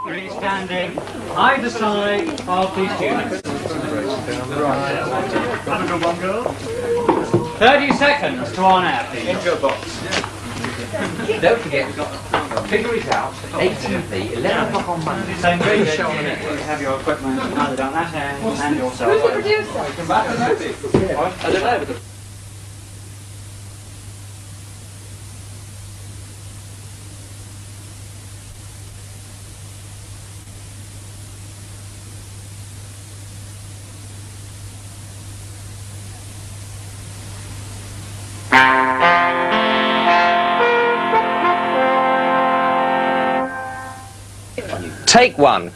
Three standing either side of these students. Have a good one, girl. 30 seconds to on air, please. Intro box. Don't forget, we've got figure it out, 18p, 11 o'clock on Monday. Same great show on it. You have your equipment either down that end and yourself. Who's the producer? I don't know. Take one.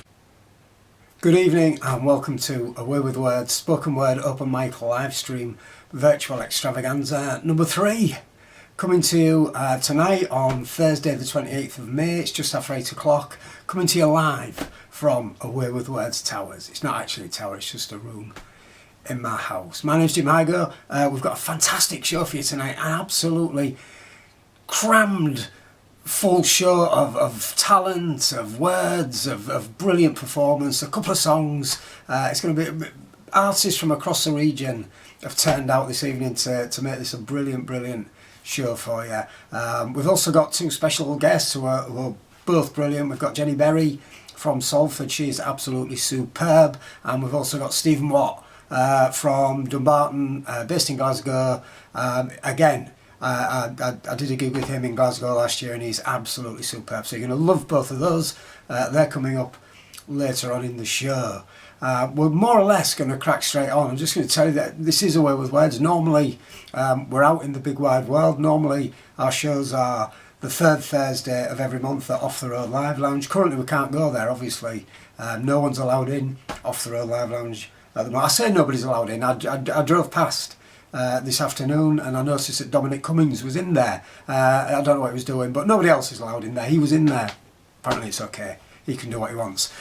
Good evening and welcome to A Way with Words, spoken word open mic live stream virtual extravaganza number 3. Coming to you tonight on Thursday the 28th of May, it's just after 8 o'clock, coming to you live from A Way with Words Towers. It's not actually a tower, it's just a room in my house. My name's Jim Higo. We've got a fantastic show for you tonight, an absolutely crammed full show of talent, of words, of brilliant performance, a couple of songs. It's going to be artists from across the region have turned out this evening to make this a brilliant show for you. We've also got 2 special guests who are both brilliant. We've got Jenny Berry from Salford, she is absolutely superb, and we've also got Stephen Watt from Dumbarton, based in Glasgow. Again, I did a gig with him in Glasgow last year and he's absolutely superb. So you're going to love both of those. They're coming up later on in the show. We're more or less going to crack straight on. I'm just going to tell you that this is A Way with Words. Normally we're out in the big wide world. Normally our shows are the 3rd Thursday of every month at Off the Road Live Lounge. Currently we can't go there, obviously. No one's allowed in Off the Road Live Lounge at the moment. I say nobody's allowed in. I drove past this afternoon and I noticed that Dominic Cummings was in there. I don't know what he was doing, but nobody else is allowed in there. He was in there. Apparently it's okay. He can do what he wants.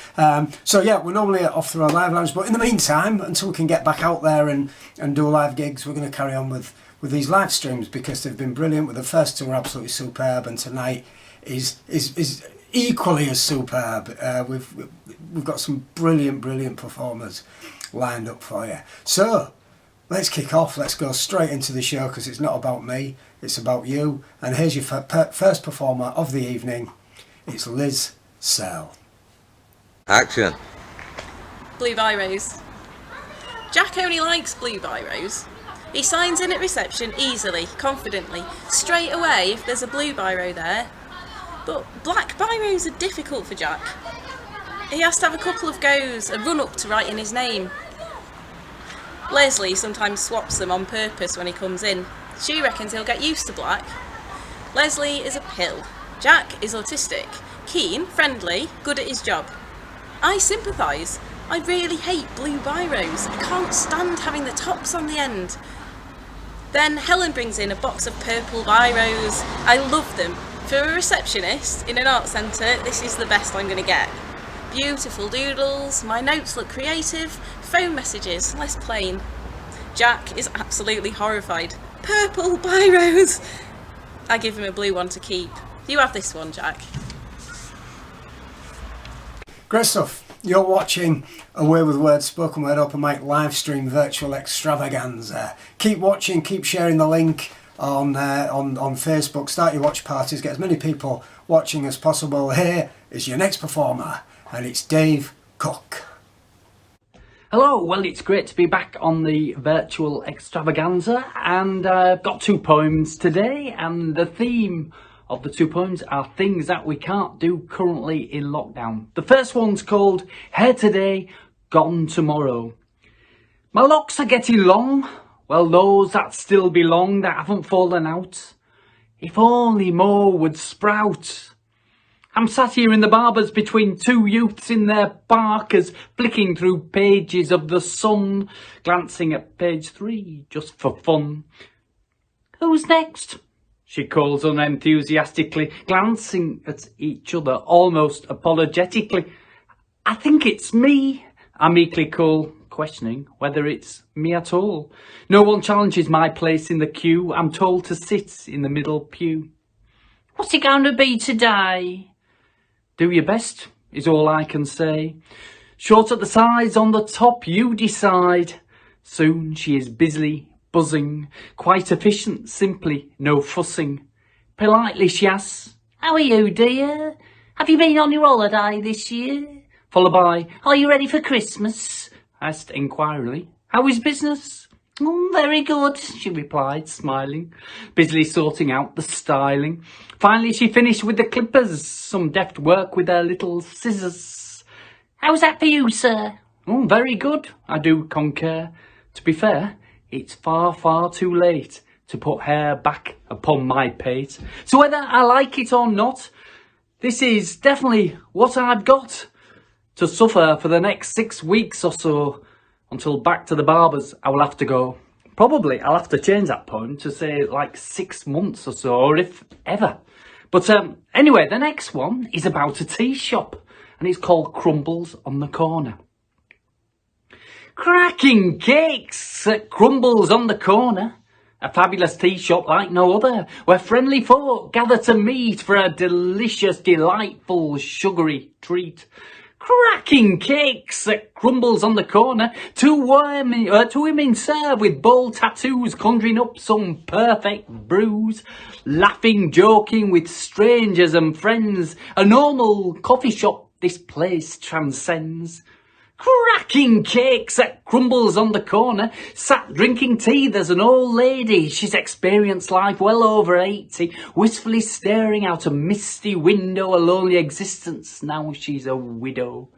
So yeah, we're normally at Off the Road Live Lounge, but in the meantime, until we can get back out there and do live gigs, we're going to carry on with these live streams because they've been brilliant. With the first 2 were absolutely superb, and tonight is equally as superb. We've got some brilliant performers lined up for you. So let's kick off. Let's go straight into the show because it's not about me, it's about you. And here's your first performer of the evening. It's Liz Searle. Action. Blue biros. Jack only likes blue biros. He signs in at reception easily, confidently, straight away if there's a blue biro there. But black biros are difficult for Jack. He has to have a couple of goes, a run up to writing his name. Leslie sometimes swaps them on purpose when he comes in. She reckons he'll get used to black. Leslie is a pill. Jack is autistic. Keen, friendly, good at his job. I sympathise. I really hate blue biros. I can't stand having the tops on the end. Then Helen brings in a box of purple biros. I love them. For a receptionist in an art centre, this is the best I'm going to get. Beautiful doodles, my notes look creative, phone messages, less plain. Jack is absolutely horrified. Purple biros! I give him a blue one to keep. You have this one, Jack. Great stuff. You're watching A Way with Words, spoken word open mic live stream virtual extravaganza. Keep watching, keep sharing the link on Facebook. Start your watch parties, get as many people watching as possible. Here is your next performer, and it's Dave Cook. Hello, well it's great to be back on the virtual extravaganza, and I've got 2 poems today, and the theme of the 2 poems are things that we can't do currently in lockdown. The first one's called Here Today, Gone Tomorrow. My locks are getting long, well those that still belong that haven't fallen out. If only more would sprout. I'm sat here in the barbers between 2 youths in their parkers, flicking through pages of the Sun, glancing at page 3 just for fun. Who's next? She calls unenthusiastically, glancing at each other almost apologetically. I think it's me, I meekly call, questioning whether it's me at all. No one challenges my place in the queue. I'm told to sit in the middle pew. What's it going to be today? Do your best, is all I can say. Short at the sides, on the top you decide. Soon she is busily buzzing, quite efficient, simply no fussing. Politely she asks, "How are you, dear? Have you been on your holiday this year?" Followed by, "Are you ready for Christmas?" Asked inquiringly, "How is business?" "Very good," she replied, smiling, busily sorting out the styling. Finally she finished with the clippers, some deft work with her little scissors. "How's that for you, sir?" "Very good, I do concur. To be fair, it's far, far too late to put hair back upon my pate. So whether I like it or not, this is definitely what I've got to suffer for the next 6 weeks or so, until back to the barbers I will have to go. Probably I'll have to change that poem to say like 6 months or so, or if ever. But anyway, the next one is about a tea shop, and it's called Crumbles on the Corner. Cracking cakes at Crumbles on the Corner. A fabulous tea shop like no other, where friendly folk gather to meet for a delicious, delightful, sugary treat. Cracking cakes at Crumbles on the Corner. Two women serve with bold tattoos, conjuring up some perfect brews. Laughing, joking with strangers and friends. A normal coffee shop this place transcends. Cracking cakes at Crumbles on the Corner. Sat drinking tea, there's an old lady. She's experienced life well over 80. Wistfully staring out a misty window, a lonely existence. Now she's a widow.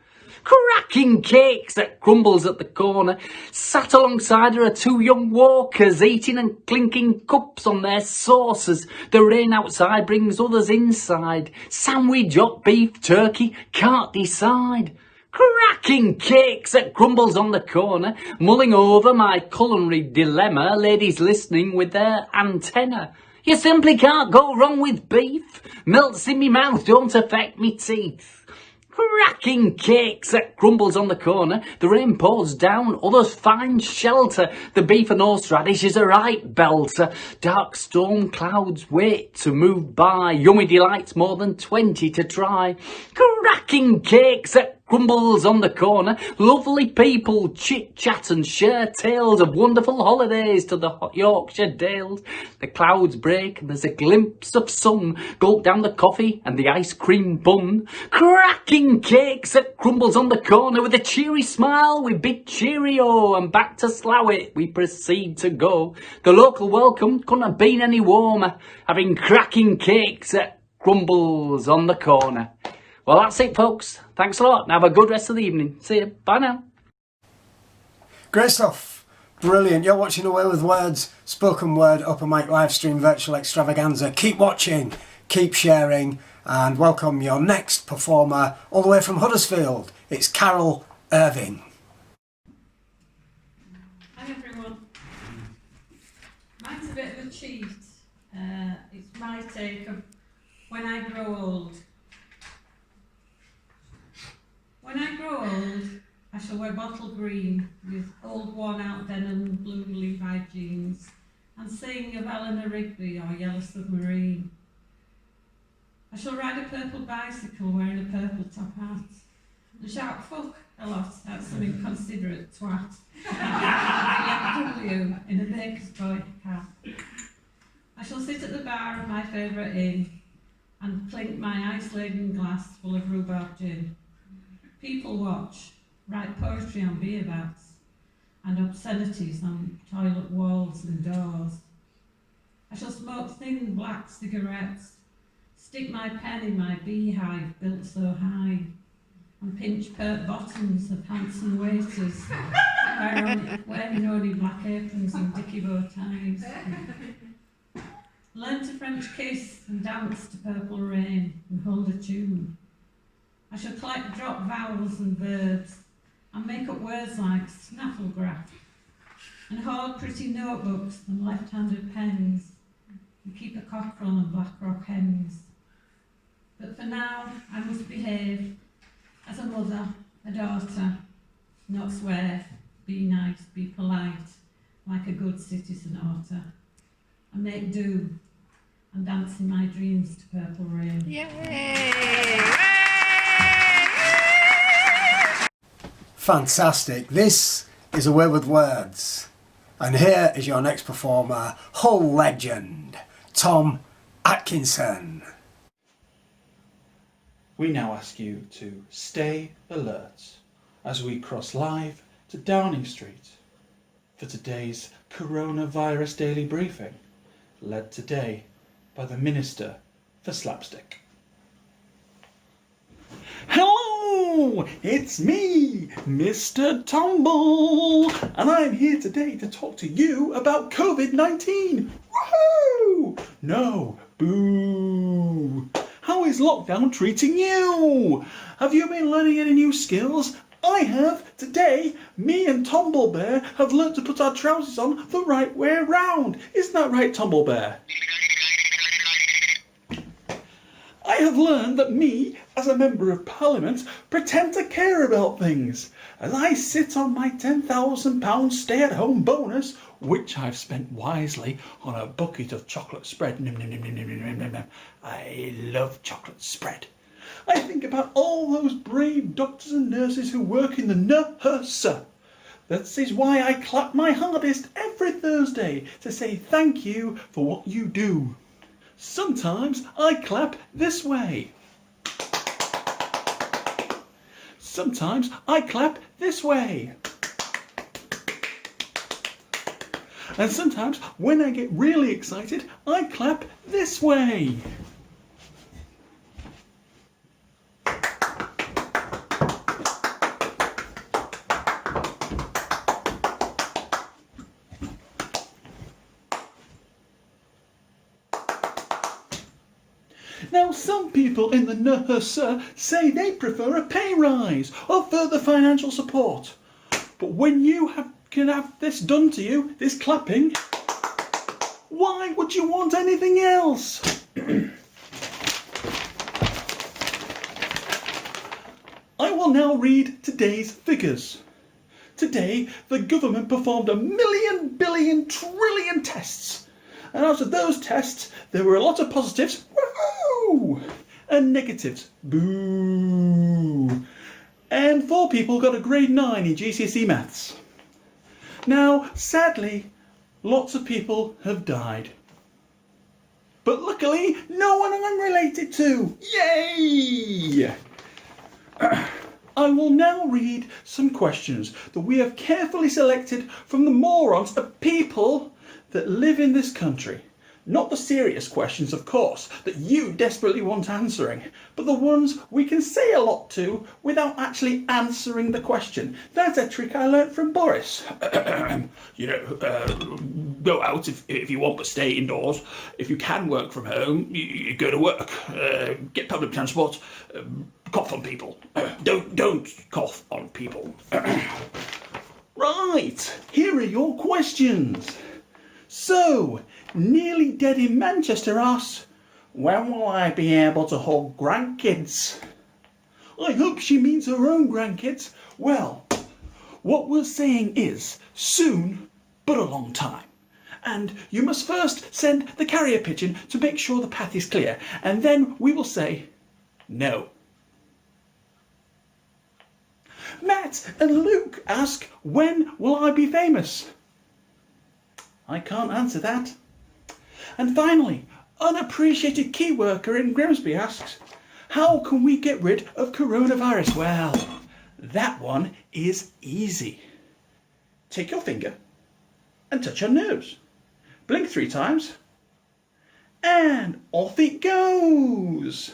Cracking cakes at Crumbles at the Corner. Sat alongside her are two young walkers, eating and clinking cups on their saucers. The rain outside brings others inside. Sandwich, hot beef, turkey, can't decide. Cracking cakes at Crumbles on the Corner. Mulling over my culinary dilemma, ladies listening with their antenna. You simply can't go wrong with beef. Melts in me mouth, don't affect me teeth. Cracking cakes at Crumbles on the Corner. The rain pours down, others find shelter. The beef and horseradish is a right belter. Dark storm clouds wait to move by. Yummy delights, more than 20 to try. Cracking cakes at Crumbles on the Corner. Lovely people chit-chat and share tales of wonderful holidays to the Yorkshire Dales. The clouds break and there's a glimpse of sun. Gulp down the coffee and the ice cream bun. Cracking cakes at Crumbles on the Corner. With a cheery smile we bid cheerio, and back to Slough we proceed to go. The local welcome couldn't have been any warmer, having cracking cakes at Crumbles on the Corner. Well, that's it, folks. Thanks a lot, and have a good rest of the evening. See you. Bye now. Great stuff. Brilliant. You're watching Away with Words, spoken word, open mic live stream virtual extravaganza. Keep watching, keep sharing, and welcome your next performer all the way from Huddersfield. It's Carol Irving. Hi everyone. Mine's a bit of a cheat. It's my take of When I Grow Old. When I grow old, I shall wear bottle green with old worn-out denim blue Levi jeans and sing of Eleanor Rigby or Yellow Submarine. I shall ride a purple bicycle wearing a purple top hat and shout fuck a lot at some inconsiderate twat BMW in a baker's boy hat. I shall sit at the bar of my favourite inn and clink my ice-laden glass full of rhubarb gin. People watch, write poetry on beer bats, and obscenities on toilet walls and doors. I shall smoke thin black cigarettes, stick my pen in my beehive built so high, and pinch pert bottoms of handsome waiters wearing only black aprons and dicky bow ties. Learn to French kiss and dance to Purple Rain and hold a tune. I shall collect drop vowels and verbs and make up words like snafflegraph and hoard pretty notebooks and left-handed pens and keep a cockerel and blackrock hens. But for now, I must behave as a mother, a daughter, not swear, be nice, be polite, like a good citizen oughta, and make do and dance in my dreams to Purple Rain. Yay! Fantastic. This is A Way with Words. And here is your next performer, Hull legend, Tom Atkinson. We now ask you to stay alert as we cross live to Downing Street for today's coronavirus daily briefing, led today by the Minister for Slapstick. Hello, it's me, Mr. Tumble, and I'm here today to talk to you about COVID-19. Woohoo! No, boo. How is lockdown treating you? Have you been learning any new skills? I have. Today, me and Tumble Bear have learnt to put our trousers on the right way around. Isn't that right, Tumble Bear? I have learned that me, as a Member of Parliament, pretend to care about things. As I sit on my £10,000 stay-at-home bonus, which I've spent wisely on a bucket of chocolate spread. I love chocolate spread. I think about all those brave doctors and nurses who work in the NHS. That is why I clap my hardest every Thursday to say thank you for what you do. Sometimes I clap this way. Sometimes I clap this way. And sometimes when I get really excited, I clap this way. Now, some people in the NHS say they prefer a pay rise or further financial support. But when you can have this done to you, this clapping, why would you want anything else? I will now read today's figures. Today, the government performed 1,000,000,000 billion trillion tests. And out of those tests, there were a lot of positives, woohoo, and negatives, boo. And 4 people got a grade 9 in GCSE maths. Now, sadly, lots of people have died. But luckily, no one I'm related to. Yay! I will now read some questions that we have carefully selected from the morons of people that live in this country. Not the serious questions, of course, that you desperately want answering, but the ones we can say a lot to without actually answering the question. That's a trick I learnt from Boris. Go out if you want, but stay indoors. If you can work from home, you go to work. Get public transport. Cough on people. Don't cough on people. Right, here are your questions. So, nearly dead in Manchester asks, when will I be able to hug grandkids? I hope she means her own grandkids. Well, what we're saying is soon, but a long time. And you must first send the carrier pigeon to make sure the path is clear, and then we will say no. Matt and Luke ask, when will I be famous? I can't answer that. And finally, unappreciated key worker in Grimsby asks, how can we get rid of coronavirus? Well, that one is easy. Take your finger and touch your nose. Blink 3 times, and off it goes.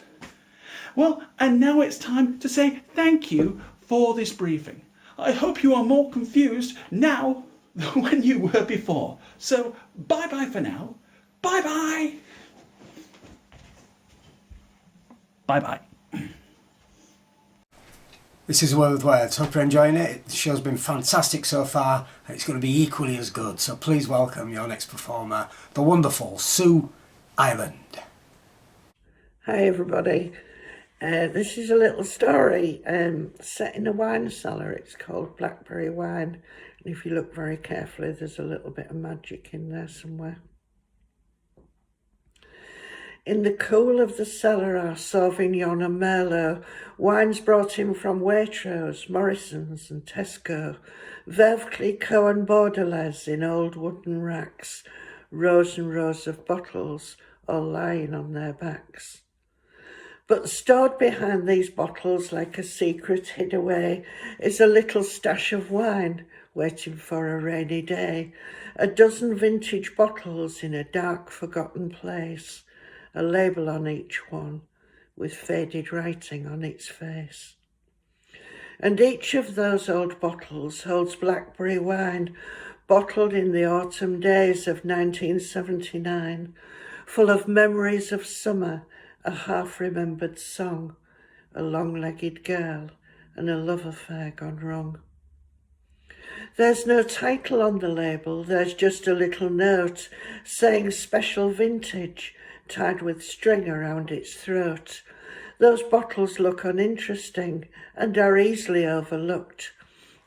Well, and now it's time to say thank you for this briefing. I hope you are more confused now than when you were before. So, bye-bye for now. Bye-bye. Bye-bye. This is A Way with Words. Hope you're enjoying it. The show's been fantastic so far, and it's going to be equally as good. So please welcome your next performer, the wonderful Sue Island. Hi everybody. This is a little story set in a wine cellar. It's called Blackberry Wine. And if you look very carefully, there's a little bit of magic in there somewhere. In the cool of the cellar are Sauvignon and Merlot, wines brought in from Waitrose, Morrison's and Tesco, Veuve Clicquot and Bordelaise in old wooden racks, rows and rows of bottles all lying on their backs. But stored behind these bottles like a secret hid away is a little stash of wine waiting for a rainy day, a dozen vintage bottles in a dark forgotten place, a label on each one with faded writing on its face. And each of those old bottles holds blackberry wine, bottled in the autumn days of 1979, full of memories of summer, a half-remembered song, a long-legged girl and a love affair gone wrong. There's no title on the label, there's just a little note saying special vintage, tied with string around its throat. Those bottles look uninteresting and are easily overlooked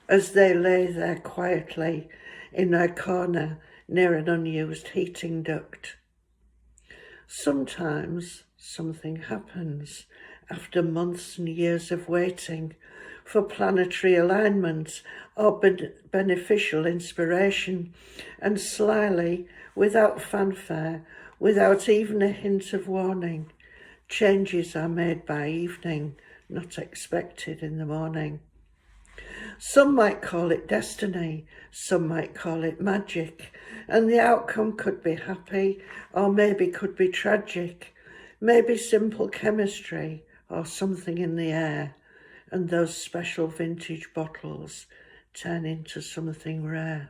as they lay there quietly in a corner near an unused heating duct. Sometimes something happens after months and years of waiting for planetary alignment or beneficial inspiration, and slyly, without fanfare, without even a hint of warning, changes are made by evening, not expected in the morning. Some might call it destiny, some might call it magic, and the outcome could be happy or maybe could be tragic, maybe simple chemistry or something in the air, and those special vintage bottles turn into something rare.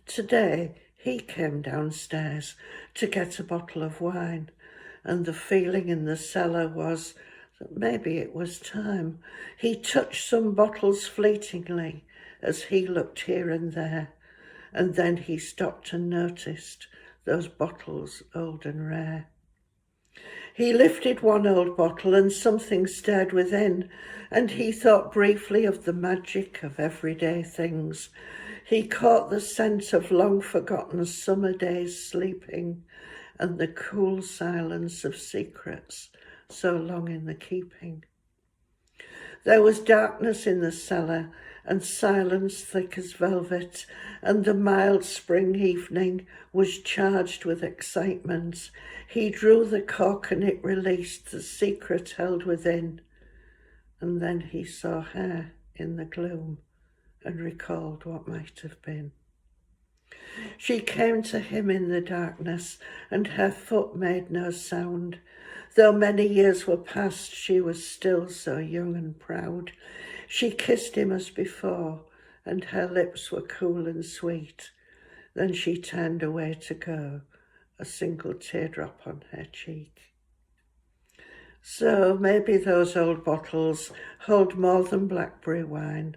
Today he came downstairs to get a bottle of wine, and the feeling in the cellar was that maybe it was time. He touched some bottles fleetingly as he looked here and there, and then he stopped and noticed those bottles old and rare. He lifted one old bottle and something stirred within, and he thought briefly of the magic of everyday things. He caught the scent of long-forgotten summer days sleeping, and the cool silence of secrets so long in the keeping. There was darkness in the cellar, and silence thick as velvet, and the mild spring evening was charged with excitement. He drew the cork and it released the secret held within, and then he saw her in the gloom and recalled what might have been. She came to him in the darkness, and her foot made no sound. Though many years were past, she was still so young and proud. She kissed him as before, and her lips were cool and sweet. Then she turned away to go, a single teardrop on her cheek. So maybe those old bottles hold more than blackberry wine.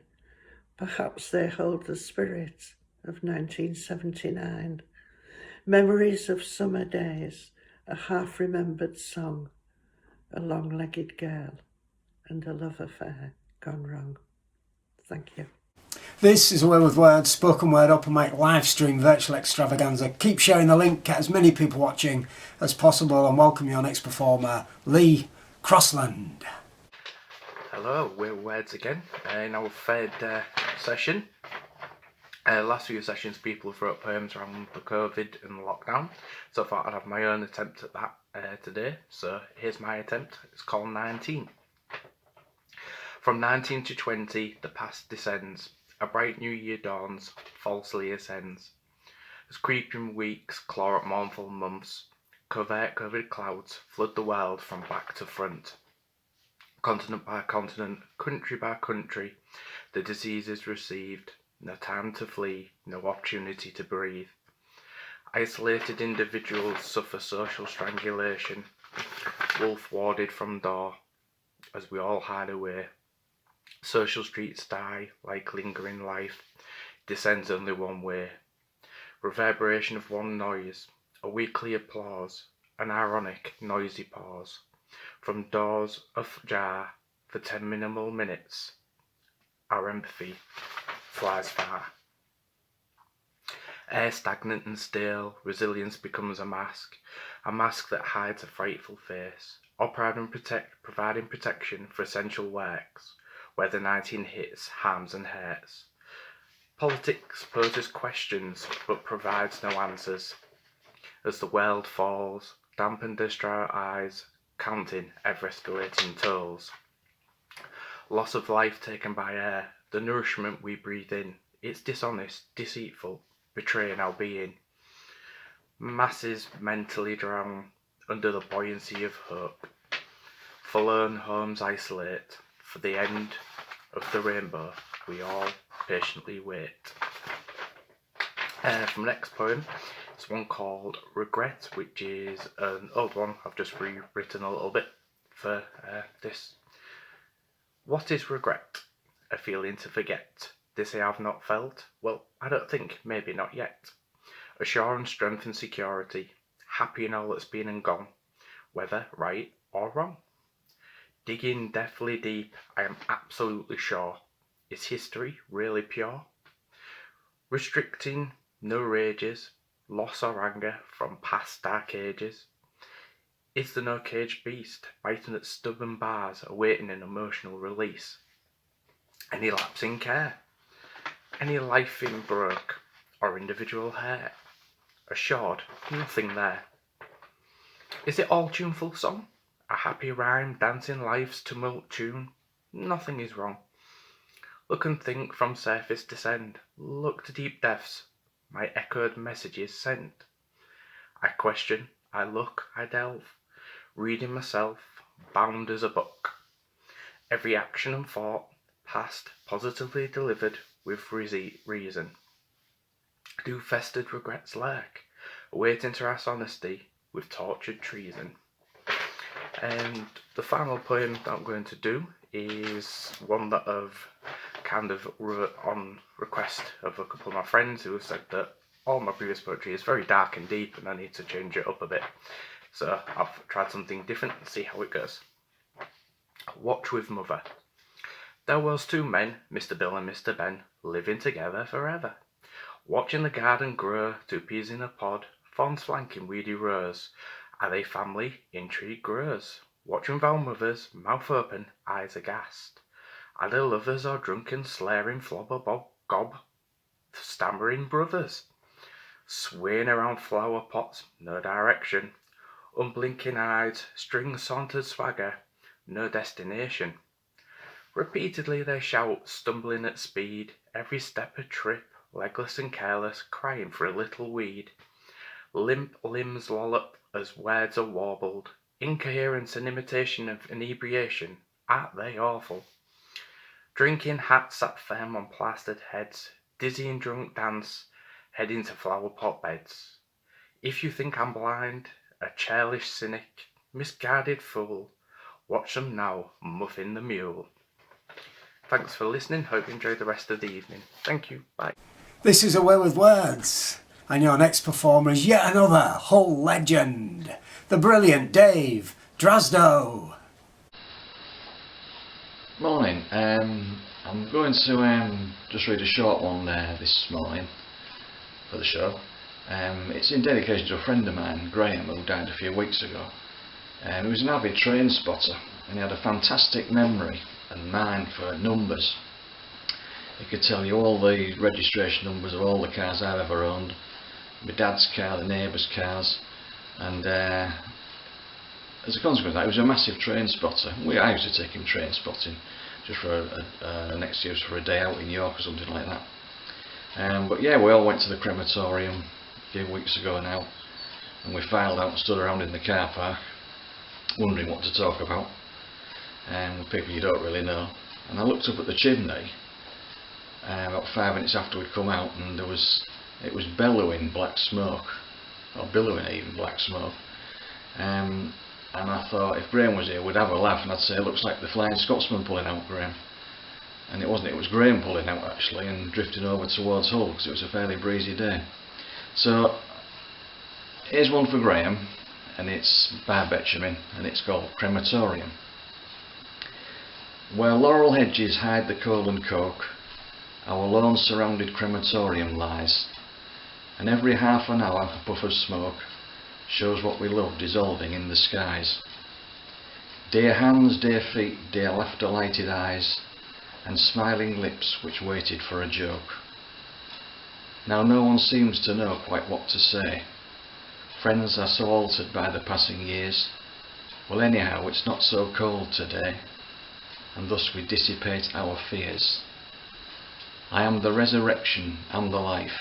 Perhaps they hold the spirit of 1979. Memories of summer days, a half-remembered song, a long-legged girl, and a love affair gone wrong. Thank you. This is A Way with Words, spoken word open mic live stream virtual extravaganza. Keep sharing the link, get as many people watching as possible, and welcome your next performer, Lee Crossland. Hello, we're Words again in our third session. Last few sessions people have wrote poems around the COVID and the lockdown, so I thought I'd have my own attempt at that today. So here's my attempt. It's called 19. From 19 to 20 the past descends, a bright new year dawns, falsely ascends. As creeping weeks claw at mournful months, covert COVID clouds flood the world from back to front. Continent by continent, country by country, the disease is received. No time to flee, no opportunity to breathe. Isolated individuals suffer social strangulation, wolf warded from door, as we all hide away. Social streets die like lingering life, descends only one way. Reverberation of one noise, a weekly applause, an ironic, noisy pause. From doors ajar for 10 minimal minutes, our empathy flies far. Air stagnant and stale, resilience becomes a mask that hides a frightful face, or providing protection for essential works, where the 19 hits, harms and hurts. Politics poses questions, but provides no answers, as the world falls, dampened as dry eyes, counting ever-escalating tolls. Loss of life taken by air, the nourishment we breathe in, it's dishonest, deceitful, betraying our being. Masses mentally drown under the buoyancy of hope. Forlorn homes isolate, for the end of the rainbow we all patiently wait. From the next poem, it's one called Regret, which is an old one I've just rewritten a little bit for this. What is regret? A feeling to forget. They say I've not felt. Well, I don't think, maybe not yet. Assurance, strength and security, happy in all that's been and gone, whether right or wrong. Digging deathly deep, I am absolutely sure. Is history really pure? Restricting, no rages, loss or anger from past dark ages. Is there no caged beast, biting at stubborn bars, awaiting an emotional release? Any lapse in care? Any life in broke, or individual hurt? Assured, nothing there. Is it all tuneful song? A happy rhyme, dancing life's tumult tune? Nothing is wrong. Look and think from surface descend. Look to deep depths, my echoed messages sent. I question, I look, I delve, reading myself, bound as a book. Every action and thought, past, positively delivered with reason. Do festered regrets lurk, awaiting to harass honesty with tortured treason? And the final poem that I'm going to do is one that I've kind of wrote on request of a couple of my friends who have said that all my previous poetry is very dark and deep and I need to change it up a bit. So I've tried something different and see how it goes. Watch with Mother. There was two men, Mr. Bill and Mr. Ben, living together forever. Watching the garden grow, two peas in a pod, thorns flanking weedy rows. Are they family? Intrigue grows. Watching vow mothers, mouth open, eyes aghast. Are they lovers or drunken, slaring, flobber, bob, gob, stammering brothers? Swaying around flower pots, no direction. Unblinking eyes, string sauntered swagger, no destination. Repeatedly they shout, stumbling at speed, every step a trip, legless and careless, crying for a little weed. Limp limbs lollop as words are warbled, incoherence and imitation of inebriation, aren't they awful? Drinking hats sat firm on plastered heads, dizzy and drunk dance, heading to flower pot beds. If you think I'm blind, a churlish cynic, misguided fool, watch them now, muffin the mule. Thanks for listening, hope you enjoyed the rest of the evening. Thank you, bye. This is A Way with Words, and your next performer is yet another Hull legend, the brilliant Dave Drasdo. Morning. I'm going to just read a short one this morning for the show. It's in dedication to a friend of mine, Graham, who died a few weeks ago. He was an avid train spotter and he had a fantastic memory and mind for numbers. He could tell you all the registration numbers of all the cars I've ever owned, my dad's car, the neighbours' cars, and as a consequence of that, he was a massive train spotter. I used to take him train spotting just for an excuse for a day out in York or something like that. But yeah, we all went to the crematorium a few weeks ago now, and we filed out and stood around in the car park wondering what to talk about, and people you don't really know. And I looked up at the chimney about 5 minutes after we'd come out, and it was bellowing black smoke, or billowing even black smoke. And I thought if Graham was here we'd have a laugh and I'd say it looks like the Flying Scotsman pulling out, Graham. And it wasn't, it was Graham pulling out actually and drifting over towards Hull because it was a fairly breezy day. So here's one for Graham, and it's by Betjeman, and it's called Crematorium. Where laurel hedges hide the coal and coke, our lawn surrounded crematorium lies, and every half an hour a puff of smoke shows what we love dissolving in the skies. Dear hands, dear feet, dear laughter-lighted eyes, and smiling lips which waited for a joke. Now no one seems to know quite what to say. Friends are so altered by the passing years. Well, anyhow, it's not so cold today, and thus we dissipate our fears. I am the resurrection and the life,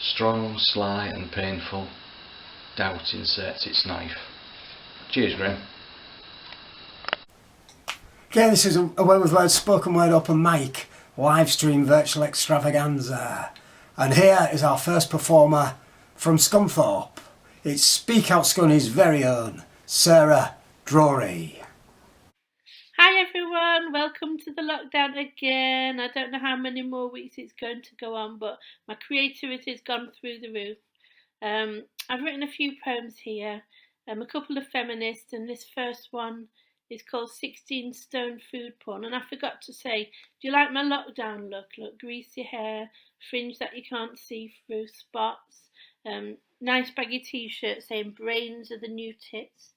strong, sly and painful. Doubt inserts its knife. Cheers, Graham. Okay, this is a Way with Words spoken word open mic live stream virtual extravaganza. And here is our first performer from Scunthorpe. It's Speak Out Scunny's very own Sarah Drury. Hi everyone, welcome to the lockdown again. I don't know how many more weeks it's going to go on, but my creativity has gone through the roof. I've written a few poems here, a couple of feminists, and this first one is called 16 Stone Food Porn. And I forgot to say, do you like my lockdown look? Look, greasy hair, fringe that you can't see through, spots, nice baggy t-shirt saying brains are the new tits.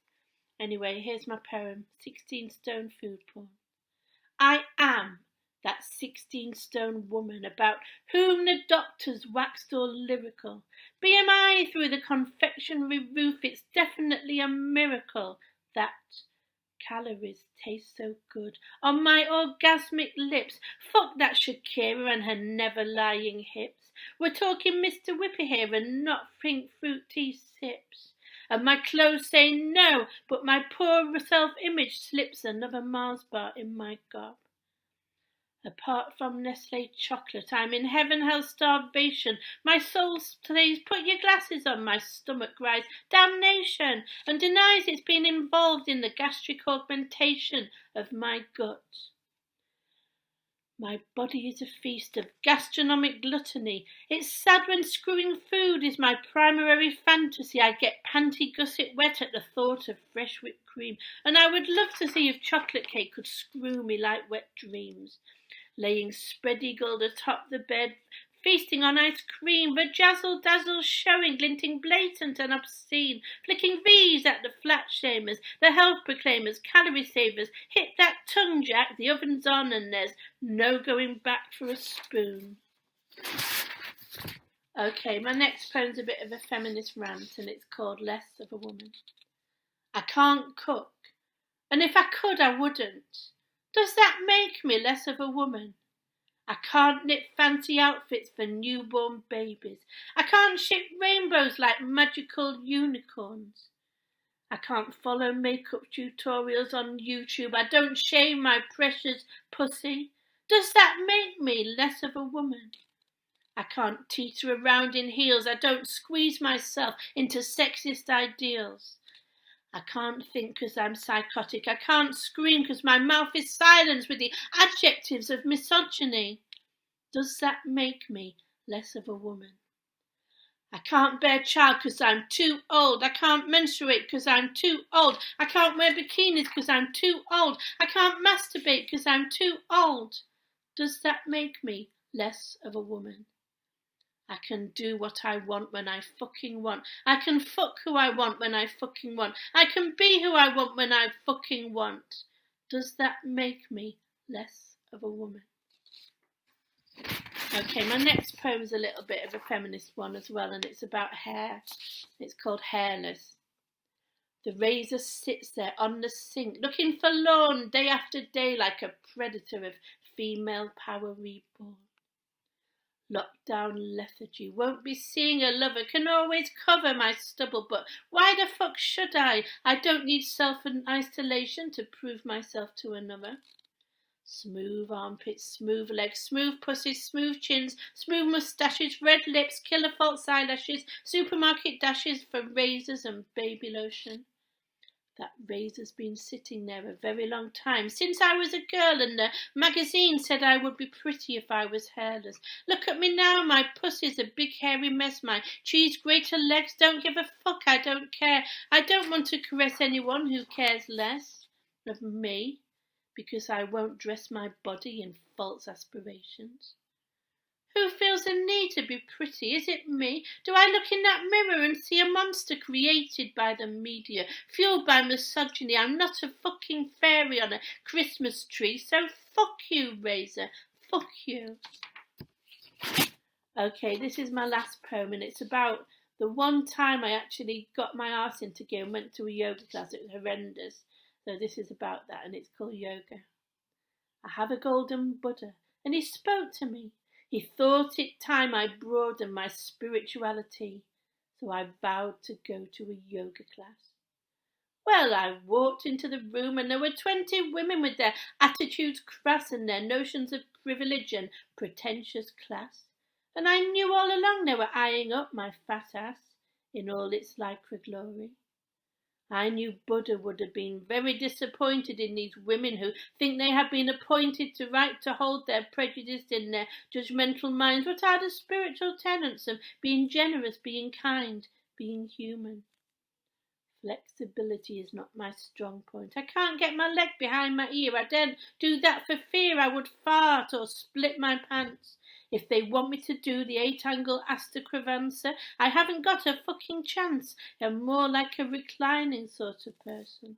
Anyway, here's my poem, 16 Stone Food Porn. I am that 16-stone woman about whom the doctors waxed all lyrical. BMI through the confectionery roof, it's definitely a miracle that calories taste so good on my orgasmic lips. Fuck that Shakira and her never-lying hips. We're talking Mr. Whipper here and not pink fruit tea sips. And my clothes say no, but my poor self-image slips another Mars bar in my gob. Apart from Nestle chocolate, I'm in heaven, hell, starvation. My soul says, put your glasses on. My stomach cries, damnation, and denies it's been involved in the gastric augmentation of my gut. My body is a feast of gastronomic gluttony. It's sad when screwing food is my primary fantasy. I get panty gusset wet at the thought of fresh whipped cream, and I would love to see if chocolate cake could screw me like wet dreams. Laying spread-eagled atop the bed, feasting on ice cream, vajazzle-dazzle showing, glinting blatant and obscene, flicking V's at the flat shamers, the health proclaimers, calorie savers. Hit that tongue, Jack, the oven's on and there's no going back for a spoon. Okay, my next poem's a bit of a feminist rant and it's called Less of a Woman. I can't cook, and if I could I wouldn't. Does that make me less of a woman? I can't knit fancy outfits for newborn babies. I can't ship rainbows like magical unicorns. I can't follow makeup tutorials on YouTube. I don't shame my precious pussy. Does that make me less of a woman? I can't teeter around in heels. I don't squeeze myself into sexist ideals. I can't think because I'm psychotic. I can't scream because my mouth is silenced with the adjectives of misogyny. Does that make me less of a woman? I can't bear child because I'm too old. I can't menstruate because I'm too old. I can't wear bikinis because I'm too old. I can't masturbate because I'm too old. Does that make me less of a woman? I can do what I want when I fucking want. I can fuck who I want when I fucking want. I can be who I want when I fucking want. Does that make me less of a woman? Okay, my next poem's a little bit of a feminist one as well, and it's about hair. It's called Hairless. The razor sits there on the sink, looking forlorn day after day like a predator of female power reborn. Lockdown lethargy, won't be seeing a lover, can always cover my stubble, but why the fuck should I? I don't need self-isolation to prove myself to another. Smooth armpits, smooth legs, smooth pussies, smooth chins, smooth moustaches, red lips, killer false eyelashes, supermarket dashes for razors and baby lotion. That razor's been sitting there a very long time, since I was a girl and the magazine said I would be pretty if I was hairless. Look at me now, my pussy's a big hairy mess, my cheese grater legs don't give a fuck, I don't care. I don't want to caress anyone who cares less of me, because I won't dress my body in false aspirations. Who feels the need to be pretty? Is it me? Do I look in that mirror and see a monster created by the media, fueled by misogyny? I'm not a fucking fairy on a Christmas tree, so fuck you, Razor. Fuck you. Okay, this is my last poem, and it's about the one time I actually got my arse into gear and went to a yoga class. It was horrendous. So this is about that, and it's called Yoga. I have a golden Buddha, and he spoke to me. He thought it time I broadened my spirituality, so I vowed to go to a yoga class. Well, I walked into the room, and there were 20 women with their attitudes crass and their notions of privilege and pretentious class. And I knew all along they were eyeing up my fat ass in all its lycra glory. I knew Buddha would have been very disappointed in these women who think they have been appointed to right to hold their prejudice in their judgmental minds. What are the spiritual tenets of being generous, being kind, being human? Flexibility is not my strong point. I can't get my leg behind my ear. I daren't do that for fear I would fart or split my pants. If they want me to do the 8-angle astracravanza, I haven't got a fucking chance. I'm more like a reclining sort of person.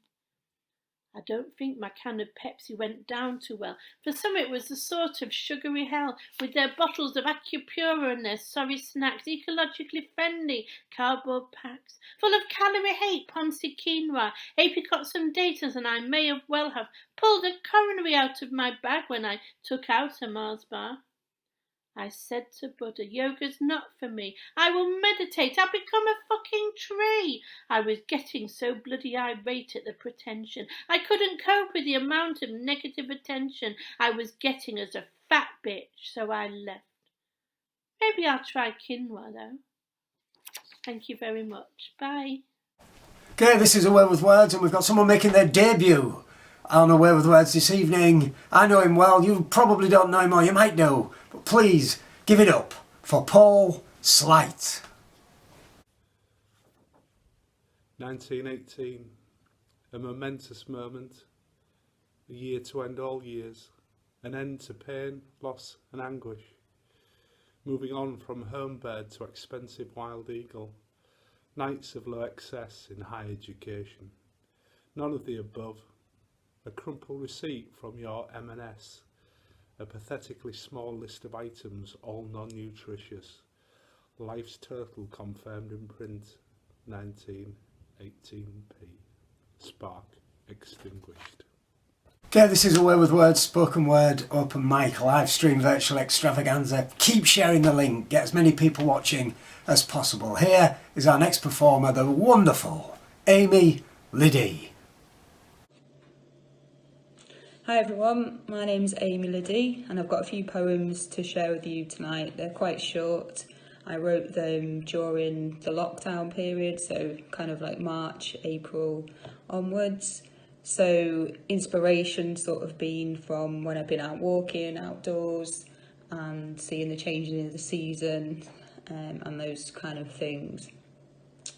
I don't think my can of Pepsi went down too well. For some it was a sort of sugary hell, with their bottles of Acupura and their sorry snacks, ecologically friendly cardboard packs, full of calorie hate, Ponzi quinoa, apricots and daters, and I may well have pulled a coronary out of my bag when I took out a Mars bar. I said to Buddha, yoga's not for me. I will meditate. I'll become a fucking tree. I was getting so bloody irate at the pretension. I couldn't cope with the amount of negative attention I was getting as a fat bitch, so I left. Maybe I'll try quinoa though. Thank you very much. Bye. Okay, this is A Way with Words, and we've got someone making their debut on A Way with Words this evening. I know him well, you probably don't know him, or you might know, but please give it up for Paul Slight. 1918, a momentous moment, a year to end all years, an end to pain, loss and anguish, moving on from home bird to expensive wild eagle, nights of low excess in high education, none of the above, a crumpled receipt from your M&S, a pathetically small list of items, all non-nutritious, life's total confirmed in print, 1918p, spark extinguished. Okay, this is A Way with Words, spoken word, open mic, live stream, virtual extravaganza. Keep sharing the link, get as many people watching as possible. Here is our next performer, the wonderful Amy Liddy. Hi everyone, my name's Amy Liddy and I've got a few poems to share with you tonight. They're quite short. I wrote them during the lockdown period, so kind of like March, April onwards. So inspiration sort of been from when I've been out walking outdoors and seeing the changing of the season and those kind of things.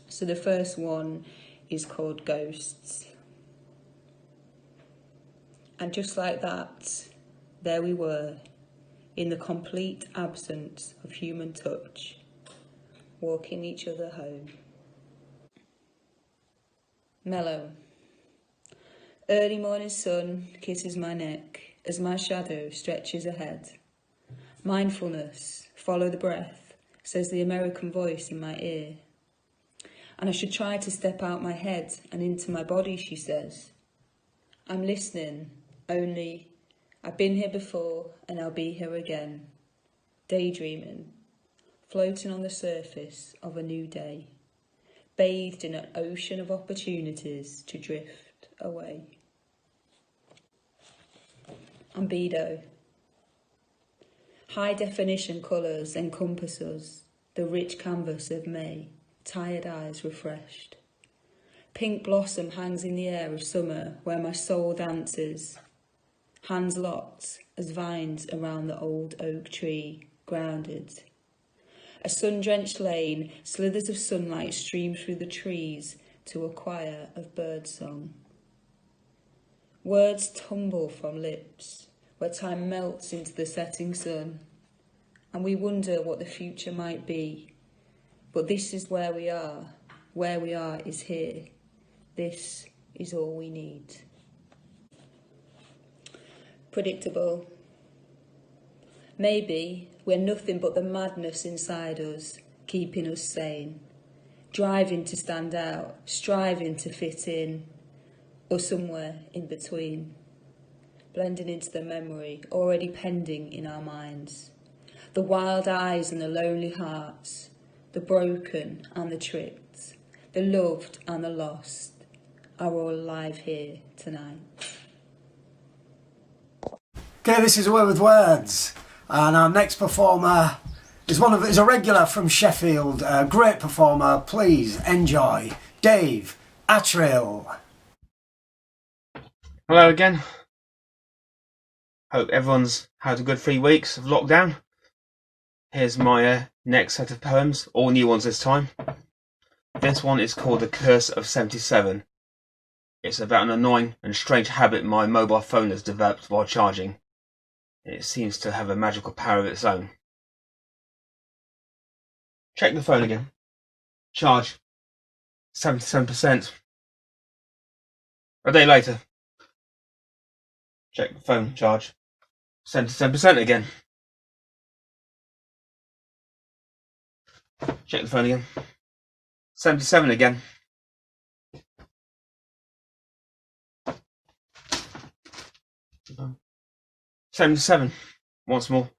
So the first one is called Ghosts. And just like that, there we were, in the complete absence of human touch, walking each other home. Mellow. Early morning sun kisses my neck as my shadow stretches ahead. Mindfulness, follow the breath, says the American voice in my ear. And I should try to step out my head and into my body, she says. I'm listening, only I've been here before and I'll be here again. Daydreaming, floating on the surface of a new day, bathed in an ocean of opportunities to drift away. Ambido. High definition colours encompass us, the rich canvas of May, tired eyes refreshed. Pink blossom hangs in the air of summer where my soul dances, hands locked as vines around the old oak tree, grounded. A sun-drenched lane, slithers of sunlight stream through the trees to a choir of birdsong. Words tumble from lips where time melts into the setting sun. and we wonder what the future might be. But this is where we are. Where we are is here. This is all we need. Predictable. Maybe we're nothing but the madness inside us, keeping us sane. Driving to stand out, striving to fit in, or somewhere in between. Blending into the memory, already pending in our minds. The wild eyes and the lonely hearts, the broken and the tricked, the loved and the lost, are all alive here tonight. Okay, this is A Way with Words, and our next performer is a regular from Sheffield, a great performer. Please enjoy Dave Attrill. Hello again. Hope everyone's had a good 3 weeks of lockdown. Here's my next set of poems, all new ones this time. This one is called The Curse of 77. It's about an annoying and strange habit my mobile phone has developed while charging. It seems to have a magical power of its own. Check the phone again. Charge 77%. A day later. Check the phone. Charge 77% again. Check the phone again. 77 again. $77. Once more.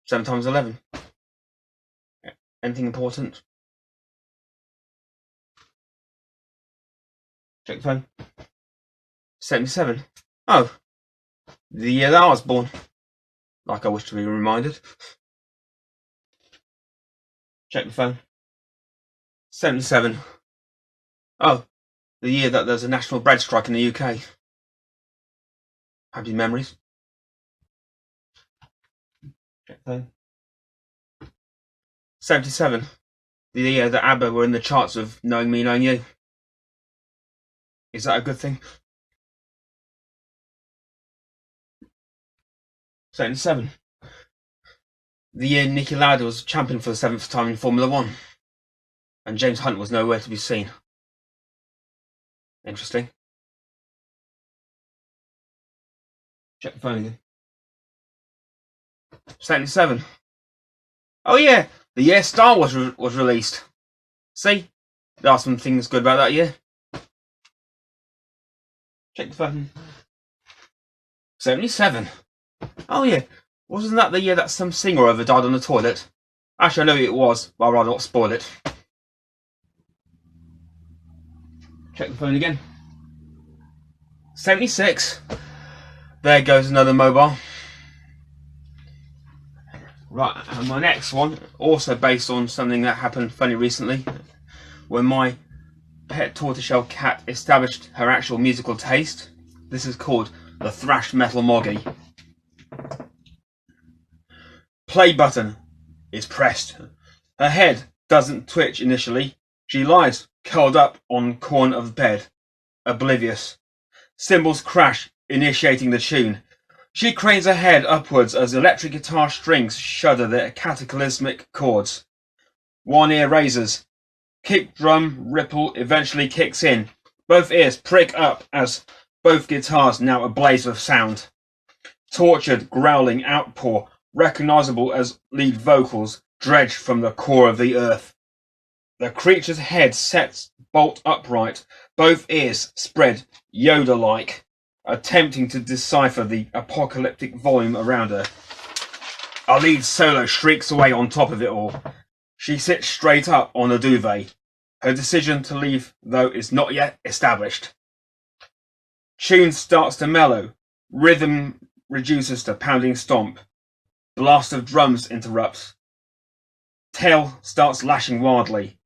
7 times 11. Anything important? Check the phone. 77. Oh, the year that I was born. Like I wish to be reminded. Check the phone. 77. Oh, the year that there's a national bread strike in the UK. Happy memories. Check the phone. 77. The year that ABBA were in the charts of Knowing Me, Knowing You. Is that a good thing? 77. The year Niki Lauda was champion for the 7th time in Formula 1. And James Hunt was nowhere to be seen. Interesting. Check the phone again. 77. Oh yeah, the year Star Wars was released. See? There are some things good about that year. Check the phone. 77. Oh yeah, wasn't that the year that some singer over died on the toilet? Actually, I know who it was, but I'd rather not spoil it. Check the phone again. 76. There goes another mobile. Right, and my next one, also based on something that happened fairly recently, when my pet tortoiseshell cat established her actual musical taste. This is called the Thrash Metal Moggy. Play button is pressed. Her head doesn't twitch initially. She lies curled up on corner of the bed, oblivious. Cymbals crash, initiating the tune. She cranes her head upwards as electric guitar strings shudder their cataclysmic chords. One ear raises. Kick drum ripple eventually kicks in. Both ears prick up as both guitars now ablaze with sound. Tortured, growling outpour, recognizable as lead vocals, dredged from the core of the earth. The creature's head sets bolt upright, both ears spread Yoda-like, attempting to decipher the apocalyptic volume around her. Our lead solo shrieks away on top of it all. She sits straight up on the duvet. Her decision to leave, though, is not yet established. Tune starts to mellow. Rhythm reduces to pounding stomp. Blast of drums interrupts. Tail starts lashing wildly.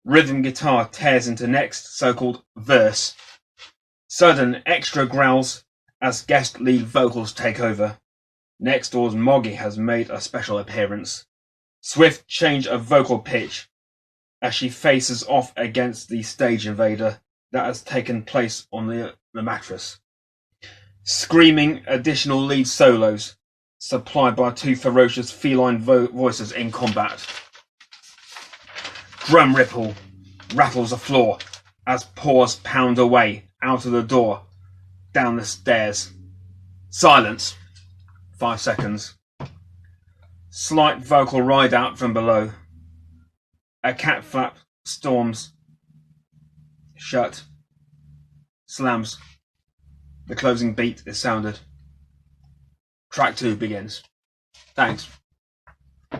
Rhythm guitar tears into next so-called verse. Sudden extra growls as guest lead vocals take over. Next door's Moggy has made a special appearance. Swift change of vocal pitch as she faces off against the stage invader that has taken place on the mattress. Screaming additional lead solos. supplied by two ferocious feline voices in combat. Drum ripple rattles the floor as paws pound away out of the door, down the stairs. Silence. 5 seconds. Slight vocal ride out from below. A cat flap storms. Shut. Slams. The closing beat is sounded. Track 2 begins. Thanks.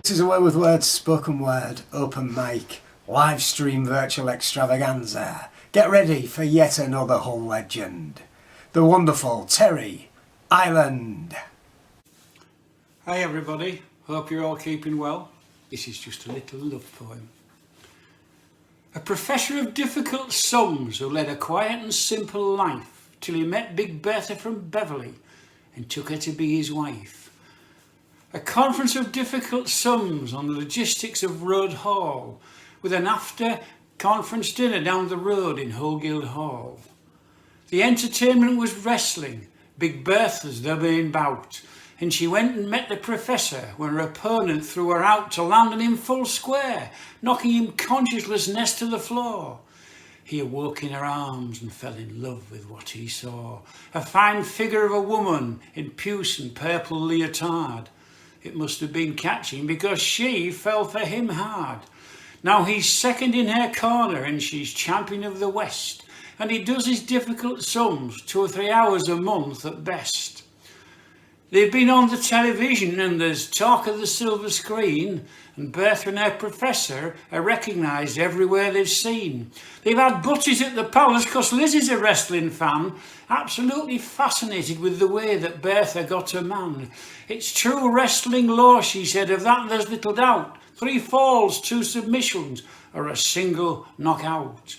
This is A Way with Words spoken word open mic live stream virtual extravaganza. Get ready for yet another Hull legend, the wonderful Terry Island. Hi everybody, hope you're all keeping well. This is just a little love poem. A professor of difficult sums who led a quiet and simple life till he met Big Bertha from Beverley and took her to be his wife. A conference of difficult sums on the logistics of Road Hall, with an after-conference dinner down the road in Hull Hall. The entertainment was wrestling, Big Bertha's the main bout, and she went and met the professor when her opponent threw her out to land on him full square, knocking him conscienceless to the floor. He awoke in her arms and fell in love with what he saw. A fine figure of a woman in puce and purple leotard. It must have been catching because she fell for him hard. Now he's second in her corner and she's champion of the West, and he does his difficult sums 2 or 3 hours a month at best. They've been on the television and there's talk of the silver screen, and Bertha and her professor are recognised everywhere they've seen. They've had butties at the palace because Lizzie's a wrestling fan, absolutely fascinated with the way that Bertha got her man. It's true wrestling law, she said, of that there's little doubt. 3 falls, 2 submissions, or a single knockout.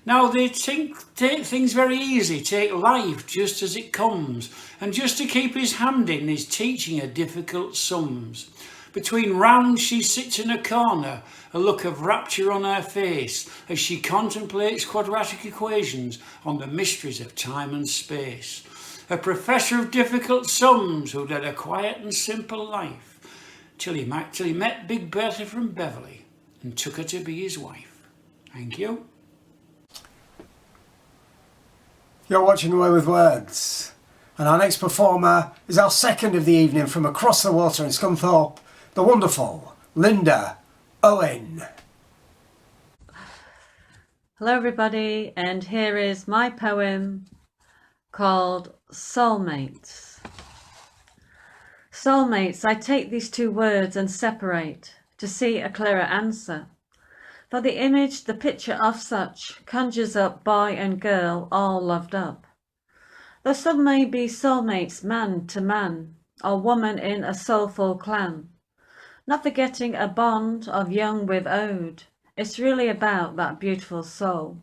Now they take things very easy, take life just as it comes, and just to keep his hand in is teaching her difficult sums. Between rounds she sits in a corner, a look of rapture on her face, as she contemplates quadratic equations on the mysteries of time and space. A professor of difficult sums who led a quiet and simple life, till he met Big Bertha from Beverley and took her to be his wife. Thank you. You're watching Away with Words, and our next performer is our second of the evening from across the water in Scunthorpe, the wonderful Linda Owen. Hello everybody, and here is my poem called Soulmates. Soulmates, I take these 2 words and separate to see a clearer answer. For the image, the picture of such, conjures up boy and girl all loved up. Though some may be soulmates man to man, or woman in a soulful clan, not forgetting a bond of young with old, it's really about that beautiful soul.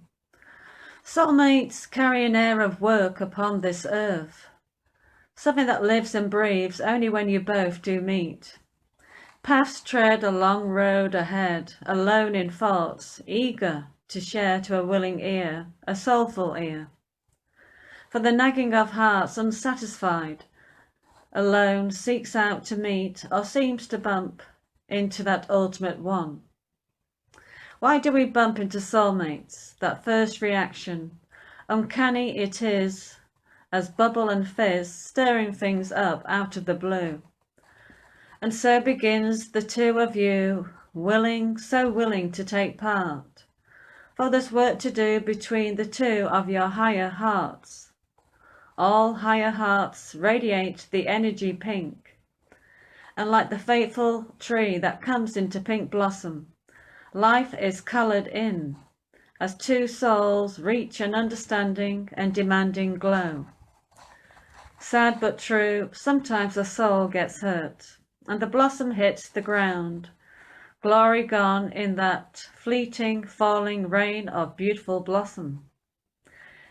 Soulmates carry an air of work upon this earth, something that lives and breathes only when you both do meet. Paths tread a long road ahead, alone in thoughts, eager to share to a willing ear, a soulful ear. For the nagging of hearts unsatisfied, alone seeks out to meet or seems to bump into that ultimate one. Why do we bump into soulmates? That first reaction, uncanny it is, as bubble and fizz stirring things up out of the blue. And so begins the 2 of you, willing, so willing to take part. For there's work to do between the 2 of your higher hearts. All higher hearts radiate the energy pink. And like the fateful tree that comes into pink blossom, life is coloured in, as 2 souls reach an understanding and demanding glow. Sad but true, sometimes a soul gets hurt, and the blossom hits the ground, glory gone in that fleeting, falling rain of beautiful blossom,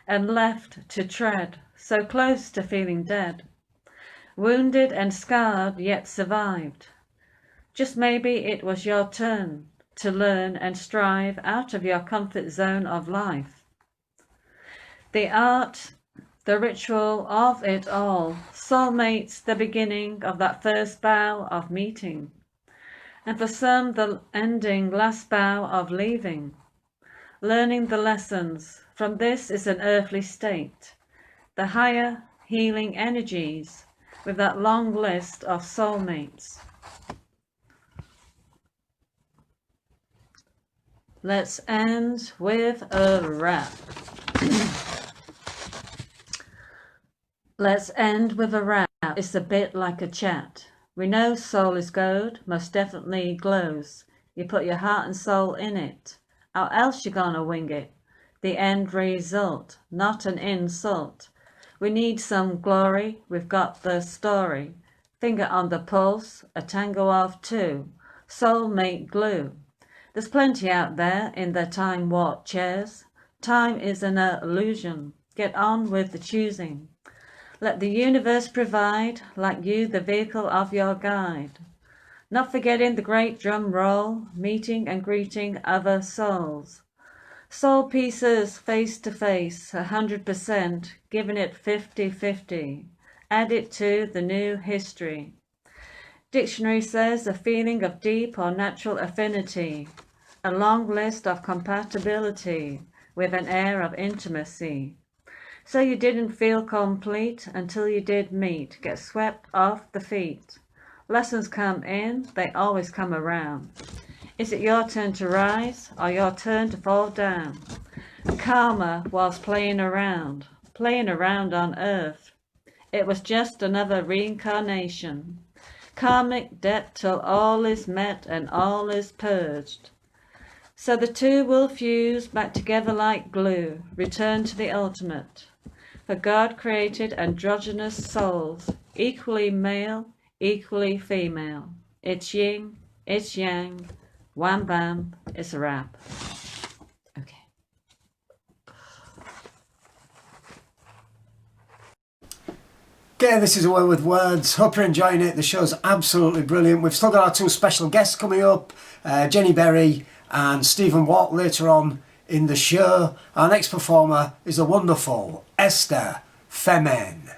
and left to tread, so close to feeling dead, wounded and scarred, yet survived. Just maybe it was your turn to learn and strive out of your comfort zone of life. The art the ritual of it all, soulmates the beginning of that first bow of meeting, and for some the ending last bow of leaving. Learning the lessons from this is an earthly state, the higher healing energies with that long list of soulmates. Let's end with a rap. Let's end with a rap. It's a bit like a chat. We know soul is gold, most definitely glows. You put your heart and soul in it. How else you gonna wing it? The end result, not an insult. We need some glory, we've got the story. Finger on the pulse, a tango of two. Soulmate glue. There's plenty out there in their time-warped chairs. Time is an illusion. Get on with the choosing. Let the universe provide, like you, the vehicle of your guide. Not forgetting the great drum roll, meeting and greeting other souls. Soul pieces face to face, 100%, giving it 50-50. Add it to the new history. Dictionary says a feeling of deep or natural affinity, a long list of compatibility with an air of intimacy. So you didn't feel complete until you did meet, get swept off the feet. Lessons come in, they always come around. Is it your turn to rise or your turn to fall down? Karma was playing around on earth. It was just another reincarnation. Karmic debt till all is met and all is purged. So the two will fuse back together like glue, return to the ultimate. For God created androgynous souls, equally male, equally female. It's yin, it's yang, wham bam, it's a wrap. Okay. Okay, this is A Way with Words. Hope you're enjoying it. The show's absolutely brilliant. We've still got our two special guests coming up, Jenny Berry and Stephen Watt later on in the show. Our next performer is the wonderful Esther Femen.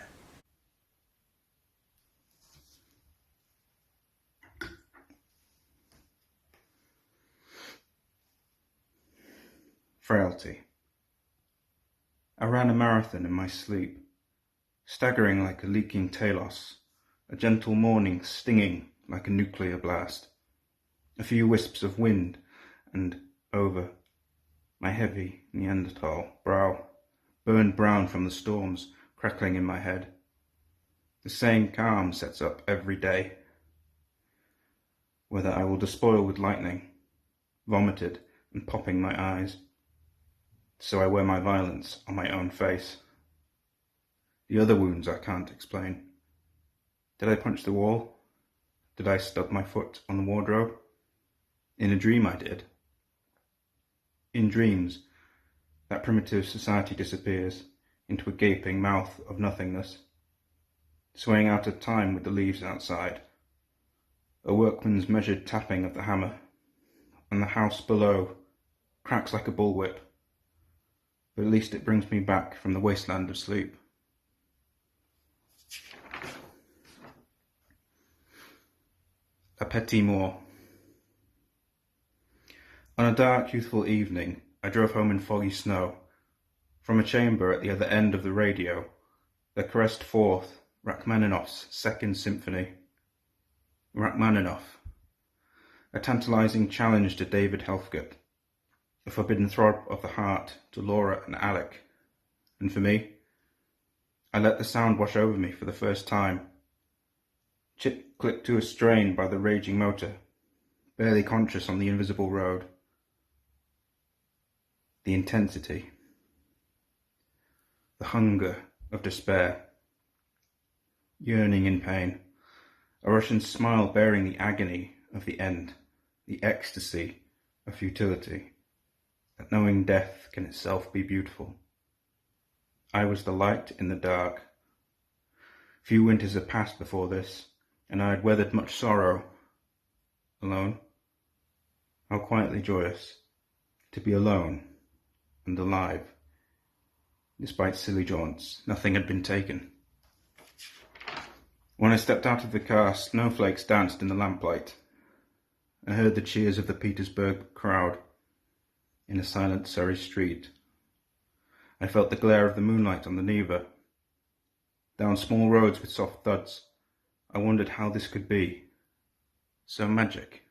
Frailty. I ran a marathon in my sleep, staggering like a leaking talos, a gentle morning stinging like a nuclear blast, a few wisps of wind, and over my heavy Neanderthal brow, burned brown from the storms crackling in my head. The same calm sets up every day, whether I will despoil with lightning, vomited and popping my eyes. So I wear my violence on my own face. The other wounds I can't explain. Did I punch the wall? Did I stub my foot on the wardrobe? In a dream I did. In dreams, that primitive society disappears into a gaping mouth of nothingness, swaying out of time with the leaves outside. A workman's measured tapping of the hammer, and the house below cracks like a bullwhip. But at least it brings me back from the wasteland of sleep. A petit mot. On a dark, youthful evening, I drove home in foggy snow. From a chamber at the other end of the radio, there caressed forth Rachmaninoff's Second Symphony. Rachmaninoff, a tantalizing challenge to David Helfgott, a forbidden throb of the heart to Laura and Alec. And for me, I let the sound wash over me for the first time. Chip clicked to a strain by the raging motor, barely conscious on the invisible road. The intensity, the hunger of despair, yearning in pain, a Russian smile bearing the agony of the end, the ecstasy of futility, that knowing death can itself be beautiful. I was the light in the dark. Few winters had passed before this, and I had weathered much sorrow. Alone? How quietly joyous to be alone and alive Despite silly jaunts, nothing had been taken. When I stepped out of the car, snowflakes danced in the lamplight. I heard the cheers of the Petersburg crowd in a silent Surrey street. I felt the glare of the moonlight on the Neva. Down small roads with soft thuds, I wondered how this could be. So magic,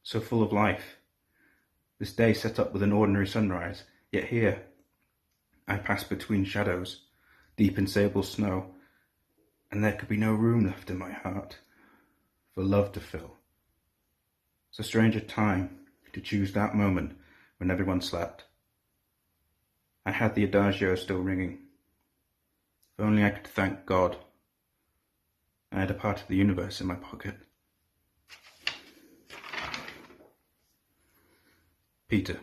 so full of life. This day set up with an ordinary sunrise, yet here I passed between shadows, deep in sable snow, and there could be no room left in my heart for love to fill. So strange a time to choose that moment when everyone slept. I had the adagio still ringing. If only I could thank God. I had a part of the universe in my pocket. Peter.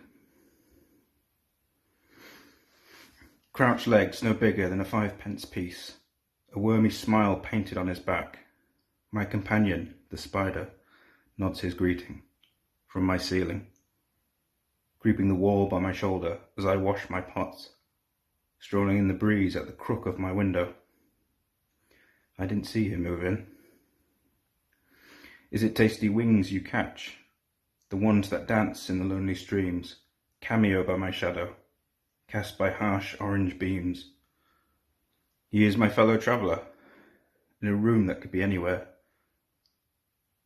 Crouched legs no bigger than a 5-pence piece, a wormy smile painted on his back. My companion, the spider, nods his greeting from my ceiling, creeping the wall by my shoulder as I wash my pots, strolling in the breeze at the crook of my window. I didn't see him move in. Is it tasty wings you catch, the ones that dance in the lonely streams, cameo by my shadow, cast by harsh orange beams? He is my fellow traveller, in a room that could be anywhere.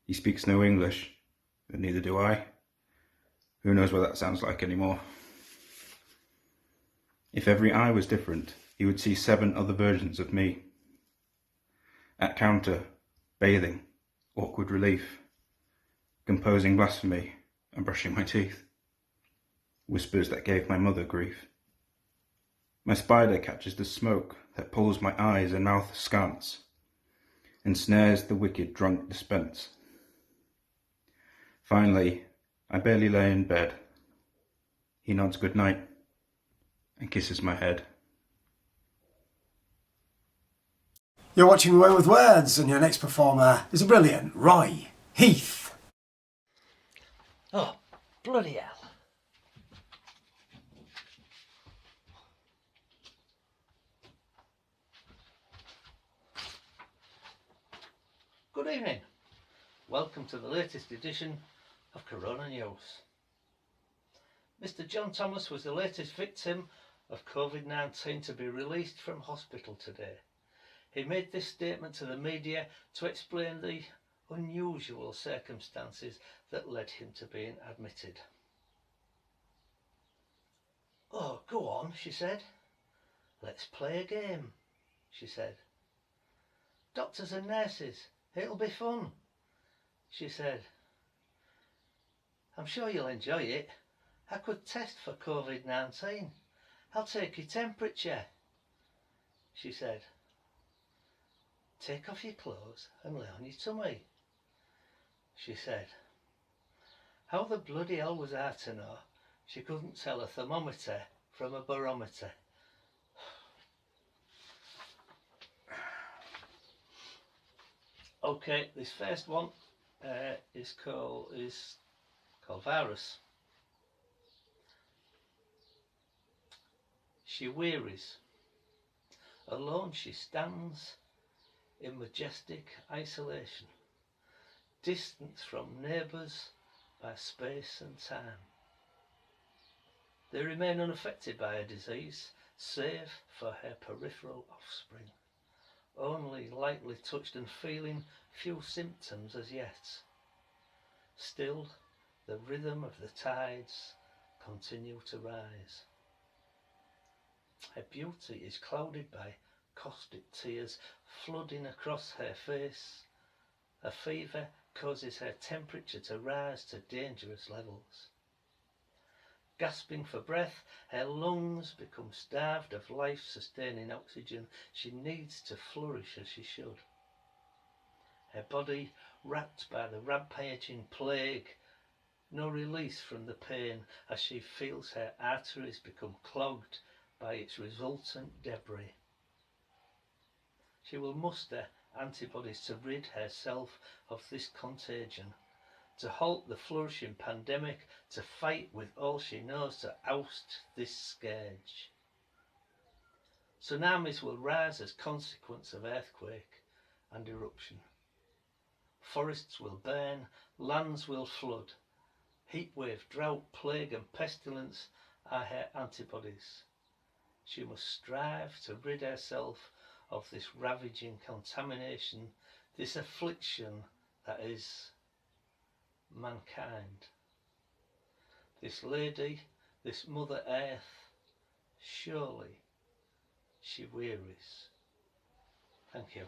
He speaks no English, but neither do I. Who knows what that sounds like anymore? If every eye was different, he would see 7 other versions of me. At counter, bathing, awkward relief, composing blasphemy and brushing my teeth. Whispers that gave my mother grief. My spider catches the smoke that pulls my eyes and mouth askance, and snares the wicked drunk dispense. Finally, I barely lay in bed. He nods good night and kisses my head. You're watching Away with Words, and your next performer is a brilliant Roy Heath. Oh, bloody hell. Good evening. Welcome to the latest edition of Corona News. Mr. John Thomas was the latest victim of COVID-19 to be released from hospital today. He made this statement to the media to explain the unusual circumstances that led him to being admitted. "Oh, go on," she said. "Let's play a game," she said. "Doctors and nurses, it'll be fun," she said. "I'm sure you'll enjoy it. I could test for COVID-19. I'll take your temperature," she said. "Take off your clothes and lay on your tummy," she said. How the bloody hell was I to know she couldn't tell a thermometer from a barometer? Okay, this first one is called virus. She wearies. Alone she stands in majestic isolation, distanced from neighbours by space and time. They remain unaffected by her disease, save for her peripheral offspring, only lightly touched and feeling few symptoms as yet. Still, the rhythm of the tides continue to rise. Her beauty is clouded by caustic tears flooding across her face. A fever causes her temperature to rise to dangerous levels. Gasping for breath, her lungs become starved of life-sustaining oxygen she needs to flourish as she should. Her body racked by the rampaging plague, no release from the pain as she feels her arteries become clogged by its resultant debris. She will muster antibodies to rid herself of this contagion, to halt the flourishing pandemic, to fight with all she knows to oust this scourge. Tsunamis will rise as consequence of earthquake and eruption. Forests will burn, lands will flood. Heatwave, drought, plague and pestilence are her antibodies. She must strive to rid herself of this ravaging contamination, this affliction that is mankind. This lady, this Mother Earth, surely she wearies. Thank you.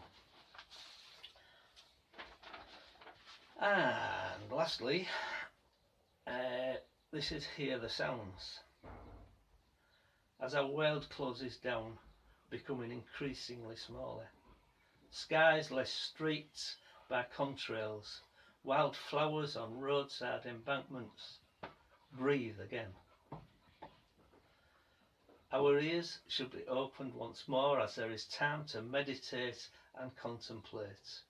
And lastly, this is Hear the Sounds. As our world closes down, becoming increasingly smaller, skies less streets by contrails, wild flowers on roadside embankments, breathe again. Our ears should be opened once more as there is time to meditate and contemplate.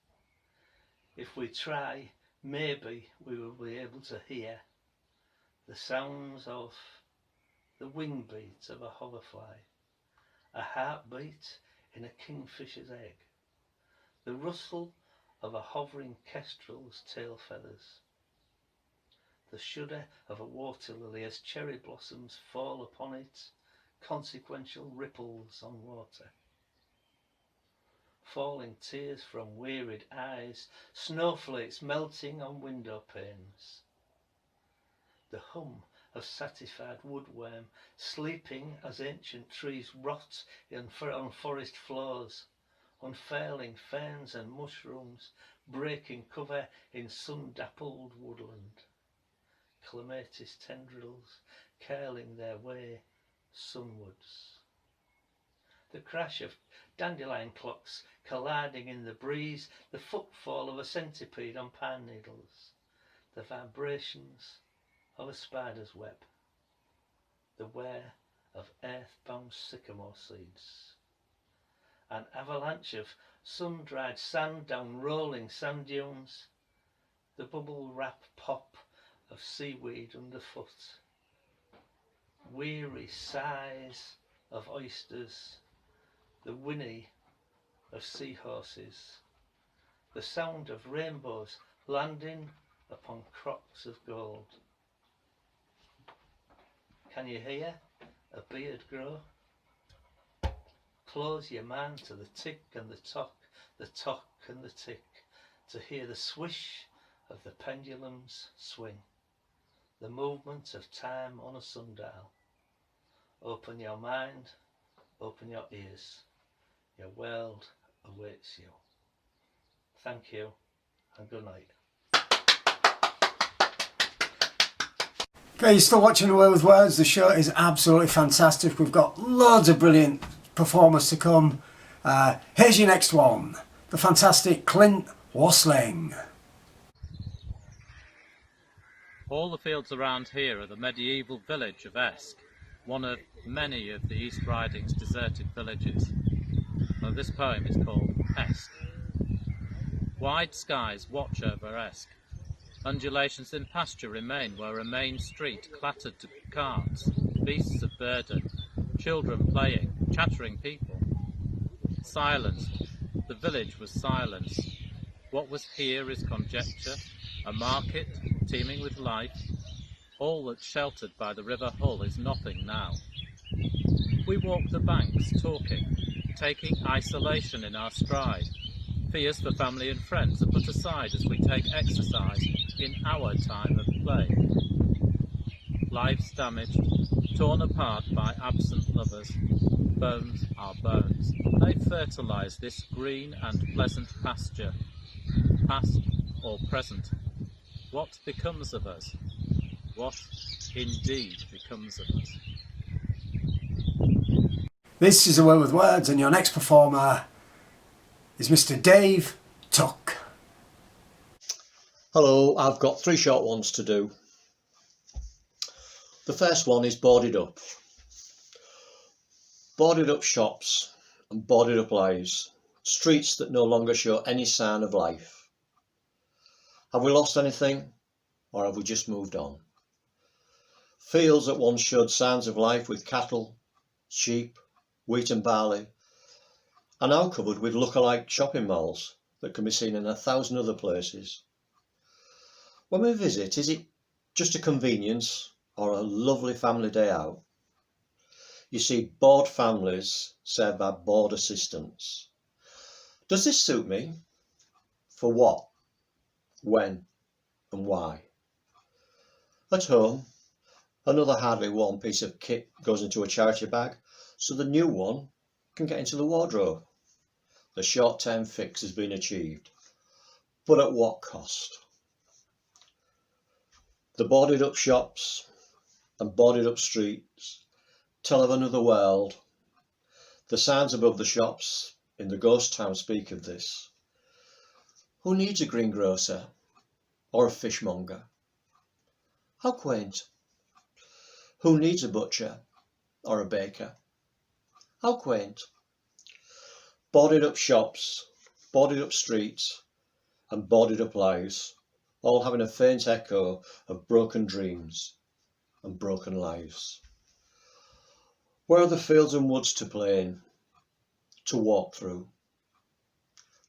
If we try, maybe we will be able to hear the sounds of the wing beats of a hoverfly, a heartbeat in a kingfisher's egg, the rustle of a hovering kestrel's tail feathers, the shudder of a water lily as cherry blossoms fall upon it, consequential ripples on water, falling tears from wearied eyes, snowflakes melting on window panes, the hum of satisfied woodworm sleeping as ancient trees rot on forest floors, unfailing ferns and mushrooms breaking cover in sun-dappled woodland, clematis tendrils curling their way sunwards. The crash of dandelion clocks colliding in the breeze, the footfall of a centipede on pine needles, the vibrations of a spider's web, the whir of earthbound sycamore seeds, an avalanche of sun-dried sand down rolling sand dunes, the bubble wrap pop of seaweed underfoot, weary sighs of oysters, the whinny of seahorses, the sound of rainbows landing upon crocks of gold. Can you hear a beard grow? Close your mind to the tick and the tock and the tick, to hear the swish of the pendulum's swing, the movement of time on a sundial. Open your mind, open your ears. Your world awaits you. Thank you and good night. Okay, you're still watching Away with Words. The show is absolutely fantastic. We've got loads of brilliant performers to come. Here's your next one, the fantastic Clint Wasling. All the fields around here are the medieval village of Esk, one of many of the East Riding's deserted villages. Now, this poem is called Esk. Wide skies watch over Esk. Undulations in pasture remain where a main street clattered to carts, beasts of burden, children playing, chattering people. Silence. The village was silence. What was here is conjecture, a market teeming with life. All that's sheltered by the River Hull is nothing now. We walk the banks, talking, taking isolation in our stride. Fears for family and friends are put aside as we take exercise in our time of play. Lives damaged, torn apart by absent lovers. Bones are bones. They fertilise this green and pleasant pasture, past or present. What becomes of us? What indeed becomes of us? This is Away with Words, and your next performer is Mr. Dave Tuck. Hello, I've got 3 short ones to do. The first one is boarded up. Boarded up shops and boarded up lives, streets that no longer show any sign of life. Have we lost anything, or have we just moved on? Fields that once showed signs of life with cattle, sheep, wheat and barley are now covered with look-alike shopping malls that can be seen in 1,000 other places. When we visit, is it just a convenience or a lovely family day out? You see bored families served by bored assistants. Does this suit me? For what, when and why? At home, another hardly worn piece of kit goes into a charity bag so the new one can get into the wardrobe. The short-term fix has been achieved, but at what cost? The boarded up shops and boarded up streets tell of another world. The signs above the shops in the ghost town speak of this. Who needs a greengrocer or a fishmonger? How quaint. Who needs a butcher or a baker? How quaint. Boarded up shops, boarded up streets and boarded up lives, all having a faint echo of broken dreams and broken lives. Where are the fields and woods to play in, to walk through?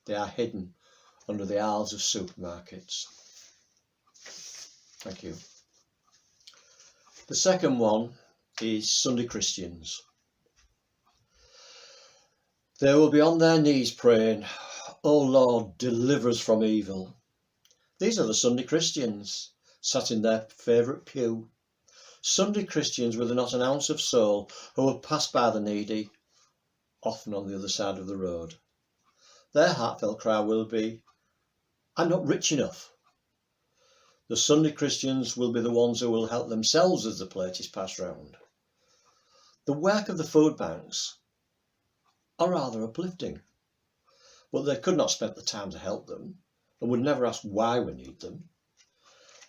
They are hidden under the aisles of supermarkets. Thank you. The second one is Sunday Christians. They will be on their knees praying, "Oh Lord, deliver us from evil." These are the Sunday Christians, sat in their favourite pew. Sunday Christians with not an ounce of soul, who will pass by the needy, often on the other side of the road. Their heartfelt cry will be, "I'm not rich enough." The Sunday Christians will be the ones who will help themselves as the plate is passed round. The work of the food banks are rather uplifting, but they could not spend the time to help them and would never ask why we need them.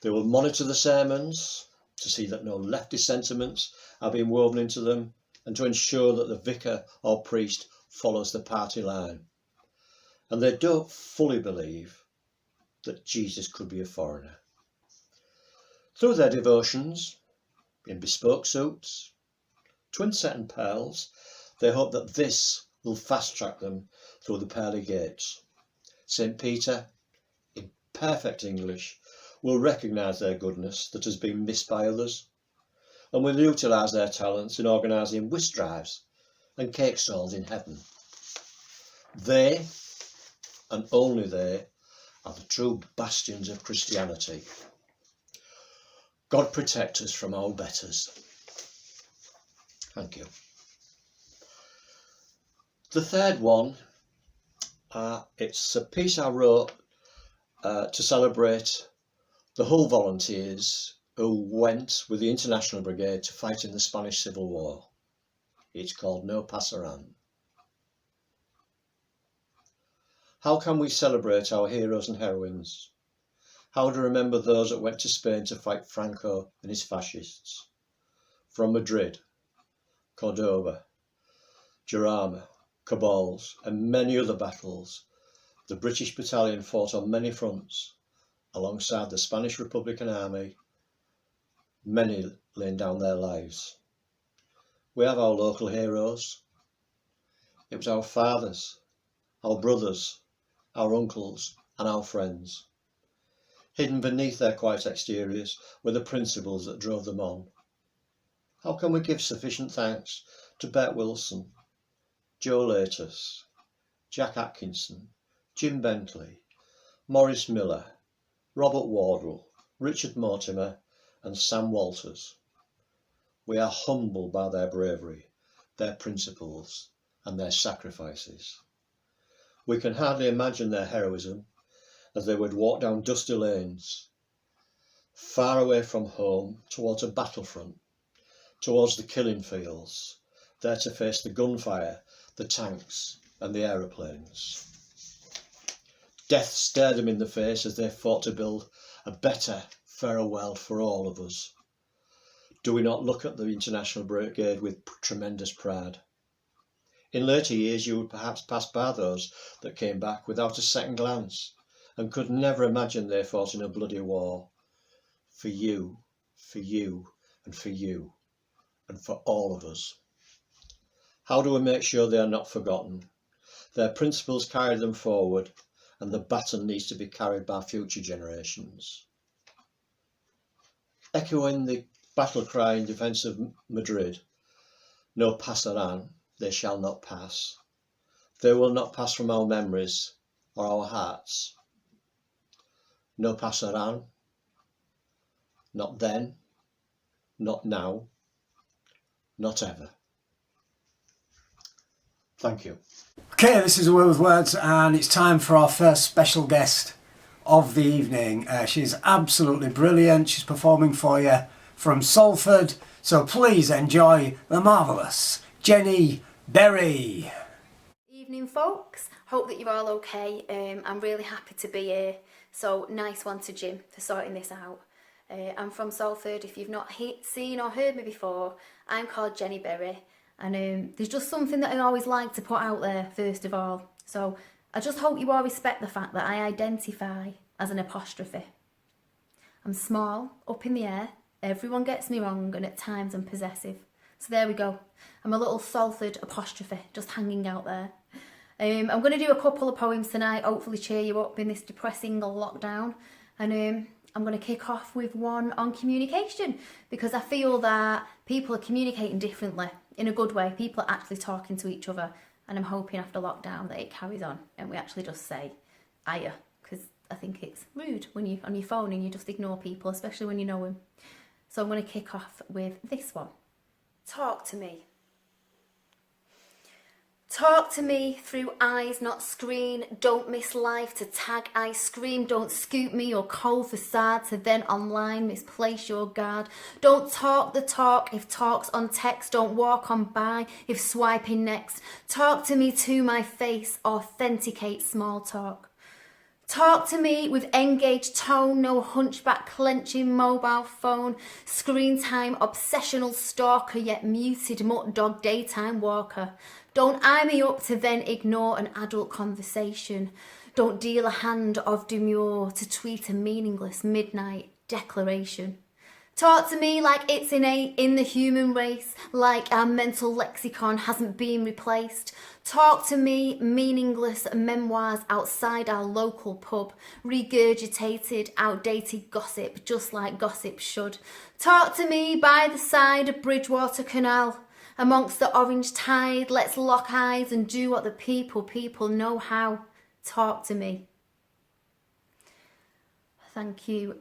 They will monitor the sermons to see that no leftist sentiments are being woven into them and to ensure that the vicar or priest follows the party line. And they don't fully believe that Jesus could be a foreigner. Through their devotions, in bespoke suits, twin set and pearls, they hope that this will fast-track them through the pearly gates. St. Peter, in perfect English, will recognise their goodness that has been missed by others, and will utilise their talents in organising whist drives and cake stalls in heaven. They, and only they, are the true bastions of Christianity. God protect us from our betters. Thank you. The third one, it's a piece I wrote to celebrate the Hull volunteers who went with the International Brigade to fight in the Spanish Civil War. It's called No Pasaran. How can we celebrate our heroes and heroines? How to remember those that went to Spain to fight Franco and his fascists? From Madrid, Cordoba, Jarama, Cabals and many other battles, the British battalion fought on many fronts alongside the Spanish Republican Army, many laying down their lives. We have our local heroes. It was our fathers, our brothers, our uncles and our friends. Hidden beneath their quiet exteriors were the principles that drove them on. How can we give sufficient thanks to Bert Wilson, Joe Latus, Jack Atkinson, Jim Bentley, Maurice Miller, Robert Wardle, Richard Mortimer and Sam Walters? We are humbled by their bravery, their principles and their sacrifices. We can hardly imagine their heroism as they would walk down dusty lanes, far away from home towards a battlefront, towards the killing fields, there to face the gunfire, the tanks and the aeroplanes. Death stared them in the face as they fought to build a better, fairer world for all of us. Do we not look at the International Brigade with tremendous pride? In later years you would perhaps pass by those that came back without a second glance and could never imagine they fought in a bloody war. For you, and for you, and for all of us. How do we make sure they are not forgotten? Their principles carry them forward, and the baton needs to be carried by future generations. Echoing the battle cry in defence of Madrid, no pasarán, they shall not pass. They will not pass from our memories or our hearts. No pasarán, not then, not now, not ever. Thank you. Okay, this is A Word with Words, and it's time for our first special guest of the evening. She's absolutely brilliant. She's performing for you from Salford, so please enjoy the marvellous Jenny Berry. Evening, folks. Hope that you're all okay. I'm really happy to be here. So nice one to Jim for sorting this out. I'm from Salford. If you've not seen or heard me before, I'm called Jenny Berry. And there's just something that I always like to put out there first of all. So I just hope you all respect the fact that I identify as an apostrophe. I'm small, up in the air, everyone gets me wrong, and at times I'm possessive. So there we go. I'm a little Salford apostrophe just hanging out there. I'm going to do a couple of poems tonight, hopefully cheer you up in this depressing lockdown. And I'm going to kick off with one on communication, because I feel that people are communicating differently in a good way. People are actually talking to each other, and I'm hoping after lockdown that it carries on and we actually just say "Aya," because I think it's rude when you're on your phone and you just ignore people, especially when you know them. So I'm going to kick off with this one. Talk to me. Talk to me through eyes, not screen. Don't miss life to tag I scream. Don't scoop me or cold facade to then online misplace your guard. Don't talk the talk if talk's on text. Don't walk on by if swiping next. Talk to me to my face. Authenticate small talk. Talk to me with engaged tone, no hunchback clenching mobile phone, screen time obsessional stalker, yet muted mutt dog daytime walker. Don't eye me up to then ignore an adult conversation. Don't deal a hand of demure to tweet a meaningless midnight declaration. Talk to me like it's innate in the human race, like our mental lexicon hasn't been replaced. Talk to me meaningless memoirs outside our local pub, regurgitated, outdated gossip, just like gossip should. Talk to me by the side of Bridgewater Canal, amongst the orange tide. Let's lock eyes and do what the people know how. Talk to me. Thank you.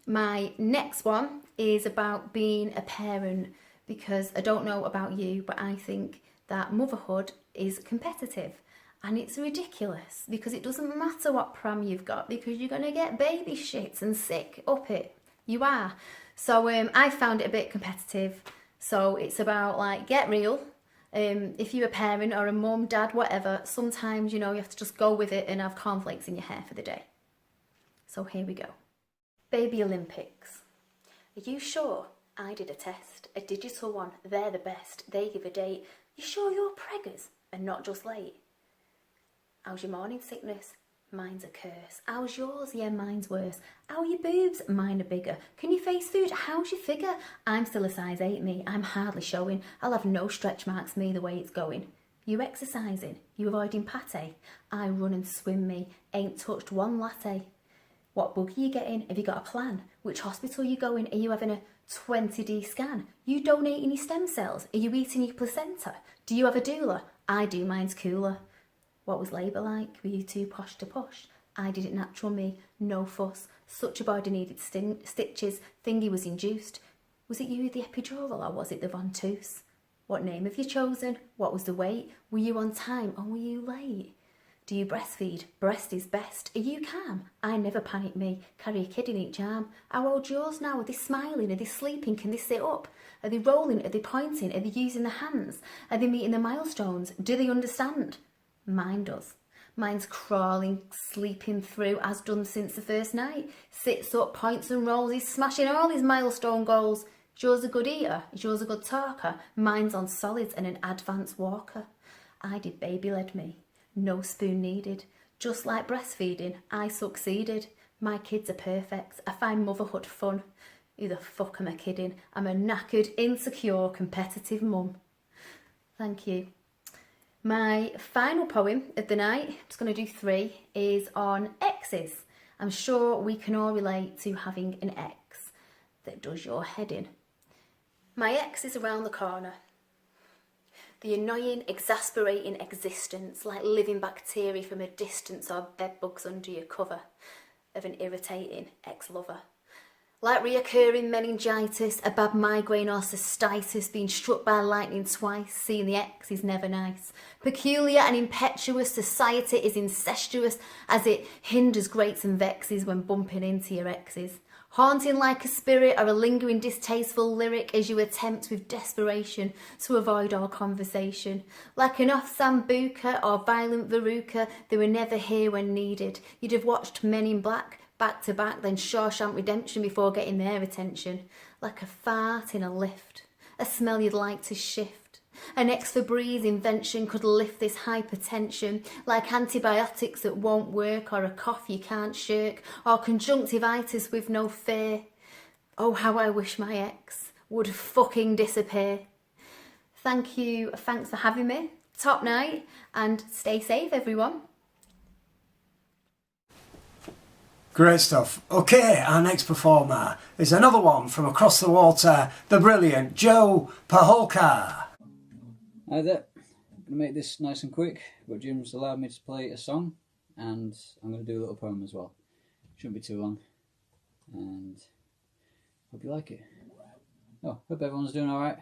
My next one is about being a parent, because I don't know about you, but I think that motherhood is competitive, and it's ridiculous because it doesn't matter what pram you've got, because you're going to get baby shit and sick up it. You are. So I found it a bit competitive. So it's about, like, get real. If you're a parent or a mum, dad, whatever, sometimes, you know, you have to just go with it and have cornflakes in your hair for the day. So here we go. Baby Olympics. Are you sure? I did a test, a digital one. They're the best. They give a date. You sure you're preggers and not just late? How's your morning sickness? Mine's a curse. How's yours? Yeah, mine's worse. How are your boobs? Mine are bigger. Can you face food? How's your figure? I'm still a size 8 me. I'm hardly showing. I'll have no stretch marks me the way it's going. You exercising? You avoiding pate? I run and swim me. Ain't touched one latte. What bug are you getting? Have you got a plan? Which hospital are you going? Are you having a 20D scan? You donating your stem cells? Are you eating your placenta? Do you have a doula? I do, mine's cooler. What was labour like? Were you too posh to push? I did it natural me, no fuss. Such a body needed stitches, thingy was induced. Was it you with the epidural, or was it the ventouse? What name have you chosen? What was the weight? Were you on time or were you late? Do you breastfeed? Breast is best. Are you calm? I never panic me. Carry a kid in each arm. How old's yours now? Are they smiling? Are they sleeping? Can they sit up? Are they rolling? Are they pointing? Are they using their hands? Are they meeting the milestones? Do they understand? Mine does. Mine's crawling, sleeping through, as done since the first night. Sits up, points and rolls. He's smashing all his milestone goals. Is yours a good eater? Is yours a good talker? Mine's on solids and an advanced walker. I did baby-led me. No spoon needed. Just like breastfeeding, I succeeded. My kids are perfect. I find motherhood fun. Who the fuck am I kidding? I'm a knackered, insecure, competitive mum. Thank you. My final poem of the night, I'm just going to do 3, is on exes. I'm sure we can all relate to having an ex that does your head in. My ex is around the corner. The annoying, exasperating existence, like living bacteria from a distance or bedbugs under your cover, of an irritating ex-lover. Like reoccurring meningitis, a bad migraine or cystitis, being struck by lightning twice, seeing the ex is never nice. Peculiar and impetuous, society is incestuous as it hinders, grates and vexes when bumping into your exes. Haunting like a spirit or a lingering distasteful lyric as you attempt with desperation to avoid all conversation. Like an off sambuca or violent veruca, they were never here when needed. You'd have watched Men in Black back to back, then Shawshank Redemption before getting their attention. Like a fart in a lift, a smell you'd like to shift. An ex-Febreze invention could lift this hypertension, like antibiotics that won't work, or a cough you can't shirk, or conjunctivitis with no fear. Oh, how I wish my ex would fucking disappear. Thanks for having me. Top night, and stay safe, everyone. Great stuff. Okay, our next performer is another one from across the water, the brilliant Joe Paholka. Hi there. I'm going to make this nice and quick, but Jim's allowed me to play a song, and I'm going to do a little poem as well. Shouldn't be too long, and hope you like it. Oh, hope everyone's doing alright.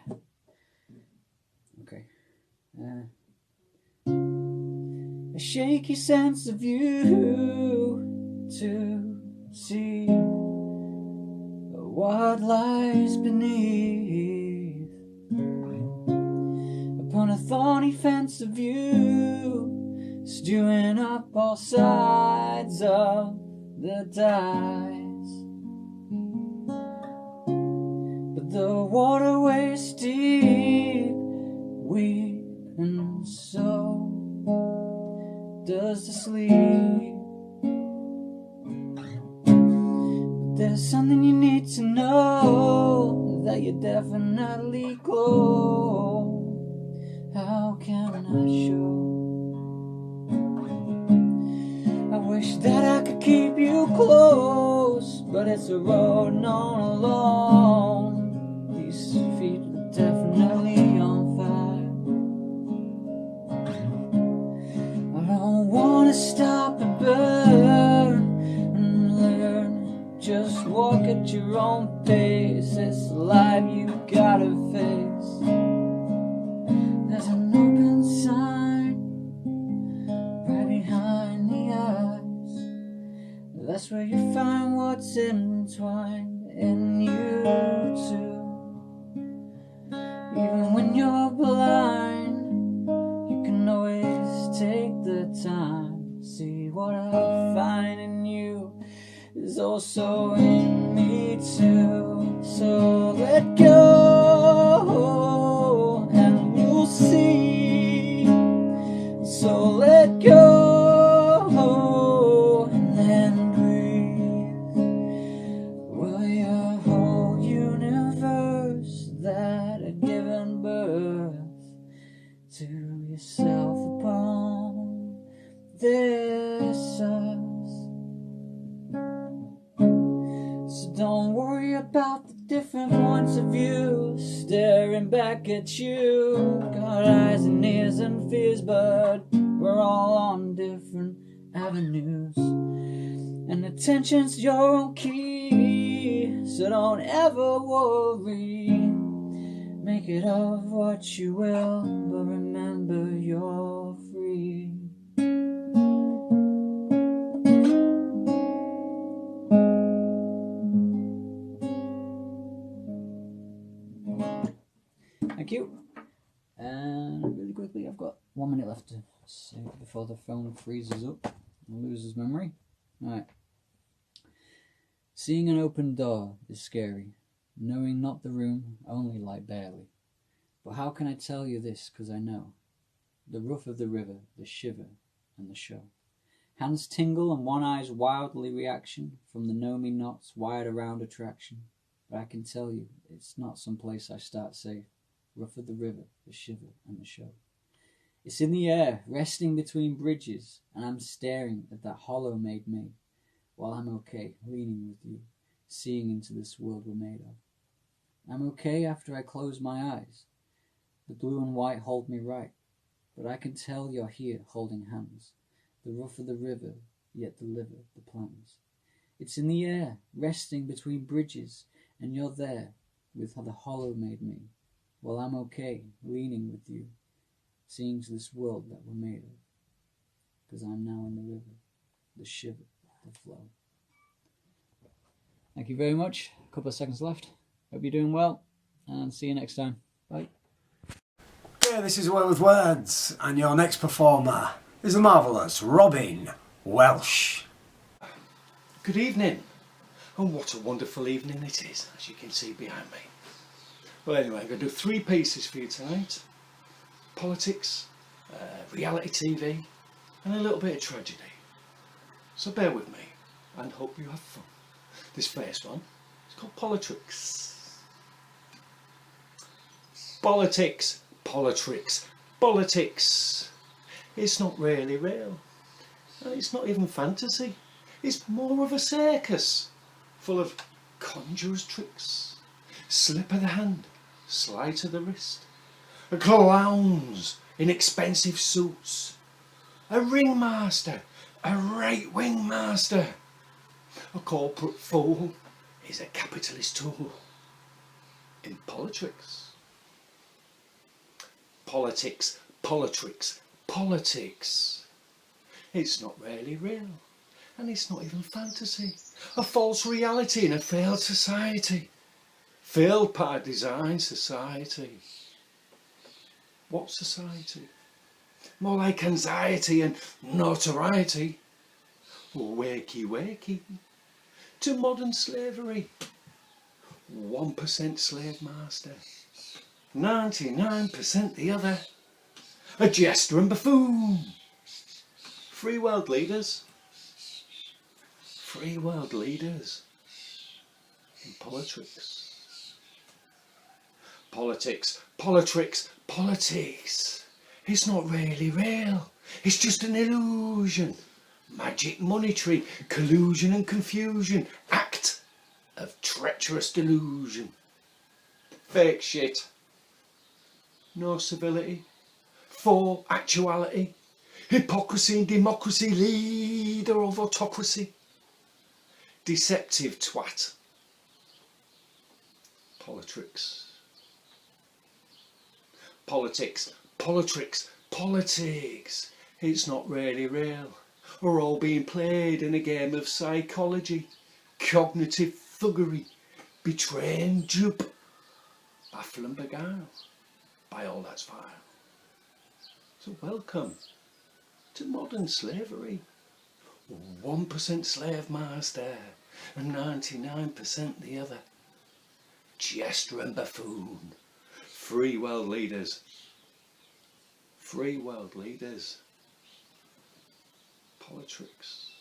Okay. A shaky sense of you to see what lies beneath. Upon a thorny fence of you, stewing up all sides of the dice. But the waterway's deep, weep, and so does the sleep. But there's something you need to know, that you're definitely close. How can I show? I wish that I could keep you close, but it's a road not alone. These feet are definitely on fire. I don't wanna stop and burn and learn. Just walk at your own pace. It's a life you gotta face. There's an open sign right behind the eyes. That's where you find what's entwined in you too. Even when you're blind, you can always take the time. See what I find in you is also in me too. So let go and you'll see. So let go and then breathe. Will your whole universe that had given birth to yourself upon this earth. So don't worry about the different points of view staring back at you. Got eyes and ears and fears, but we're all on different avenues. And attention's your own key, so don't ever worry. Make it of what you will, but remember you're free. Thank you. And really quickly, I've got 1 minute left to say before the phone freezes up and loses memory. Alright. Seeing an open door is scary, knowing not the room, only light barely. But how can I tell you this, 'cause I know the rough of the river, the shiver and the show. Hands tingle and one eye's wildly reaction from the know-me-nots wired around attraction. But I can tell you, it's not some place I start safe. Rough of the river, the shiver and the show. It's in the air, resting between bridges, and I'm staring at that hollow made me, while I'm okay, leaning with you, seeing into this world we're made of. I'm okay after I close my eyes. The blue and white hold me right, but I can tell you're here holding hands. The rough of the river, yet deliver the plans. It's in the air, resting between bridges, and you're there with how the hollow made me, while I'm okay, leaning with you, seeing to this world that we're made of. Because I'm now in the river, the shiver, the flow. Thank you very much. A couple of seconds left. Hope you're doing well, and see you next time. Bye. Yeah, this is A Way with Words, and your next performer is the marvellous Robin Welsh. Good evening, and what a wonderful evening it is, as you can see behind me. Well, anyway, I'm going to do 3 pieces for you tonight: politics, reality TV, and a little bit of tragedy. So bear with me, and hope you have fun. This first one is called Politics. Politics, politics, politics. It's not really real, and it's not even fantasy. It's more of a circus, full of conjurers' tricks, slip of the hand, sleight of the wrist, clowns in expensive suits, a ringmaster, a right-wing master, a corporate fool is a capitalist tool. In politics. Politics, politics, politics. It's not really real, and it's not even fantasy. A false reality in a failed society. Failed by design society. What society? More like anxiety and notoriety. Wakey wakey. To modern slavery. 1% slave master. 99% the other. A jester and buffoon. Free world leaders. Free world leaders. In politics. Politics, politics, politics. It's not really real. It's just an illusion. Magic monetary, collusion and confusion. Act of treacherous delusion. Fake shit. No civility. For actuality. Hypocrisy and democracy. Leader of autocracy. Deceptive twat. Politics. Politics, politics, politics. It's not really real. We're all being played in a game of psychology, cognitive thuggery, betray and dupe, baffle and beguile, by all that's vile. So welcome to modern slavery. 1% slave master and 99% the other. Jester and buffoon. Free world leaders. Free world leaders. Politics.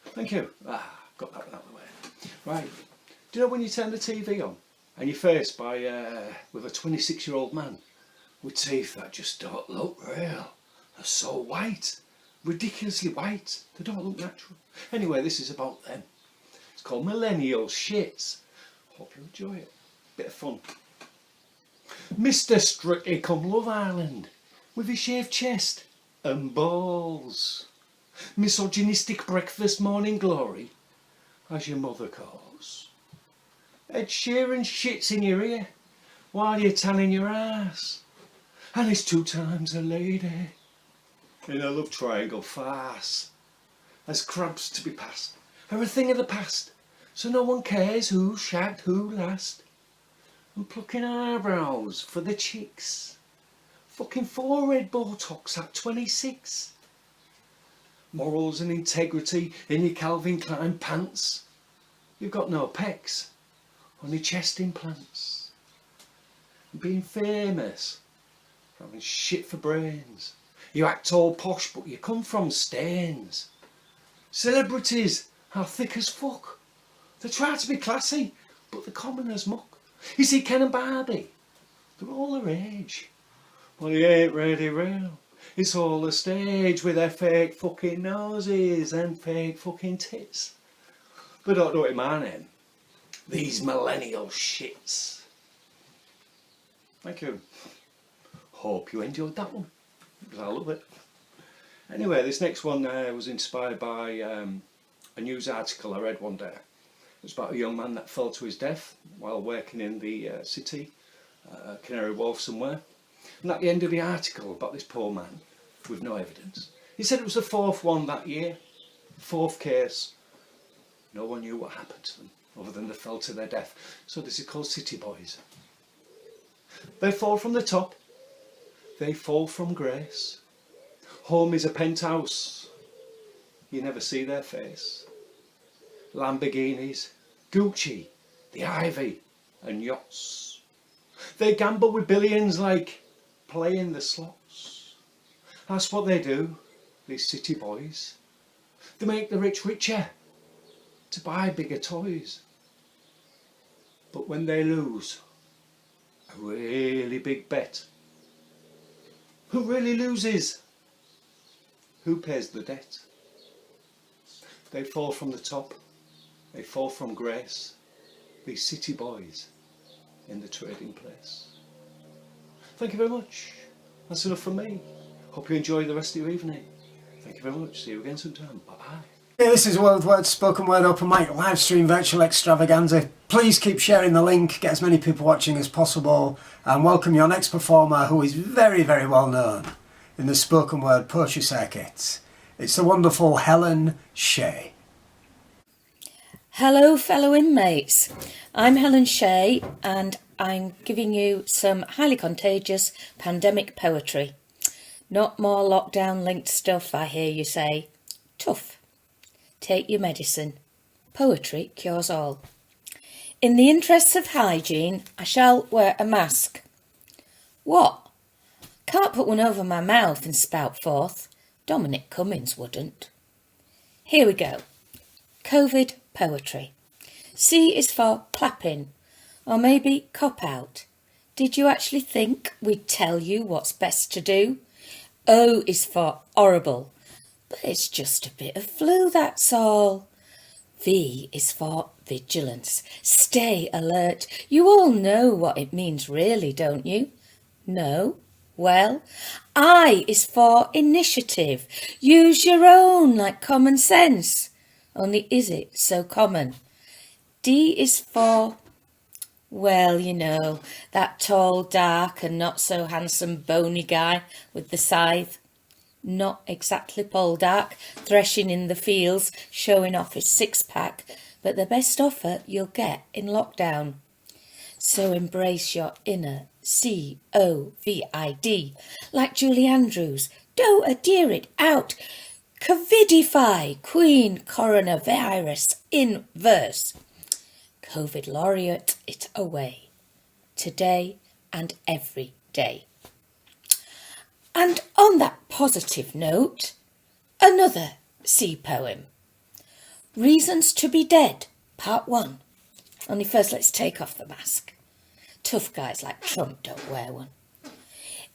Thank you. Got that one out of the way. Right. Do you know when you turn the TV on and you're faced by with a 26-year-old man with teeth that just don't look real? They're so white. Ridiculously white. They don't look natural. Anyway, this is about them. It's called Millennial Shits. Hope you enjoy it. Bit of fun. Mr. Strictly Come Love Island with his shaved chest and balls. Misogynistic breakfast morning glory, as your mother calls. Ed Sheeran shits in your ear while you're tanning your ass. And it's 2 times a lady in a love triangle farce. As crabs to be passed are a thing of the past, so no one cares who shagged who last. And plucking eyebrows for the cheeks. Fucking forehead Botox at 26. Morals and integrity in your Calvin Klein pants. You've got no pecs on your chest implants. And being famous, having shit for brains. You act all posh but you come from stains. Celebrities are thick as fuck. They try to be classy but they're common as muck. You see Ken and Barbie, they're all their age. Well, he ain't really real. It's all a stage with their fake fucking noses and fake fucking tits. But don't do it in my name. These millennial shits. Thank you. Hope you enjoyed that one, because I love it. Anyway, this next one was inspired by a news article I read one day. It was about a young man that fell to his death while working in the city, Canary Wharf somewhere. And at the end of the article about this poor man, with no evidence, he said it was the fourth one that year, fourth case. No one knew what happened to them other than they fell to their death. So this is called City Boys. They fall from the top, they fall from grace. Home is a penthouse, you never see their face. Lamborghinis, Gucci, the Ivy and yachts. They gamble with billions like playing the slots. That's what they do, these city boys. They make the rich richer to buy bigger toys. But when they lose a really big bet, who really loses? Who pays the debt? They fall from the top, they fall from grace, these city boys in the trading place. Thank you very much. That's enough from me. Hope you enjoy the rest of your evening. Thank you very much. See you again sometime. Bye bye. Yeah, this is Word with Words, spoken word open mic live stream virtual extravaganza. Please keep sharing the link, get as many people watching as possible, and welcome your next performer, who is very, very well known in the spoken word poetry circuit. It's the wonderful Helen Shea. Hello fellow inmates, I'm Helen Shea and I'm giving you some highly contagious pandemic poetry. Not more lockdown linked stuff, I hear you say. Tough. Take your medicine. Poetry cures all. In the interests of hygiene, I shall wear a mask. What? Can't put one over my mouth and spout forth. Dominic Cummings wouldn't. Here we go. COVID poetry. C is for clapping, or maybe cop out. Did you actually think we'd tell you what's best to do? O is for horrible, but it's just a bit of flu, that's all. V is for vigilance. Stay alert. You all know what it means really, don't you? No? Well, I is for initiative. Use your own like common sense. Only is it so common? D is for, well, you know, that tall, dark and not so handsome bony guy with the scythe. Not exactly Poldark, threshing in the fields, showing off his six-pack, but the best offer you'll get in lockdown. So embrace your inner COVID, like Julie Andrews. Don't adhere it out. Covidify Queen Coronavirus in verse. COVID laureate it away. Today and every day. And on that positive note, another sea poem. Reasons to be Dead, Part 1. Only first let's take off the mask. Tough guys like Trump don't wear one.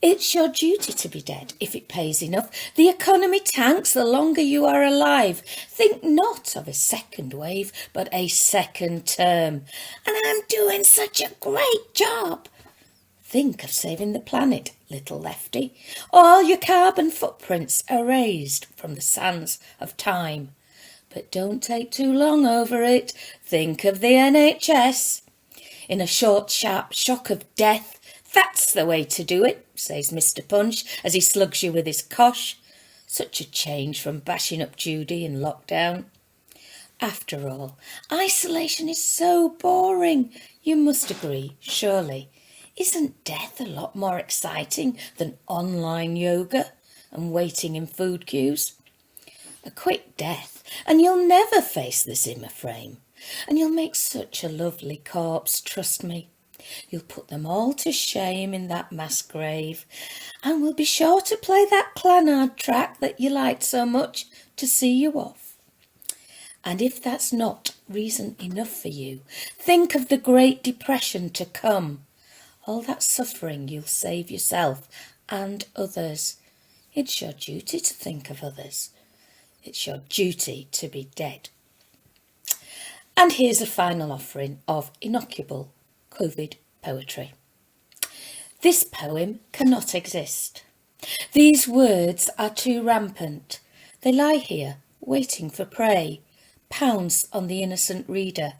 It's your duty to be dead if it pays enough. The economy tanks the longer you are alive. Think not of a second wave, but a second term. And I'm doing such a great job. Think of saving the planet, little lefty. All your carbon footprints erased from the sands of time. But don't take too long over it. Think of the NHS. In a short, sharp shock of death, that's the way to do it, says Mr. Punch as he slugs you with his cosh. Such a change from bashing up Judy in lockdown. After all, isolation is so boring. You must agree, surely. Isn't death a lot more exciting than online yoga and waiting in food queues? A quick death and you'll never face the Zimmer frame. And you'll make such a lovely corpse, trust me. You'll put them all to shame in that mass grave. And we'll be sure to play that Clannad track that you liked so much to see you off. And if that's not reason enough for you, think of the Great Depression to come. All that suffering you'll save yourself and others. It's your duty to think of others. It's your duty to be dead. And here's a final offering of inoculable COVID poetry. This poem cannot exist. These words are too rampant. They lie here, waiting for prey, pounce on the innocent reader.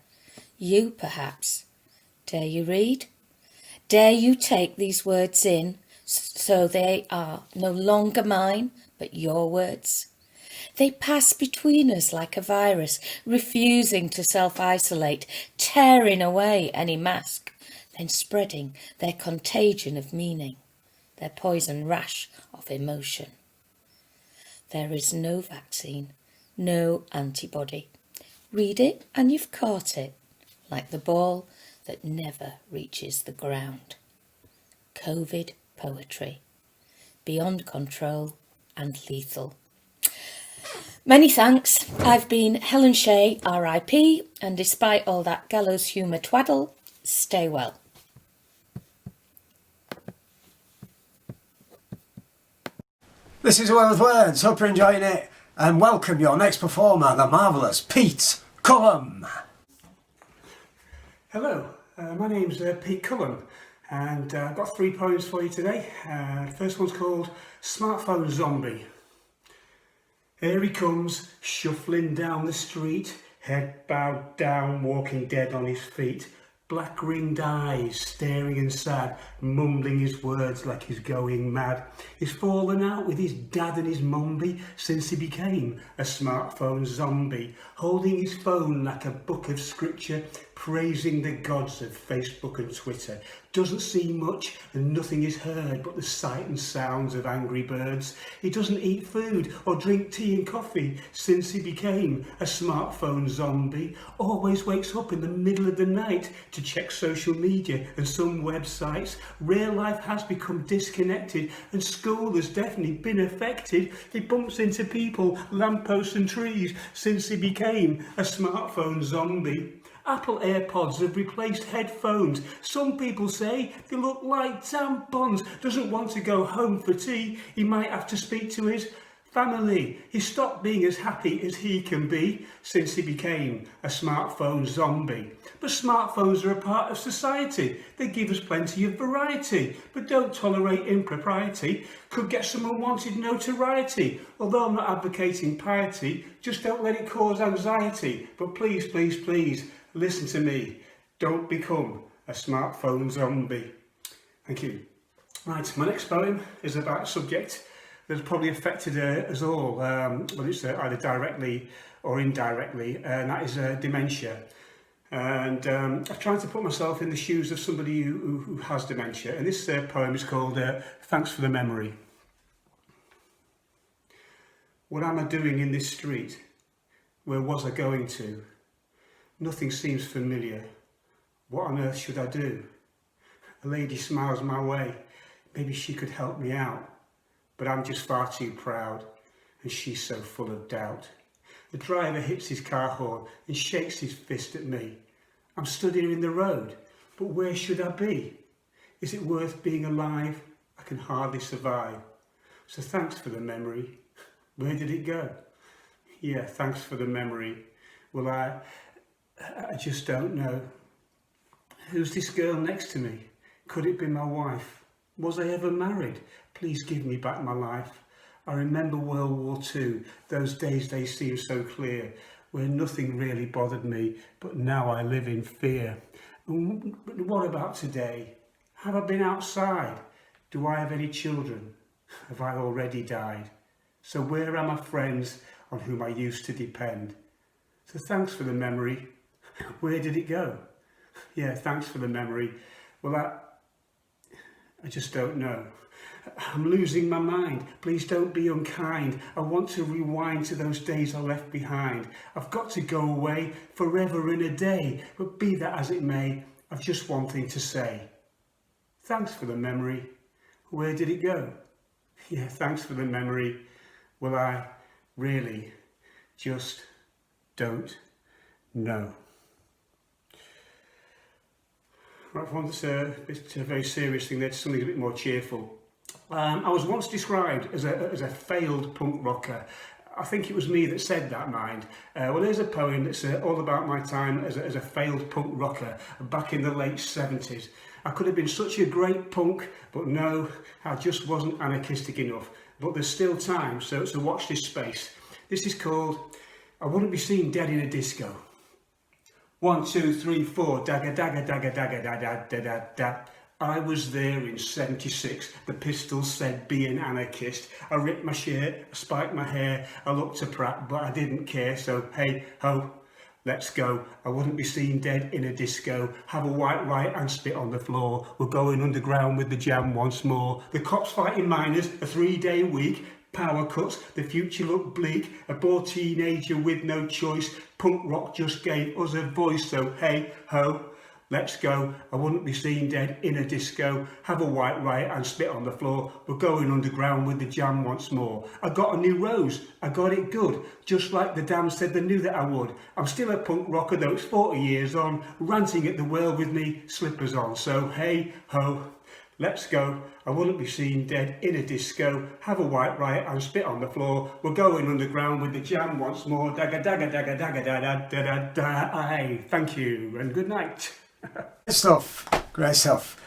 You, perhaps. Dare you read? Dare you take these words in, so they are no longer mine, but your words? They pass between us like a virus, refusing to self-isolate, tearing away any mask, then spreading their contagion of meaning, their poison rash of emotion. There is no vaccine, no antibody. Read it and you've caught it, like the ball that never reaches the ground. COVID poetry, beyond control and lethal. Many thanks. I've been Helen Shea, RIP, and despite all that gallows humour twaddle, stay well. This is A Way with Words. Hope you're enjoying it, and welcome your next performer, the marvellous Pete Cullum. Hello, my name's Pete Cullum, and I've got 3 poems for you today. The first one's called Smartphone Zombie. Here he comes, shuffling down the street, head bowed down, walking dead on his feet. Black ringed eyes, staring and sad, mumbling his words like he's going mad. He's fallen out with his dad and his mumby since he became a smartphone zombie, holding his phone like a book of scripture, praising the gods of Facebook and Twitter. Doesn't see much and nothing is heard but the sight and sounds of angry birds. He doesn't eat food or drink tea and coffee since he became a smartphone zombie. Always wakes up in the middle of the night to check social media and some websites. Real life has become disconnected and school has definitely been affected. He bumps into people, lampposts and trees since he became a smartphone zombie. Apple AirPods have replaced headphones. Some people say they look like tampons. Doesn't want to go home for tea. He might have to speak to his family. He stopped being as happy as he can be since he became a smartphone zombie. But smartphones are a part of society. They give us plenty of variety, but don't tolerate impropriety. Could get some unwanted notoriety. Although I'm not advocating piety, just don't let it cause anxiety. But please, please, please, listen to me. Don't become a smartphone zombie. Thank you. Right, my next poem is about a subject that's probably affected us all, whether it's either directly or indirectly, and that is dementia. And I've tried to put myself in the shoes of somebody who has dementia, and this poem is called Thanks for the Memory. What am I doing in this street? Where was I going to? Nothing seems familiar. What on earth should I do? A lady smiles my way. Maybe she could help me out. But I'm just far too proud, and she's so full of doubt. The driver hits his car horn and shakes his fist at me. I'm stood here in the road, but where should I be? Is it worth being alive? I can hardly survive. So thanks for the memory. Where did it go? Yeah, thanks for the memory. Well, I just don't know. Who's this girl next to me? Could it be my wife? Was I ever married? Please give me back my life. I remember World War II, those days they seem so clear, where nothing really bothered me, but now I live in fear. And what about today? Have I been outside? Do I have any children? Have I already died? So where are my friends on whom I used to depend? So thanks for the memory. Where did it go? Yeah, thanks for the memory. Well, I just don't know. I'm losing my mind. Please don't be unkind. I want to rewind to those days I left behind. I've got to go away forever in a day. But be that as it may, I've just one thing to say. Thanks for the memory. Where did it go? Yeah, thanks for the memory. Well, I really just don't know. Right, from this a very serious thing, there's something a bit more cheerful. I was once described as a failed punk rocker. I think it was me that said that, mind. Well, here's a poem that's all about my time as a failed punk rocker back in the late 70s. I could have been such a great punk, but no, I just wasn't anarchistic enough. But there's still time, so watch this space. This is called I Wouldn't Be Seen Dead in a Disco. 1, 2, 3, 4, dagga, dagga, dagga, dagga, da, da, da, da, da. I was there in 76, the Pistols said be an anarchist. I ripped my shirt, I spiked my hair, I looked a prat, but I didn't care, so hey ho, let's go. I wouldn't be seen dead in a disco, have a white right and spit on the floor. We're going underground with the jam once more. The cops fighting miners, a 3-day week, power cuts, the future looked bleak, a poor teenager with no choice. Punk rock just gave us a voice, so hey ho, let's go. I wouldn't be seen dead in a disco, have a white riot and spit on the floor. We're going underground with the jam once more. I got a new rose, I got it good, just like the Damned said they knew that I would. I'm still a punk rocker though it's 40 years on, ranting at the world with me slippers on. So hey ho, let's go. I wouldn't be seen dead in a disco, have a white riot and spit on the floor. We're going underground with the jam once more. Dagga dagga dagga dagga da da da da da. Aye, thank you and good night. Great stuff, great stuff.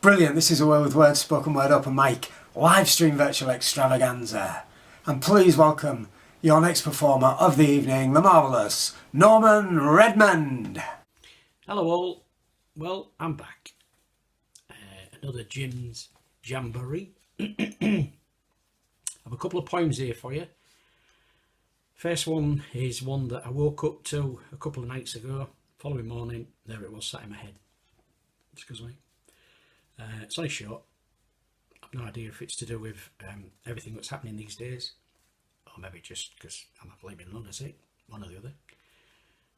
Brilliant. This is A Way with Words, spoken word open mic, live stream virtual extravaganza. And please welcome your next performer of the evening, the marvellous Norman Redmond. Hello all. Well, I'm back. Another Jim's Jamboree. I have a couple of poems here for you. First one is one that I woke up to a couple of nights ago. Following morning, there it was sat in my head. Excuse me. It's only short. I've no idea if it's to do with everything that's happening these days, or maybe just because I'm a blaming lunatic, one or the other.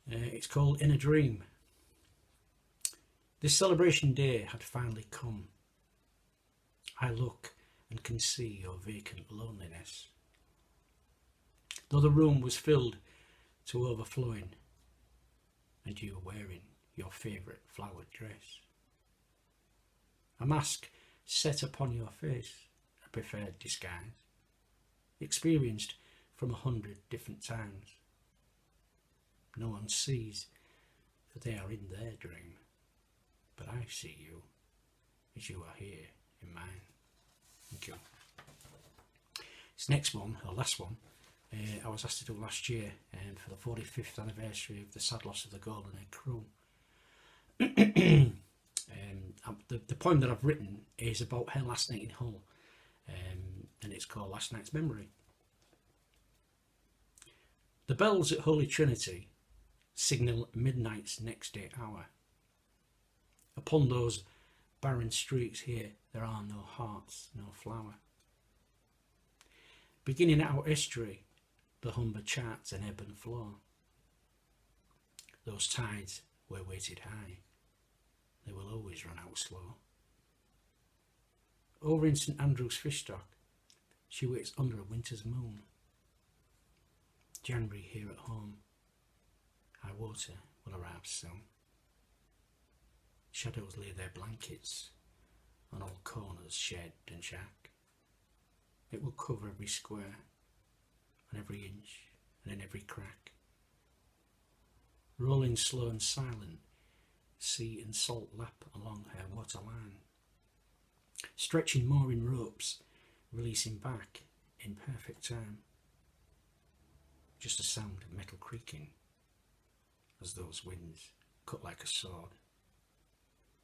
It's called In a Dream. This celebration day had finally come. I look and can see your vacant loneliness. Though the room was filled to overflowing, and you were wearing your favourite flowered dress. A mask set upon your face, a preferred disguise, experienced from 100 different times. No one sees, for they are in their dream, but I see you as you are here in mine. Thank you. This next one, or last one, I was asked to do last year for the 45th anniversary of the sad loss of the Golden Egg crew. The poem that I've written is about her last night in Hull, and it's called Last Night's Memory. The bells at Holy Trinity signal midnight's next day hour. Upon those barren streets here there are no hearts, no flower. Beginning our history, the Humber charts an ebb and flow. Those tides were weighted high, they will always run out slow. Over in St Andrew's fish stock, she waits under a winter's moon. January here at home, high water will arrive soon. Shadows lay their blankets on all corners, shed and shack. It will cover every square, on every inch and in every crack. Rolling slow and silent, sea and salt lap along her waterline. Stretching mooring ropes, releasing back in perfect time. Just a sound of metal creaking as those winds cut like a sword.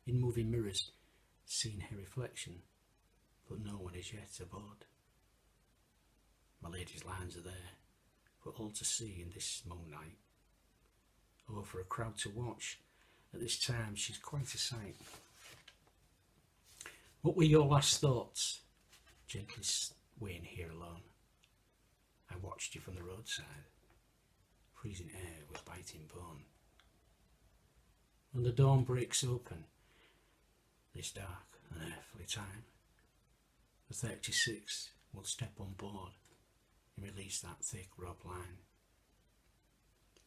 In moving mirrors, seeing her reflection, but no one is yet aboard. My lady's lines are there for all to see in this moonlight. Oh, for a crowd to watch, at this time she's quite a sight. What were your last thoughts, gently waiting here alone? I watched you from the roadside, freezing air with biting bone. When the dawn breaks open, this dark and earthly time, the 36 will step on board and release that thick rope line.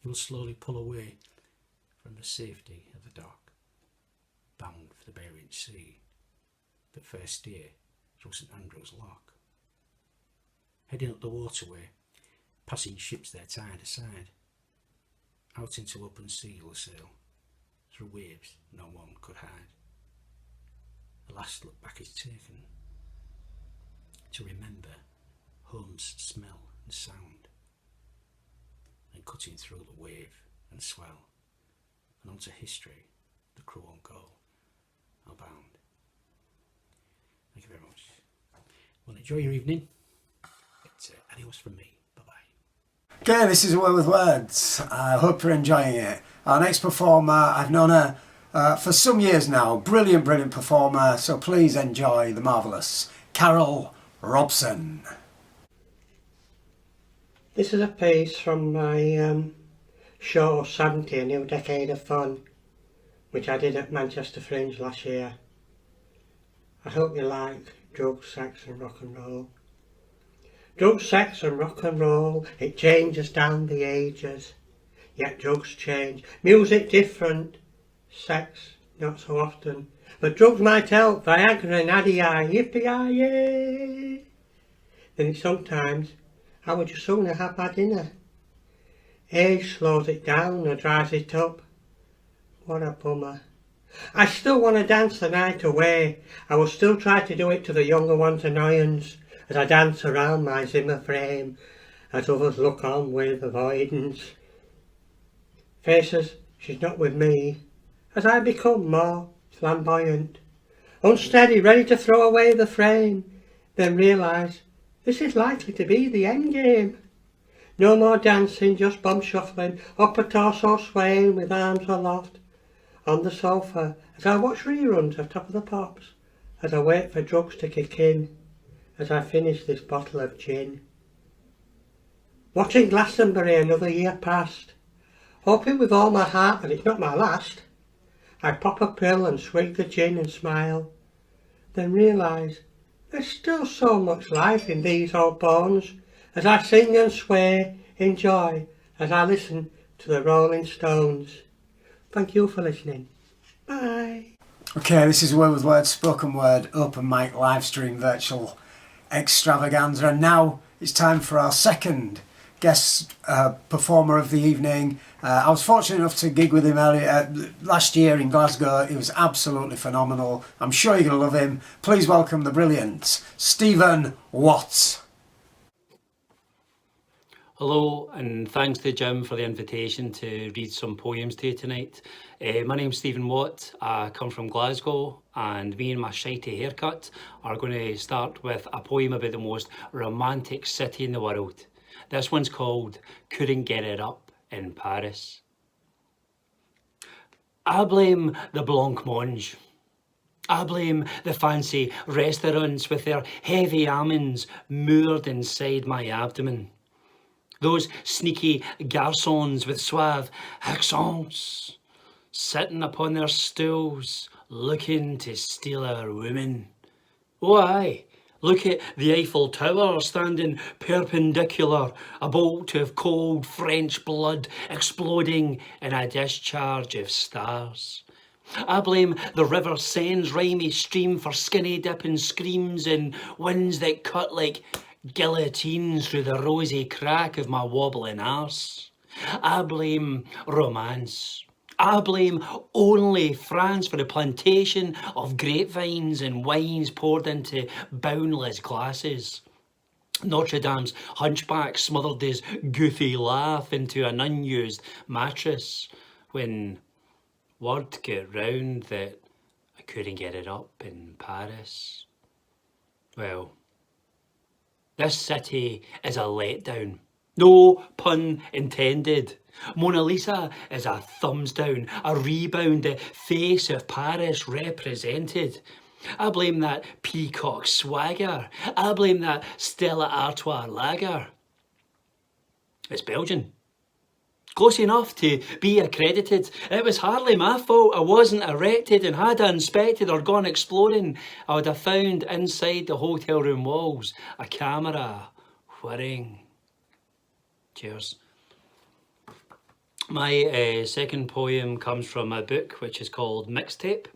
You will slowly pull away from the safety of the dock, bound for the Bering Sea. But first, dear, through St Andrew's Lock, heading up the waterway, passing ships there tide aside, out into open sea you'll sail, through waves no one could hide. The last look back is taken, to remember home's smell and sound, and cutting through the wave and swell, and onto history the crew on goal are bound. Thank you very much. Well, enjoy your evening. It's adios from me. Bye-bye. Okay, this is A Way with Words. I hope you're enjoying it. Our next performer, I've known her for some years now. Brilliant, brilliant performer. So please enjoy the marvellous Carol Robson. This is a piece from my show 70, A New Decade of Fun, which I did at Manchester Fringe last year. I hope you like drugs, sex and rock and roll. Drugs, sex and rock and roll, it changes down the ages. Yet drugs change, music different, sex not so often. But drugs might help, Viagra and Addy-eye, yippee-yi-yay. Then sometimes, I would just sooner have my dinner. Age slows it down or dries it up. What a bummer. I still want to dance the night away. I will still try to do it to the younger one's annoyance as I dance around my Zimmer frame, as others look on with avoidance. Faces, she's not with me, as I become more flamboyant, unsteady, ready to throw away the frame, then realise this is likely to be the end game. No more dancing, just bum shuffling, upper torso swaying with arms aloft. On the sofa, as I watch reruns of Top of the Pops, as I wait for drugs to kick in, as I finish this bottle of gin. Watching Glastonbury another year past, hoping with all my heart that it's not my last. I pop a pill and swig the gin and smile, then realise there's still so much life in these old bones, as I sing and sway in joy, as I listen to the Rolling Stones. Thank you for listening. Bye. Okay, this is A Way with Words, spoken word, open mic, live stream, virtual extravaganza. And now it's time for our second guest performer of the evening. I was fortunate enough to gig with him last year in Glasgow. He was absolutely phenomenal. I'm sure you're going to love him. Please welcome the brilliant Stephen Watts. Hello, and thanks to Jim for the invitation to read some poems to you tonight. My name's Stephen Watt. I come from Glasgow, and me and my shitey haircut are going to start with a poem about the most romantic city in the world. This one's called Couldn't Get It Up in Paris. I blame the blancmange. I blame the fancy restaurants with their heavy almonds moored inside my abdomen. Those sneaky garçons with suave accents, sitting upon their stools, looking to steal our women. Oh aye, look at the Eiffel Tower standing perpendicular, a bolt of cold French blood exploding in a discharge of stars. I blame the River Seine's rhymy stream for skinny dipping screams and winds that cut like guillotines through the rosy crack of my wobbling arse. I blame romance. I blame only France for the plantation of grapevines and wines poured into boundless glasses. Notre Dame's hunchback smothered his goofy laugh into an unused mattress when word got round that I couldn't get it up in Paris. Well, this city is a letdown. No pun intended. Mona Lisa is a thumbs down, a rebound, the face of Paris represented. I blame that peacock swagger. I blame that Stella Artois lager. It's Belgian. Close enough to be accredited. It was hardly my fault I wasn't erected, and had I inspected or gone exploring, I would have found inside the hotel room walls a camera whirring. Cheers. My second poem comes from a book which is called Mixtape,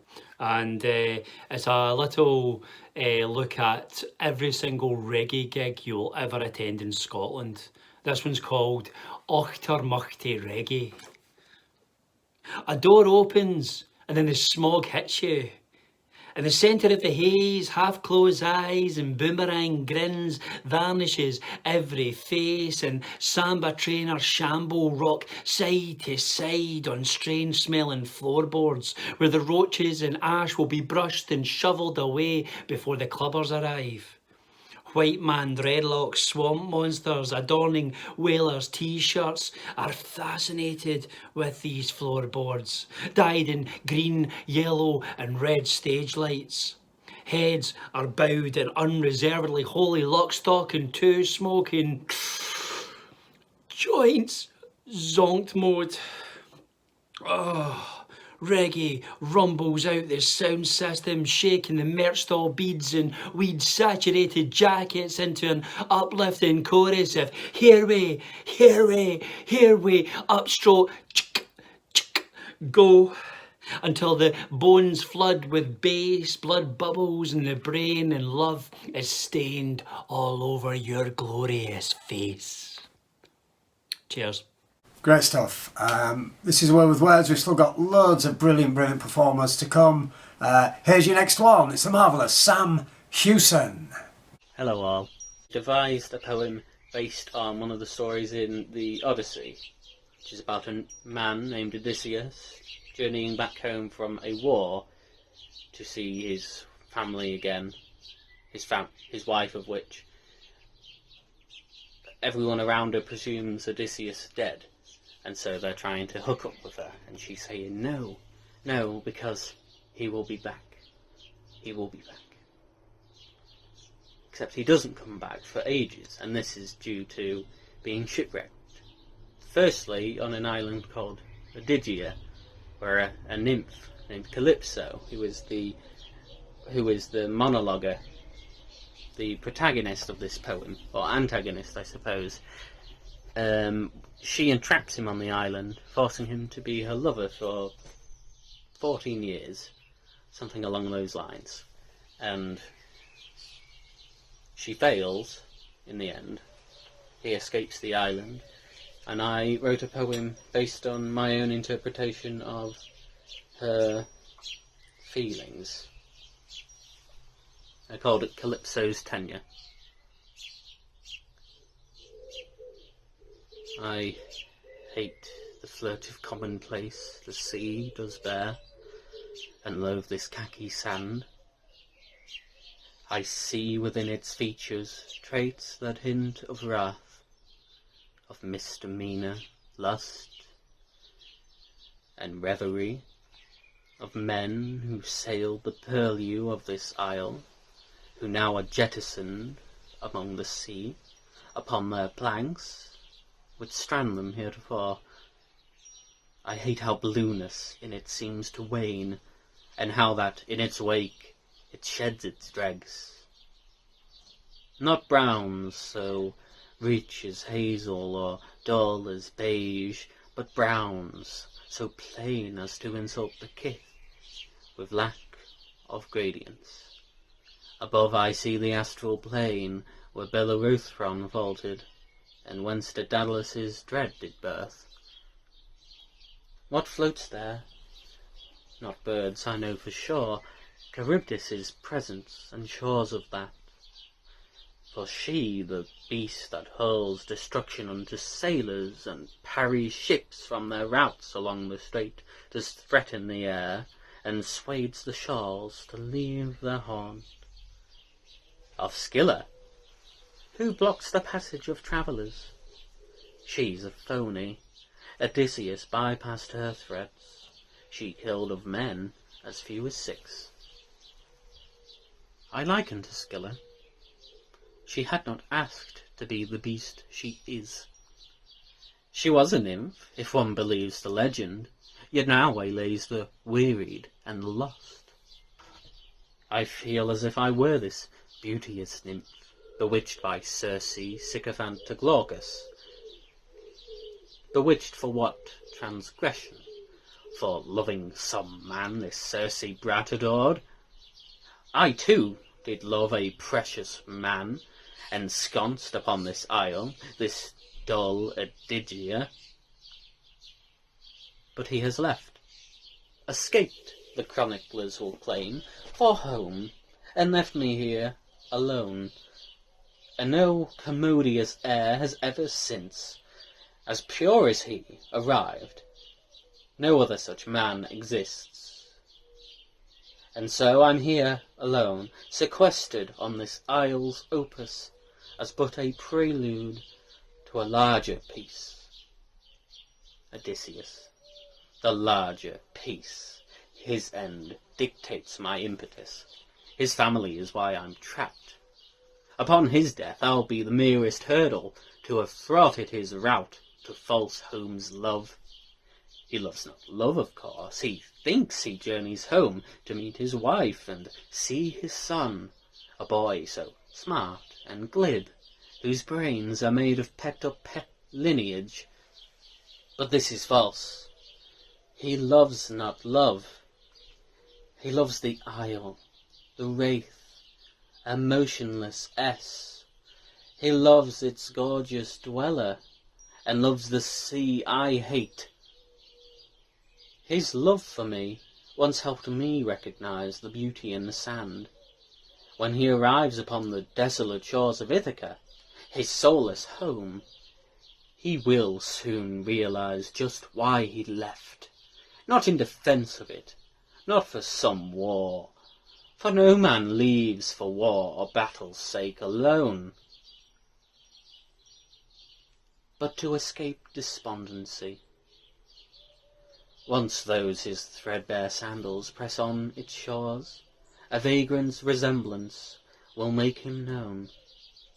and it's a little look at every single reggae gig you will ever attend in Scotland. This one's called Ochtermuchty Reggae. A door opens and then the smog hits you. In the centre of the haze, half-closed eyes and boomerang grins vanishes every face, and samba trainers shamble rock side to side on strange-smelling floorboards where the roaches and ash will be brushed and shovelled away before the clubbers arrive. White man dreadlocks, swamp monsters adorning whalers' t-shirts are fascinated with these floorboards, dyed in green, yellow and red stage lights. Heads are bowed in unreservedly holy lockstock and two smoking joints. Zonked mode. Oh. Reggae rumbles out the sound system, shaking the merch stall beads and weed-saturated jackets into an uplifting chorus of here we, here we, here we, upstroke, go, until the bones flood with bass, blood bubbles in the brain, and love is stained all over your glorious face. Cheers. Great stuff. This is Away with Words. We've still got loads of brilliant performers to come. Here's your next one. It's the marvellous Sam Hewson. Hello all. Devised a poem based on one of the stories in the Odyssey, which is about a man named Odysseus journeying back home from a war to see his family again, his wife, of which everyone around her presumes Odysseus dead. And so they're trying to hook up with her, and she's saying, no, no, because he will be back. He will be back. Except he doesn't come back for ages, and this is due to being shipwrecked. Firstly, on an island called Odygia, where a nymph named Calypso, who is the monologuer, the protagonist of this poem, or antagonist, I suppose, she entraps him on the island, forcing him to be her lover for 14 years, something along those lines. And she fails in the end. He escapes the island, and I wrote a poem based on my own interpretation of her feelings. I called it Calypso's Tenure. I hate the flirt of commonplace the sea does bear, and loathe this khaki sand. I see within its features traits that hint of wrath, of misdemeanour, lust, and reverie, of men who sailed the purlieu of this isle, who now are jettisoned among the sea, upon their planks, which strand them heretofore. I hate how blueness in it seems to wane, and how that in its wake it sheds its dregs. Not browns so rich as hazel or dull as beige, but browns so plain as to insult the kith, with lack of gradients. Above I see the astral plain, where Bellerothron vaulted, and whence Daedalus' dread did birth. What floats there? Not birds, I know for sure, Charybdis' presence, and shores of that. For she, the beast that hurls destruction unto sailors, and parries ships from their routes along the strait, does threaten the air, and swades the shores to leave their haunt. Of Scylla, who blocks the passage of travellers? She's a phony. Odysseus bypassed her threats. She killed of men as few as 6. I liken to Scylla. She had not asked to be the beast she is. She was a nymph, if one believes the legend, yet now waylays the wearied and the lost. I feel as if I were this beauteous nymph, bewitched by Circe, sycophant to Glaucus. Bewitched for what transgression? For loving some man this Circe brat adored? I too did love a precious man, ensconced upon this isle, this dull Adigia. But he has left, escaped, the chroniclers will claim, for home, and left me here alone. And no commodious air has ever since, as pure as he, arrived. No other such man exists. And so I'm here alone, sequestered on this isle's opus, as but a prelude to a larger piece. Odysseus, the larger piece, his end dictates my impetus. His family is why I'm trapped. Upon his death I'll be the merest hurdle to have thwarted his route to false home's love. He loves not love, of course. He thinks he journeys home to meet his wife and see his son, a boy so smart and glib, whose brains are made of pecked-up pet lineage. But this is false. He loves not love. He loves the isle, the wraith, a motionless S. He loves its gorgeous dweller, and loves the sea I hate. His love for me once helped me recognize the beauty in the sand. When he arrives upon the desolate shores of Ithaca, his soulless home, he will soon realize just why he left. Not in defense of it, not for some war, for no man leaves for war or battle's sake alone, but to escape despondency. Once those his threadbare sandals press on its shores, a vagrant's resemblance will make him known,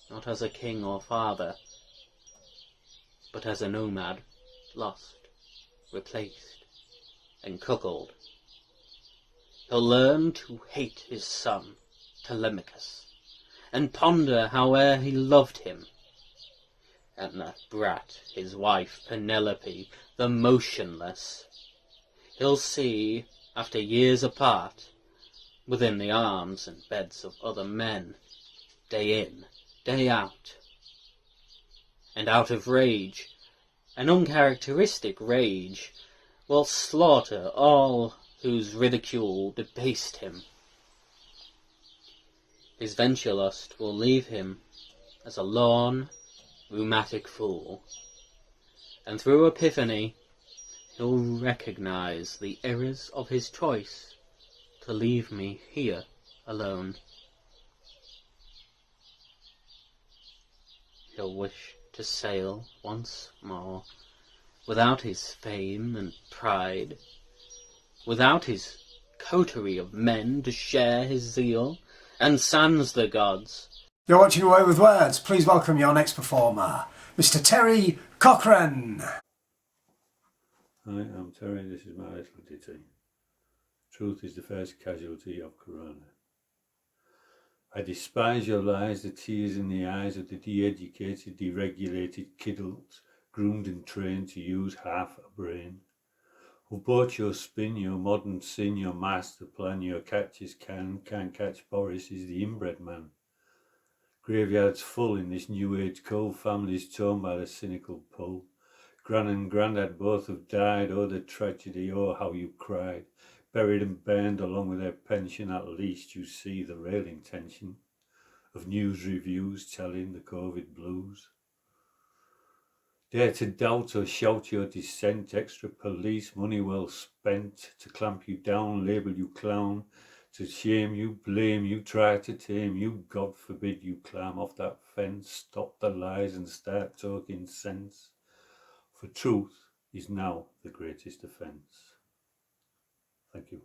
not as a king or father, but as a nomad, lost, replaced, and cuckold. He'll learn to hate his son, Telemachus, and ponder howe'er he loved him, and that brat, his wife, Penelope, the motionless, he'll see, after years apart, within the arms and beds of other men, day in, day out. And out of rage, an uncharacteristic rage, will slaughter all whose ridicule debased him. His venture lust will leave him as a lorn, rheumatic fool, and through epiphany he'll recognize the errors of his choice to leave me here alone. He'll wish to sail once more, without his fame and pride, without his coterie of men to share his zeal, and sans the gods. You're watching Away with Words. Please welcome your next performer, Mr. Terry Cochrane. Hi, I'm Terry, this is my little ditty. Truth is the first casualty of Corona. I despise your lies, the tears in the eyes of the de-educated, deregulated kiddles, groomed and trained to use half a brain. Who bought your spin, your modern sin, your master plan, your catches can't catch Boris is the inbred man. Graveyards full in this new age cold, families torn by the cynical pull. Gran and Grandad both have died, oh the tragedy, oh how you cried. Buried and burned along with their pension, at least you see the real intention of news reviews telling the Covid blues. Dare to doubt or shout your dissent, extra police, money well spent to clamp you down, label you clown, to shame you, blame you, try to tame you, God forbid you climb off that fence, stop the lies and start talking sense, for truth is now the greatest offence. Thank you.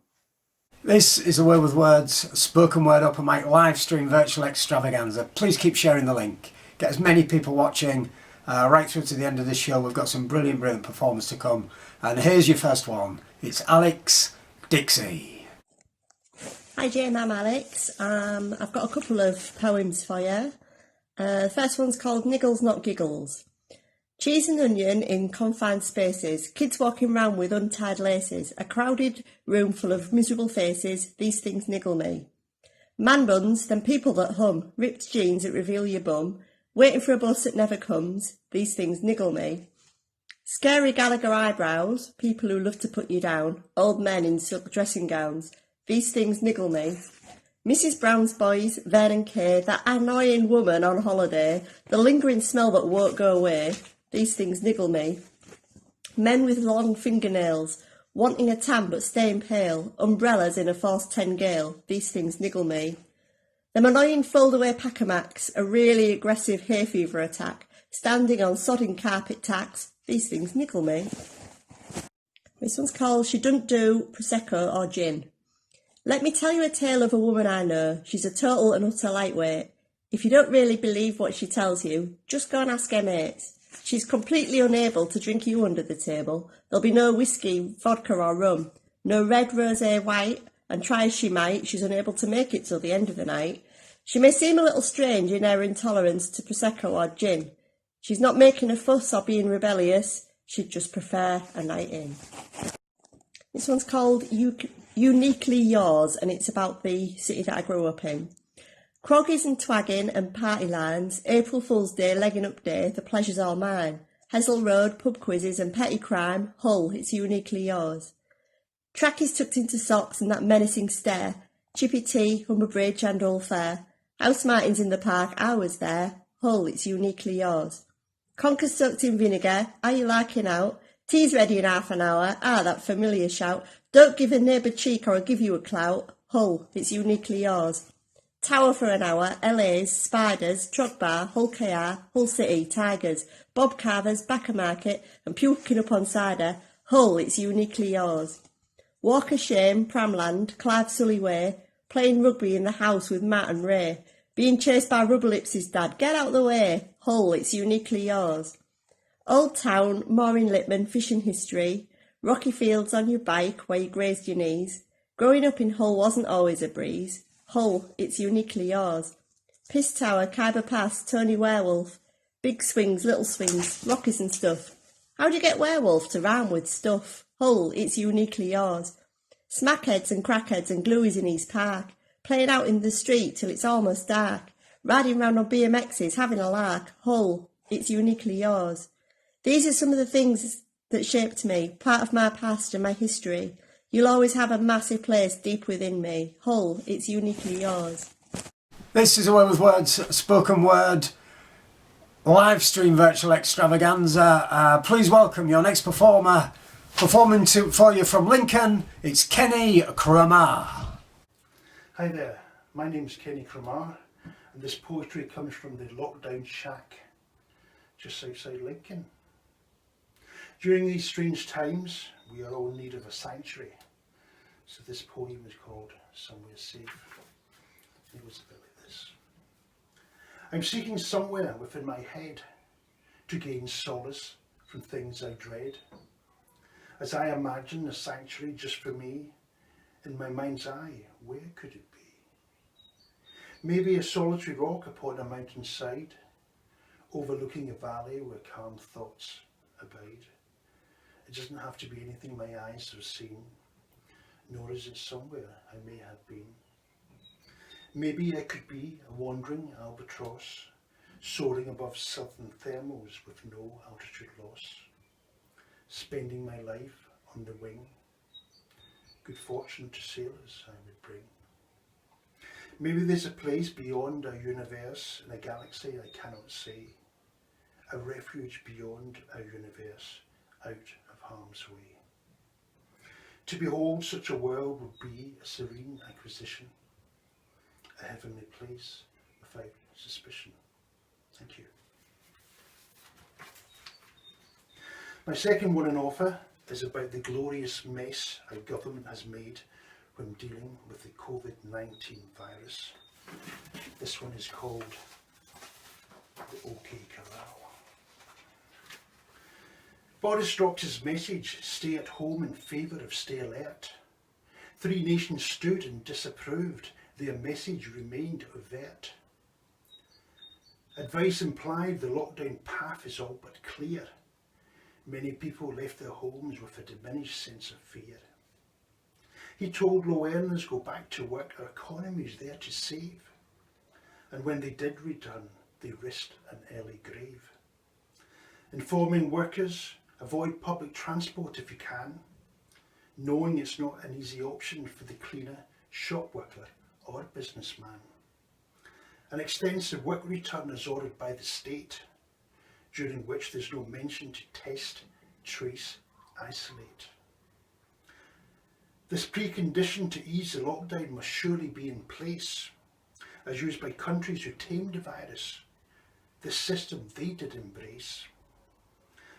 This is A Way with Words, spoken word open mic live stream virtual extravaganza. Please keep sharing the link. Get as many people watching right through to the end of this show. We've got some brilliant performers to come. And here's your first one. It's Alex Dixie. Hi Jim, I'm Alex. I've got a couple of poems for you. The first one's called Niggles Not Giggles. Cheese and onion in confined spaces, kids walking round with untied laces, a crowded room full of miserable faces, these things niggle me. Man buns, then people that hum, ripped jeans that reveal your bum, waiting for a bus that never comes, these things niggle me. Scary Gallagher eyebrows, people who love to put you down, old men in silk dressing gowns, these things niggle me. Mrs. Brown's boys, Vernon Kay, that annoying woman on holiday, the lingering smell that won't go away, these things niggle me. Men with long fingernails, wanting a tan but staying pale, umbrellas in a force 10 gale, these things niggle me. Them annoying fold-away packamacs, a really aggressive hay fever attack, standing on sodding carpet tacks, these things niggle me. This one's called She Doesn't Do Prosecco or Gin. Let me tell you a tale of a woman I know. She's a total and utter lightweight. If you don't really believe what she tells you, just go and ask her mates. She's completely unable to drink you under the table. There'll be no whiskey, vodka or rum, no red, rosé, white, and try as she might, she's unable to make it till the end of the night. She may seem a little strange in her intolerance to Prosecco or gin. She's not making a fuss or being rebellious, she'd just prefer a night in. This one's called Uniquely Yours, and it's about the city that I grew up in. Croggies and twagging and party lines, April Fool's Day, legging up day, the pleasure's all mine. Hessel Road, pub quizzes and petty crime, Hull, it's uniquely yours. Trackies tucked into socks and that menacing stare, Chippy Tea, Humber Bridge and All Fair. House Martins in the park, I was there, Hull, it's uniquely yours. Conkers soaked in vinegar, are you larking out? Tea's ready in half an hour, that familiar shout. Don't give a neighbour cheek or I'll give you a clout, Hull, it's uniquely yours. Tower for an hour, LA's, Spiders, Trot Bar, Hull KR, Hull City, Tigers, Bob Carver's, Backer Market and puking up on cider, Hull, it's uniquely yours. Walk of Shame, Pramland, Clive Sully Way, playing rugby in the house with Matt and Ray, being chased by Rubberlips' dad, get out the way, Hull, it's uniquely yours. Old Town, Maureen Lipman, fishing history, rocky fields on your bike where you grazed your knees. Growing up in Hull wasn't always a breeze, Hull, it's uniquely yours. Piss Tower, Khyber Pass, Tony Werewolf, big swings, little swings, rockies and stuff. How'd you get werewolf to rhyme with stuff? Hull, it's uniquely yours. Smackheads and crackheads and glueies in East Park, playing out in the street till it's almost dark, riding round on BMXs, having a lark, Hull, it's uniquely yours. These are some of the things that shaped me, part of my past and my history. You'll always have a massive place deep within me. Hull, it's uniquely yours. This is A Way With Words, spoken word, live stream virtual extravaganza. Please welcome your next performer. Performing for you from Lincoln, it's Kenny Cromar. Hi there, my name's Kenny Cromar, and this poetry comes from the lockdown shack just outside Lincoln. During these strange times, we are all in need of a sanctuary. So this poem is called Somewhere Safe. It goes a bit like this. I'm seeking somewhere within my head to gain solace from things I dread. As I imagine a sanctuary just for me, in my mind's eye, where could it be? Maybe a solitary rock upon a mountainside, overlooking a valley where calm thoughts abide. It doesn't have to be anything my eyes have seen, nor is it somewhere I may have been. Maybe I could be a wandering albatross, soaring above southern thermals with no altitude loss, spending my life on the wing. Good fortune to sailors I would bring. Maybe there's a place beyond our universe, in a galaxy I cannot see, a refuge beyond our universe, out of harm's way. To behold such a world would be a serene acquisition, a heavenly place without suspicion. Thank you. My second one in offer is about the glorious mess our government has made when dealing with the COVID-19 virus. This one is called The OK Corral. Boris dropped his message, stay at home in favour of stay alert. 3 nations stood and disapproved, their message remained overt. Advice implied the lockdown path is all but clear. Many people left their homes with a diminished sense of fear. He told low earners go back to work, our economy is there to save. And when they did return, they risked an early grave. Informing workers, avoid public transport if you can, knowing it's not an easy option for the cleaner, shop worker or businessman. An extensive work return is ordered by the state, during which there's no mention to test, trace, isolate. This precondition to ease the lockdown must surely be in place, as used by countries who tamed the virus. This system they did embrace.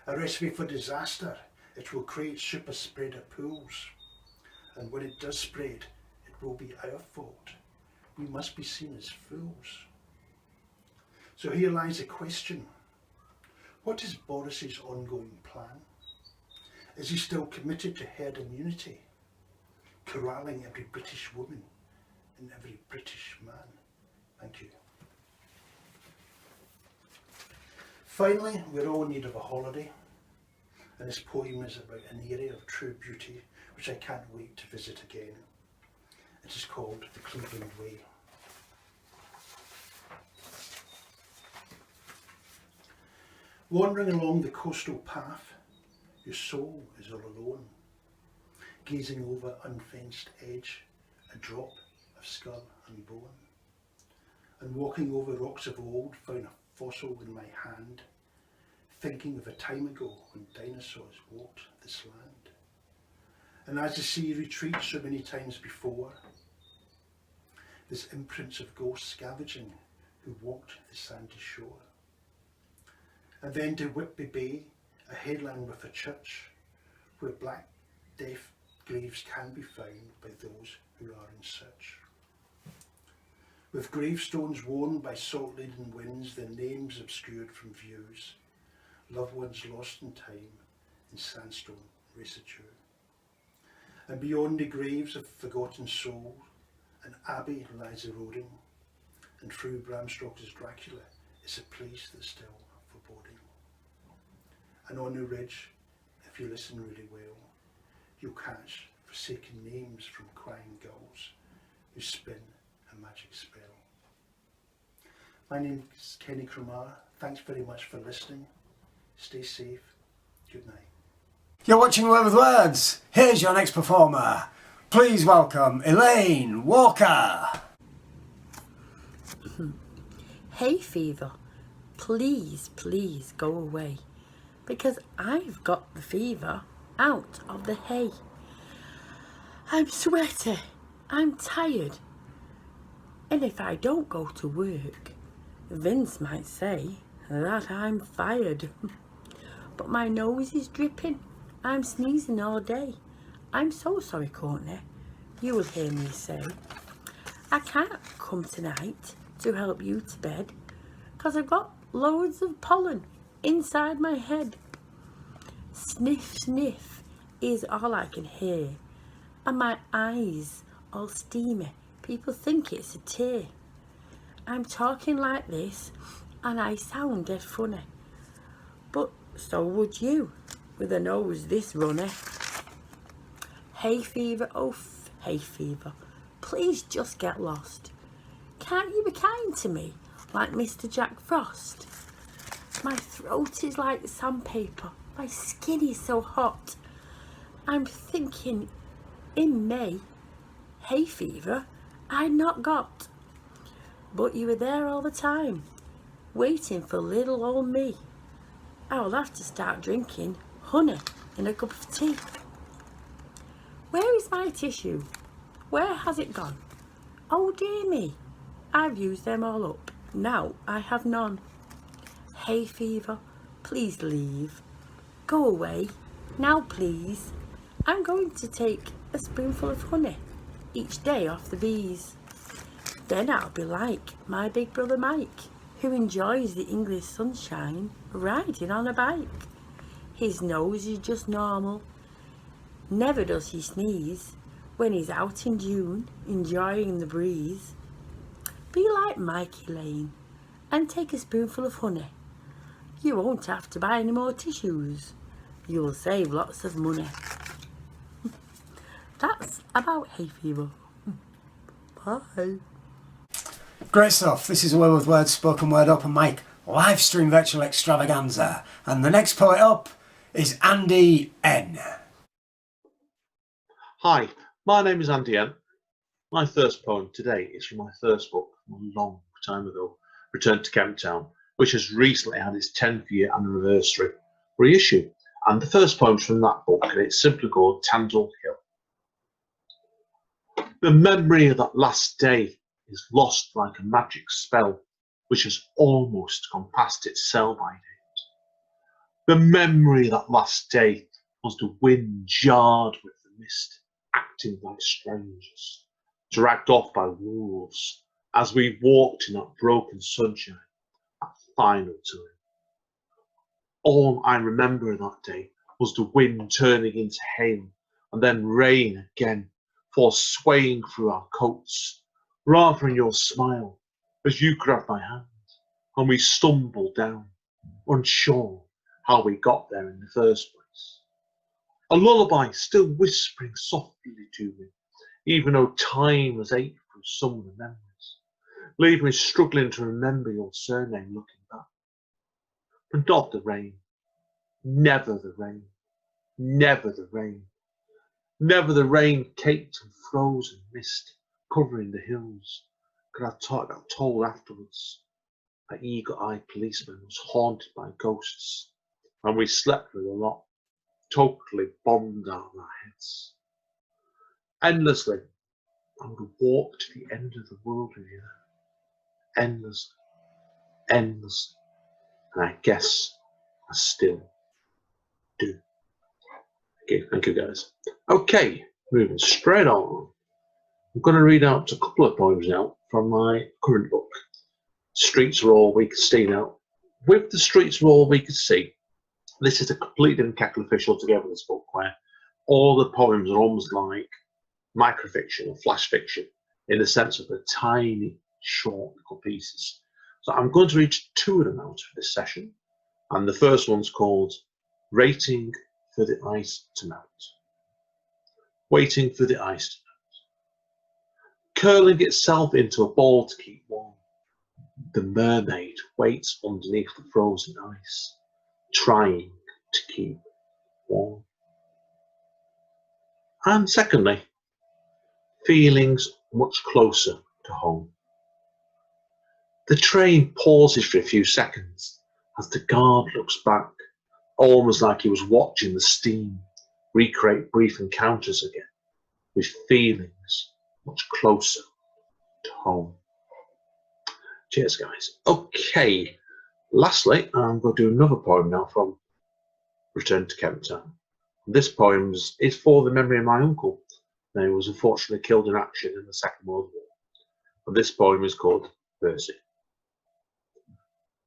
A recipe for disaster, it will create super spreader pools. And when it does spread, it will be our fault. We must be seen as fools. So here lies a question. What is Boris's ongoing plan? Is he still committed to herd immunity, corralling every British woman and every British man? Thank you. Finally, we're all in need of a holiday, and this poem is about an area of true beauty which I can't wait to visit again. It is called the Cleveland Way. Wandering along the coastal path, your soul is all alone, gazing over unfenced edge, a drop of skull and bone. And walking over rocks of old, found a fossil in my hand, thinking of a time ago when dinosaurs walked this land. And as the sea retreats so many times before, there's imprints of ghosts scavenging who walked the sandy shore. And then to Whitby Bay, a headland with a church, where black death graves can be found by those who are in search. With gravestones worn by salt-laden winds, their names obscured from views, loved ones lost in time in sandstone residue. And beyond the graves of forgotten souls, an abbey lies eroding, and through Bram Stoker's Dracula is a place that's still foreboding. And on the ridge, if you listen really well, you'll catch forsaken names from crying gulls who spin a magic spell. My name is Kenny Cromar. Thanks very much for listening. Stay safe. Good night. You're watching Word with Words. Here's your next performer. Please welcome Elaine Walker. Hay fever, please, please go away, because I've got the fever out of the hay. I'm sweaty, I'm tired, and if I don't go to work, Vince might say that I'm fired. But my nose is dripping, I'm sneezing all day. I'm so sorry, Courtney, you will hear me say. I can't come tonight to help you to bed, 'cause I've got loads of pollen inside my head. Sniff, sniff is all I can hear, and my eyes all steamy. People think it's a tear. I'm talking like this, and I sound dead funny, but so would you, with a nose this runny. Hay fever, oh hay fever, please just get lost. Can't you be kind to me, like Mr. Jack Frost? My throat is like sandpaper, my skin is so hot. I'm thinking in May, hay fever I'd not got. But you were there all the time, waiting for little old me. I'll have to start drinking honey in a cup of tea. Where is my tissue? Where has it gone? Oh dear me, I've used them all up. Now I have none. Hay fever, please leave. Go away, now please. I'm going to take a spoonful of honey each day off the bees. Then I'll be like my big brother Mike, who enjoys the English sunshine riding on a bike. His nose is just normal. Never does he sneeze when he's out in June enjoying the breeze. Be like Mikey Lane and take a spoonful of honey. You won't have to buy any more tissues. You'll save lots of money. That's about hay fever. Bye. Great stuff. This is a Word with Words spoken word open mic live stream virtual extravaganza. And the next poet up is Andy N. Hi, my name is Andy N. My first poem today is from my first book from a long time ago, Return to Kempton Town, which has recently had its 10th year anniversary reissue. And the first poem's from that book, and it's simply called Tandle Hill. The memory of that last day is lost like a magic spell, which has almost gone past its sell-by date. The memory of that last day was the wind jarred with the mist, acting like strangers, dragged off by wolves as we walked in that broken sunshine at final time. All I remember of that day was the wind turning into hail and then rain again, for swaying through our coats, rather than your smile as you grabbed my hand and we stumbled down, unsure how we got there in the first place. A lullaby still whispering softly to me, even though time has ached through some of the memories, leaving me struggling to remember your surname looking back. But not the rain, never the rain, never the rain, never the rain caked and frozen mist covering the hills. Could I got told afterwards that eagle-eyed policeman was haunted by ghosts, and we slept with a lot, totally bombed out of our heads. Endlessly, I would walk to the end of the world with you. Endlessly, endlessly, and I guess I still do. Okay, thank you guys. Okay, moving straight on. I'm going to read out a couple of poems now from my current book, Streets Are All We Could See Now. With the Streets Are All We Could See, this is a completely different kettle of fish altogether, this book, where all the poems are almost like microfiction or flash fiction in the sense of the tiny, short little pieces. So I'm going to read two of them out for this session, and the first one's called Waiting for the Ice to Melt. Waiting for the ice to melt. Curling itself into a ball to keep warm, the mermaid waits underneath the frozen ice, trying to keep warm. And secondly, feelings much closer to home. The train pauses for a few seconds as the guard looks back, almost like he was watching the steam recreate brief encounters again, with feelings much closer to home. Cheers, guys. Okay, lastly, I'm going to do another poem now from Return to Kempton Town. This poem is for the memory of my uncle. He was unfortunately killed in action in the Second World War. And this poem is called Percy.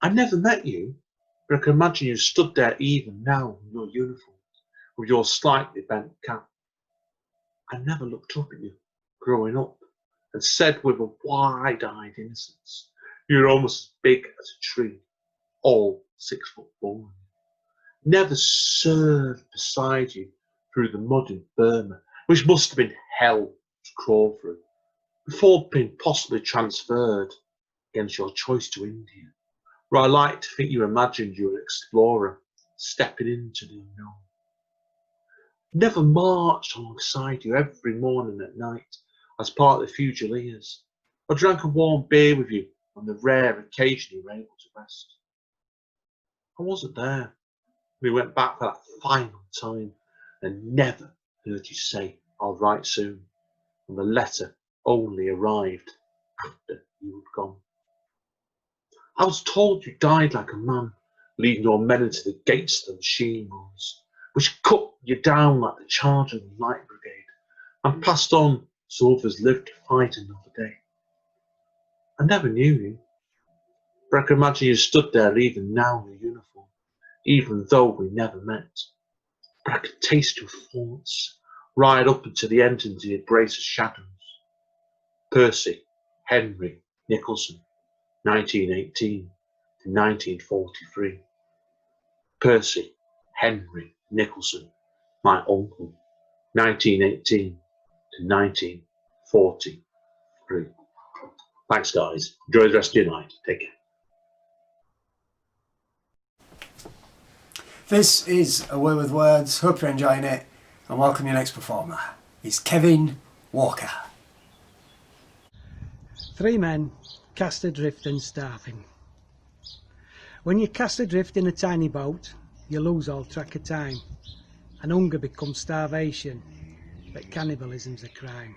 I never met you, but I can imagine you stood there even now in your uniform, with your slightly bent cap. I never looked up at you growing up and said with a wide-eyed innocence, you're almost as big as a tree, all 6'4". Never served beside you through the mud in Burma, which must have been hell to crawl through, before being possibly transferred against your choice to India, where I like to think you imagined you were an explorer stepping into the unknown. Never marched alongside you every morning and night as part of the Fusiliers, or drank a warm beer with you on the rare occasion you were able to rest. I wasn't there. We went back for that final time and never heard you say, I'll write soon, and the letter only arrived after you had gone. I was told you died like a man, leading your men into the gates of the machine guns, which cut you down like the charge of the Light Brigade, and passed on so others lived to fight another day. I never knew you, but I can imagine you stood there even now in your uniform, even though we never met. But I could taste your thoughts, right up into the entrance of the embrace of shadows. Percy, Henry, Nicholson, 1918 to 1943. Percy Henry Nicholson, my uncle, 1918 to 1943. Thanks, guys. Enjoy the rest of your night. Take care. This is A Way with Words. Hope you're enjoying it, and welcome your next performer. It's Kevin Walker. Three men cast adrift and starving. When you cast adrift in a tiny boat, you lose all track of time, and hunger becomes starvation, but cannibalism's a crime.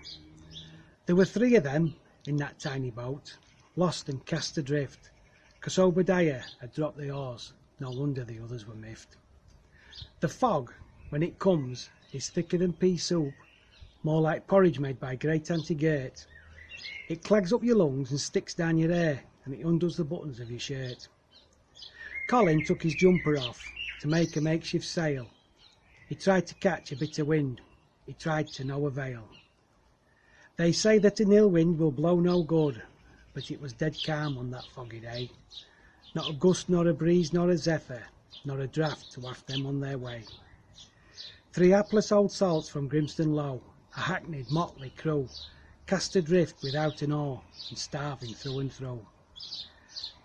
There were three of them in that tiny boat, lost and cast adrift, 'cause Obadiah had dropped the oars. No wonder the others were miffed. The fog, when it comes, is thicker than pea soup, more like porridge made by great Auntie Gate. It clogs up your lungs and sticks down your hair, and it undoes the buttons of your shirt. Colin took his jumper off to make a makeshift sail. He tried to catch a bit of wind, he tried to no avail. They say that an ill wind will blow no good, but it was dead calm on that foggy day. Not a gust, nor a breeze, nor a zephyr, nor a draught to waft them on their way. Three hapless old salts from Grimston Low, a hackneyed motley crew, cast adrift without an oar, and starving through and through.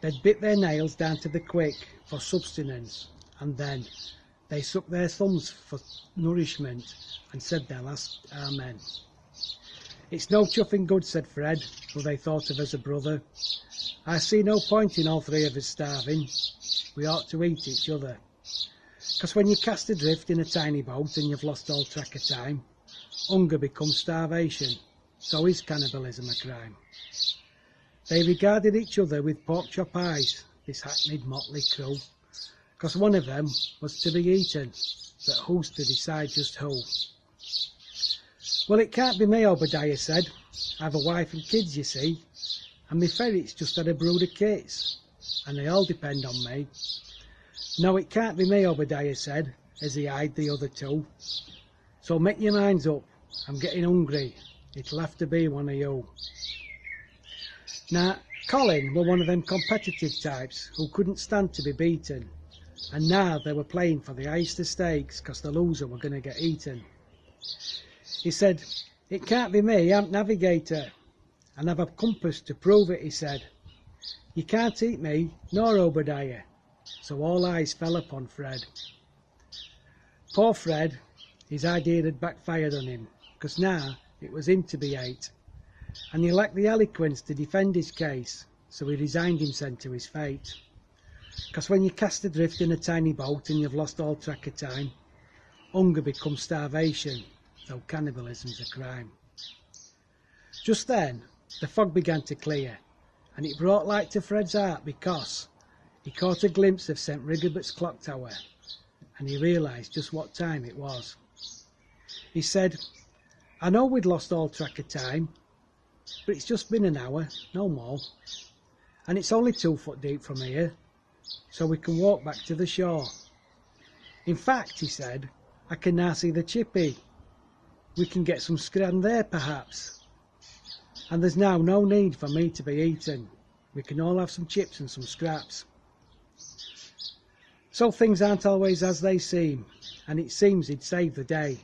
They'd bit their nails down to the quick for subsistence, and then they sucked their thumbs for nourishment, and said their last amen. It's no chuffing good, said Fred, who they thought of as a brother. I see no point in all three of us starving. We ought to eat each other. 'Cause when you cast adrift in a tiny boat and you've lost all track of time, hunger becomes starvation, so is cannibalism a crime. They regarded each other with pork chop eyes, this hackneyed motley crew, 'cause one of them was to be eaten, but who's to decide just who? Well, it can't be me, Obadiah said. I've a wife and kids, you see, and my ferret's just had a brood of kits, and they all depend on me. No, it can't be me, Obadiah said, as he eyed the other two. So make your minds up, I'm getting hungry, it'll have to be one of you. Now, Colin were one of them competitive types who couldn't stand to be beaten, and now they were playing for the highest of stakes 'cause the loser were going to get eaten. He said, it can't be me, I'm navigator, and I've a compass to prove it, he said. You can't eat me, nor Obadiah. So all eyes fell upon Fred. Poor Fred, his idea had backfired on him, 'cause now it was him to be ate, and he lacked the eloquence to defend his case, so he resigned himself to his fate. 'Cause when you cast adrift in a tiny boat and you've lost all track of time, hunger becomes starvation, though cannibalism's a crime. Just then, the fog began to clear, and it brought light to Fred's heart because he caught a glimpse of St. Rigobert's clock tower, and he realised just what time it was. He said, I know we'd lost all track of time, but it's just been an hour, no more, and it's only 2 foot deep from here, so we can walk back to the shore. In fact, he said, I can now see the chippy. We can get some scran there, perhaps. And there's now no need for me to be eaten. We can all have some chips and some scraps. So things aren't always as they seem, and it seems he'd saved the day.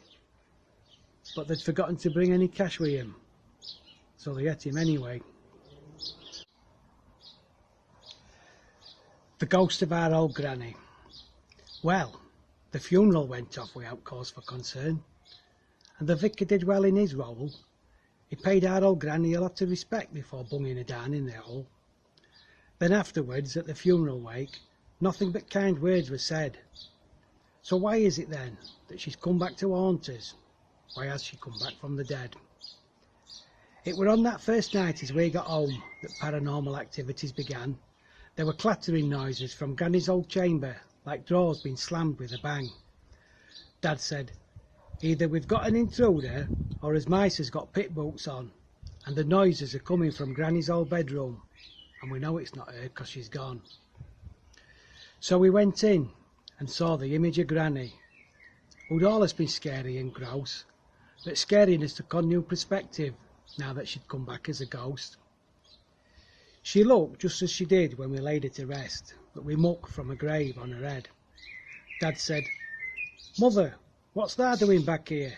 But they'd forgotten to bring any cash with him, so they ate him anyway. The ghost of our old granny. Well, the funeral went off without cause for concern, and the vicar did well in his role. He paid our old granny a lot of respect before bunging her down in the hole. Then afterwards, at the funeral wake, nothing but kind words were said. So why is it then that she's come back to haunt us? Why has she come back from the dead? It were on that first night as we got home that paranormal activities began. There were clattering noises from Granny's old chamber, like drawers being slammed with a bang. Dad said, either we've got an intruder, or as mice has got pit boots on, and the noises are coming from Granny's old bedroom, and we know it's not her 'cause she's gone. So we went in and saw the image of Granny, who'd always been scary and gross, but scariness took on new perspective now that she'd come back as a ghost. She looked just as she did when we laid her to rest, but with muck from a grave on her head. Dad said, "Mother, what's thou doing back here?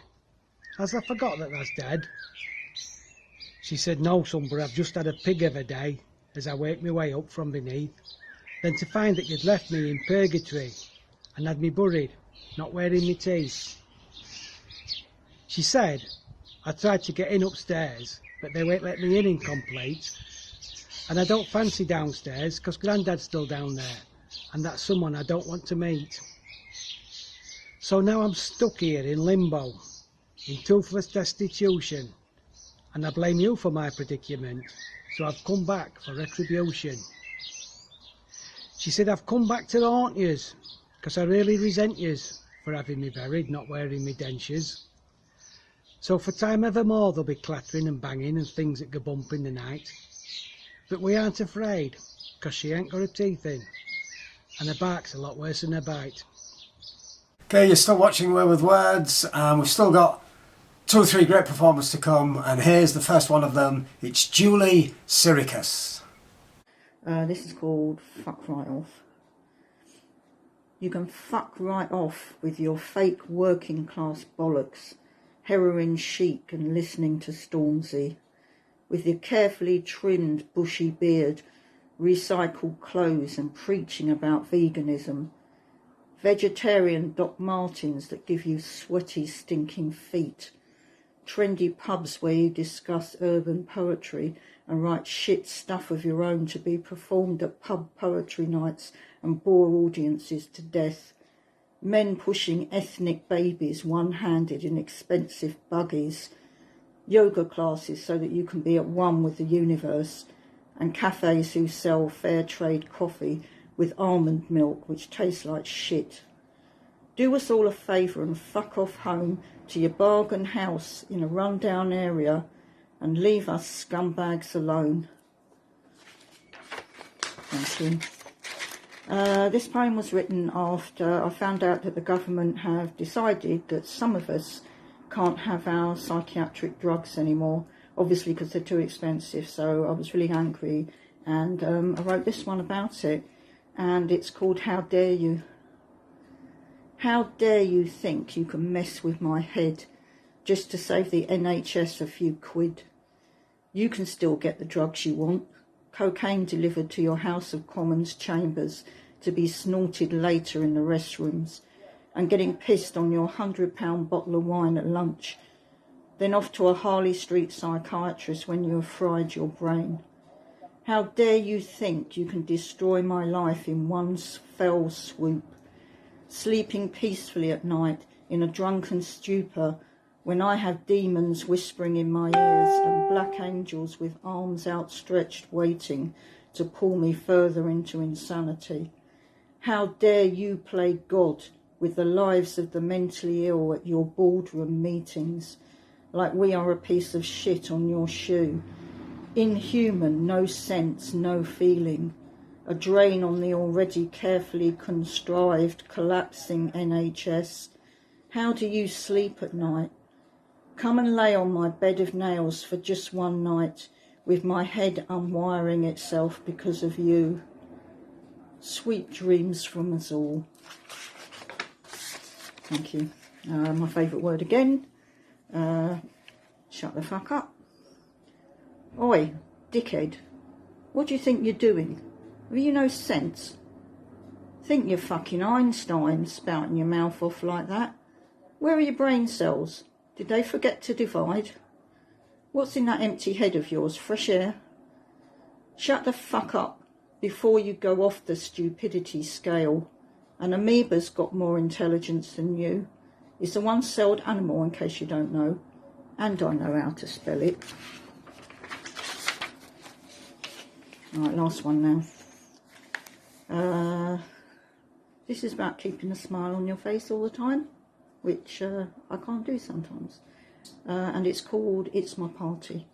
Has thou forgot that thou's dead?" She said, "No, son, but I've just had a pig of a day as I worked my way up from beneath. Then to find that you'd left me in purgatory and had me buried, not wearing me teeth." She said, "I tried to get in upstairs, but they won't let me in complete. And I don't fancy downstairs, 'cause Grandad's still down there, and that's someone I don't want to meet. So now I'm stuck here in limbo, in toothless destitution, and I blame you for my predicament, so I've come back for retribution." She said, "I've come back to haunt yous, 'cause I really resent yous for having me buried, not wearing me dentures. So for time evermore there'll be clattering and banging and things that go bump in the night. But we aren't afraid, 'cause she ain't got her teeth in, and her bark's a lot worse than her bite." Okay, you're still watching Word with Words, and we've still got 2 or 3 great performers to come, and here's the first one of them. It's Julie Syricus. This is called Fuck Right Off. You can fuck right off with your fake working class bollocks, heroin chic and listening to Stormzy, with your carefully trimmed bushy beard, recycled clothes and preaching about veganism, vegetarian Doc Martens that give you sweaty stinking feet, trendy pubs where you discuss urban poetry and write shit stuff of your own to be performed at pub poetry nights and bore audiences to death, men pushing ethnic babies one-handed in expensive buggies, yoga classes so that you can be at one with the universe, and cafes who sell fair trade coffee with almond milk which tastes like shit. Do us all a favour and fuck off home to your bargain house in a run-down area and leave us scumbags alone. Thank you. This poem was written after I found out that the government have decided that some of us can't have our psychiatric drugs anymore, obviously because they're too expensive. So I was really angry, and I wrote this one about it, and it's called How Dare You. How dare you think you can mess with my head just to save the NHS a few quid? You can still get the drugs you want, cocaine delivered to your House of Commons chambers to be snorted later in the restrooms, and getting pissed on your £100 bottle of wine at lunch, then off to a Harley Street psychiatrist when you have fried your brain. How dare you think you can destroy my life in one fell swoop, sleeping peacefully at night in a drunken stupor when I have demons whispering in my ears and black angels with arms outstretched waiting to pull me further into insanity. How dare you play God with the lives of the mentally ill at your boardroom meetings, like we are a piece of shit on your shoe. Inhuman, no sense, no feeling. A drain on the already carefully contrived, collapsing NHS. How do you sleep at night? Come and lay on my bed of nails for just one night, with my head unwiring itself because of you. Sweet dreams from us all. Thank you. My favourite word again. Shut the fuck up. Oi, dickhead. What do you think you're doing? Have you no sense? Think you're fucking Einstein, spouting your mouth off like that? Where are your brain cells? Did they forget to divide? What's in that empty head of yours? Fresh air? Shut the fuck up before you go off the stupidity scale. An amoeba's got more intelligence than you. It's a one-celled animal, in case you don't know. And I know how to spell it. Right, last one now. This is about keeping a smile on your face all the time, which I can't do sometimes. And it's called It's My Party.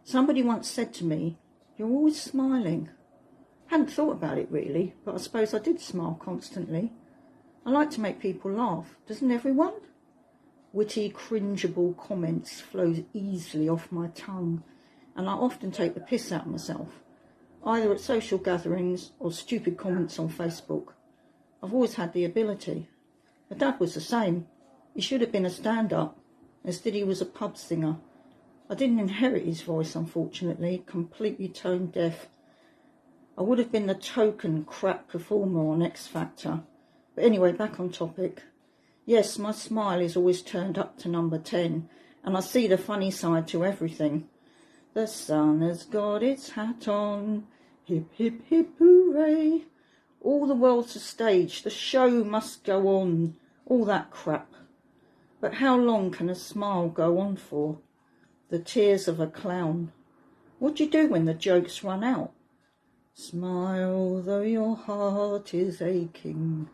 Somebody once said to me, "You're always smiling." Hadn't thought about it really, but I suppose I did smile constantly. I like to make people laugh, doesn't everyone? Witty, cringeable comments flow easily off my tongue, and I often take the piss out of myself, either at social gatherings or stupid comments on Facebook. I've always had the ability. My dad was the same. He should have been a stand-up. Instead he was a pub singer. I didn't inherit his voice, unfortunately, completely tone deaf. I would have been the token crap performer on X Factor. But anyway, back on topic. Yes, my smile is always turned up to number 10, and I see the funny side to everything. The sun has got its hat on. Hip, hip, hip, hooray. All the world's a stage. The show must go on. All that crap. But how long can a smile go on for? The tears of a clown. What do you do when the jokes run out? Smile though your heart is aching.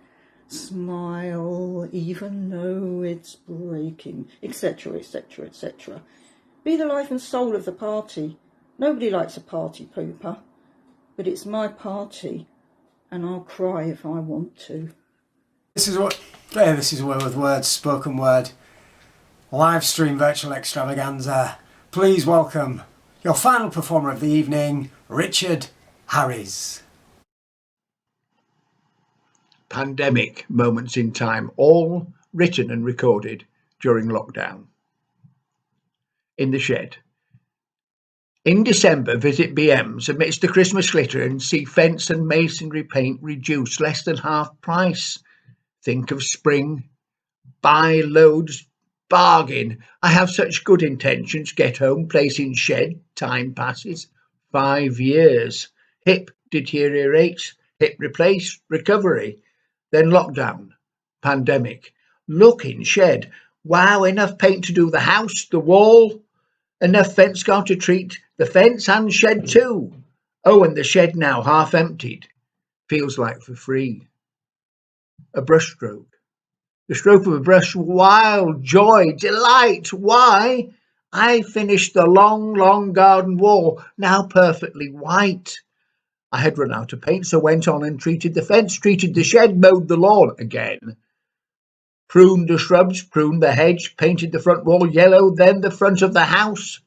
Smile even though it's breaking, etc., etc., etc. Be the life and soul of the party. Nobody likes a party pooper, but it's my party, and I'll cry if I want to. This is Word with Words, spoken word, live stream virtual extravaganza. Please welcome your final performer of the evening, Richard Harries. Pandemic moments in time, all written and recorded during lockdown. In the shed. In December, visit BM's amidst the Christmas glitter and see fence and masonry paint reduced less than half price. Think of spring, buy loads, bargain. I have such good intentions. Get home, place in shed, time passes. 5 years. Hip deteriorates, hip replace, recovery. Then lockdown, pandemic. Look in shed. Wow, enough paint to do the house, the wall. Enough fence guard to treat the fence and shed too. Oh, and the shed now half emptied. Feels like for free. A brush stroke. The stroke of a brush, wild joy, delight. Why? I finished the long garden wall, now perfectly white. I had run out of paint, so went on and treated the fence, treated the shed, mowed the lawn again. Pruned the shrubs, pruned the hedge, painted the front wall yellow, then the front of the house.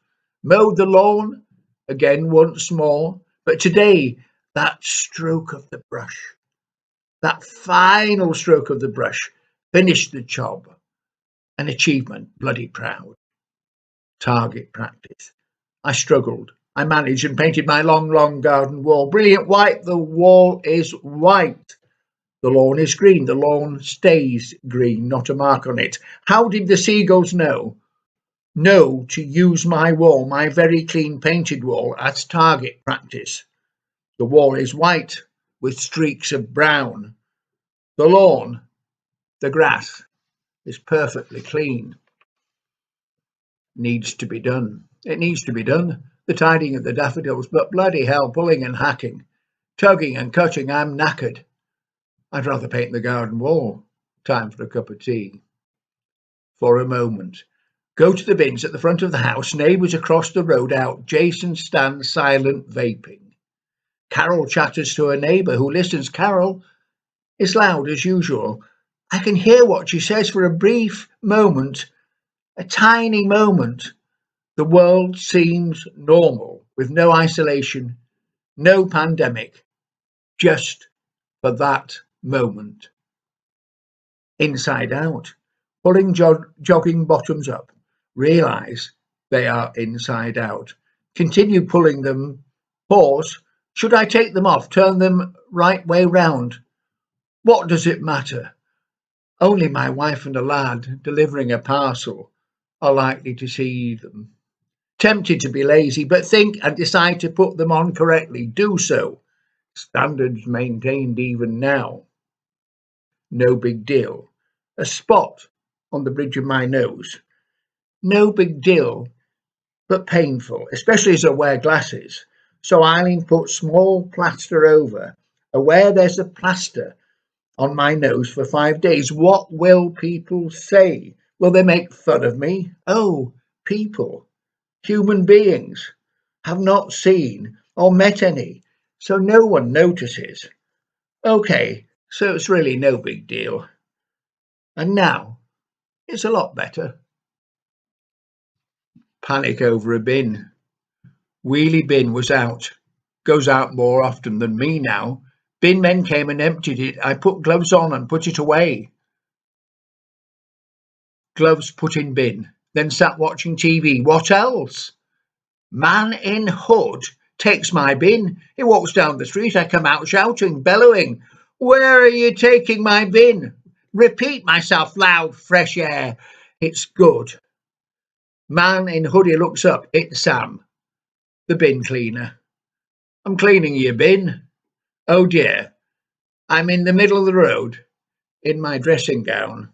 Mowed the lawn again once more. But today, that stroke of the brush, that final stroke of the brush, finished the job. An achievement, bloody proud. Target practice. I struggled. I managed and painted my long garden wall. Brilliant white, the wall is white. The lawn is green, the lawn stays green, not a mark on it. How did the seagulls know? Know to use my wall, my very clean painted wall, as target practice. The wall is white with streaks of brown. The lawn, the grass, is perfectly clean. Needs to be done. It needs to be done. The tidying of the daffodils, but bloody hell, pulling and hacking, tugging and cutting, I'm knackered. I'd rather paint the garden wall. Time for a cup of tea. For a moment. Go to the bins at the front of the house, neighbours across the road out. Jason stands silent, vaping. Carol chatters to her neighbour who listens. Carol is loud as usual. I can hear what she says for a brief moment, a tiny moment. The world seems normal, with no isolation, no pandemic, just for that moment. Inside out, pulling jogging bottoms up, realise they are inside out. Continue pulling them, pause. Should I take them off, turn them right way round? What does it matter? Only my wife and a lad delivering a parcel are likely to see them. Tempted to be lazy, but think and decide to put them on correctly. Do so. Standards maintained even now. No big deal. A spot on the bridge of my nose. No big deal, but painful, especially as I wear glasses. So Eileen put small plaster over, aware there's a plaster on my nose for 5 days. What will people say? Will they make fun of me? Oh, people. Human beings have not seen or met any, so no one notices. Okay, so it's really no big deal. And now it's a lot better. Panic over a bin. Wheelie bin was out. Goes out more often than me now. Bin men came and emptied it. I put gloves on and put it away. Gloves put in bin. Then sat watching TV. What else? Man in hood takes my bin. He walks down the street. I come out shouting, bellowing, "Where are you taking my bin?" Repeat myself loud, fresh air. It's good. Man in hoodie looks up. It's Sam, the bin cleaner. I'm cleaning your bin. Oh dear. I'm in the middle of the road, in my dressing gown,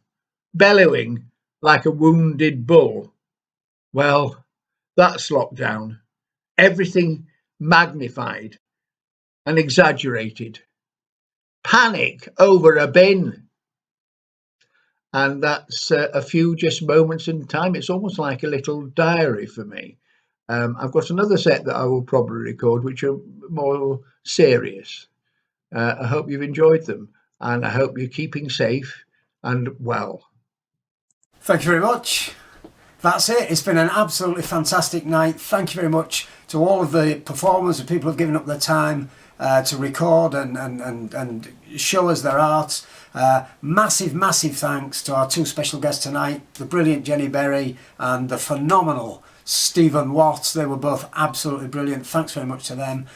bellowing like a wounded bull. Well, that's lockdown. Everything magnified and exaggerated. Panic over a bin. And that's a few just moments in time. It's almost like a little diary for me. I've got another set that I will probably record, which are more serious. I hope you've enjoyed them, and I hope you're keeping safe and well. Thank you very much. That's it. It's been an absolutely fantastic night. Thank you very much to all of the performers and people who've given up their time to record and show us their art. Massive thanks to our two special guests tonight, the brilliant Jenny Berry and the phenomenal Stephen Watt. They were both absolutely brilliant. Thanks very much to them.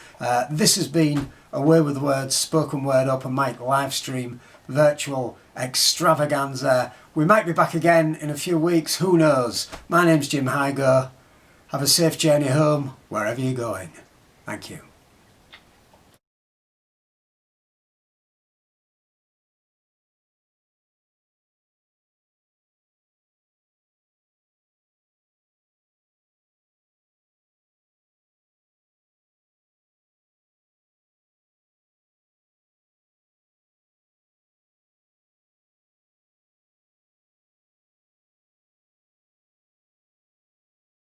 This has been A Way with Words, spoken word, open mic, live stream, virtual extravaganza. We might be back again in a few weeks, who knows. My name's Jim Higo. Have a safe journey home, wherever you're going. Thank you.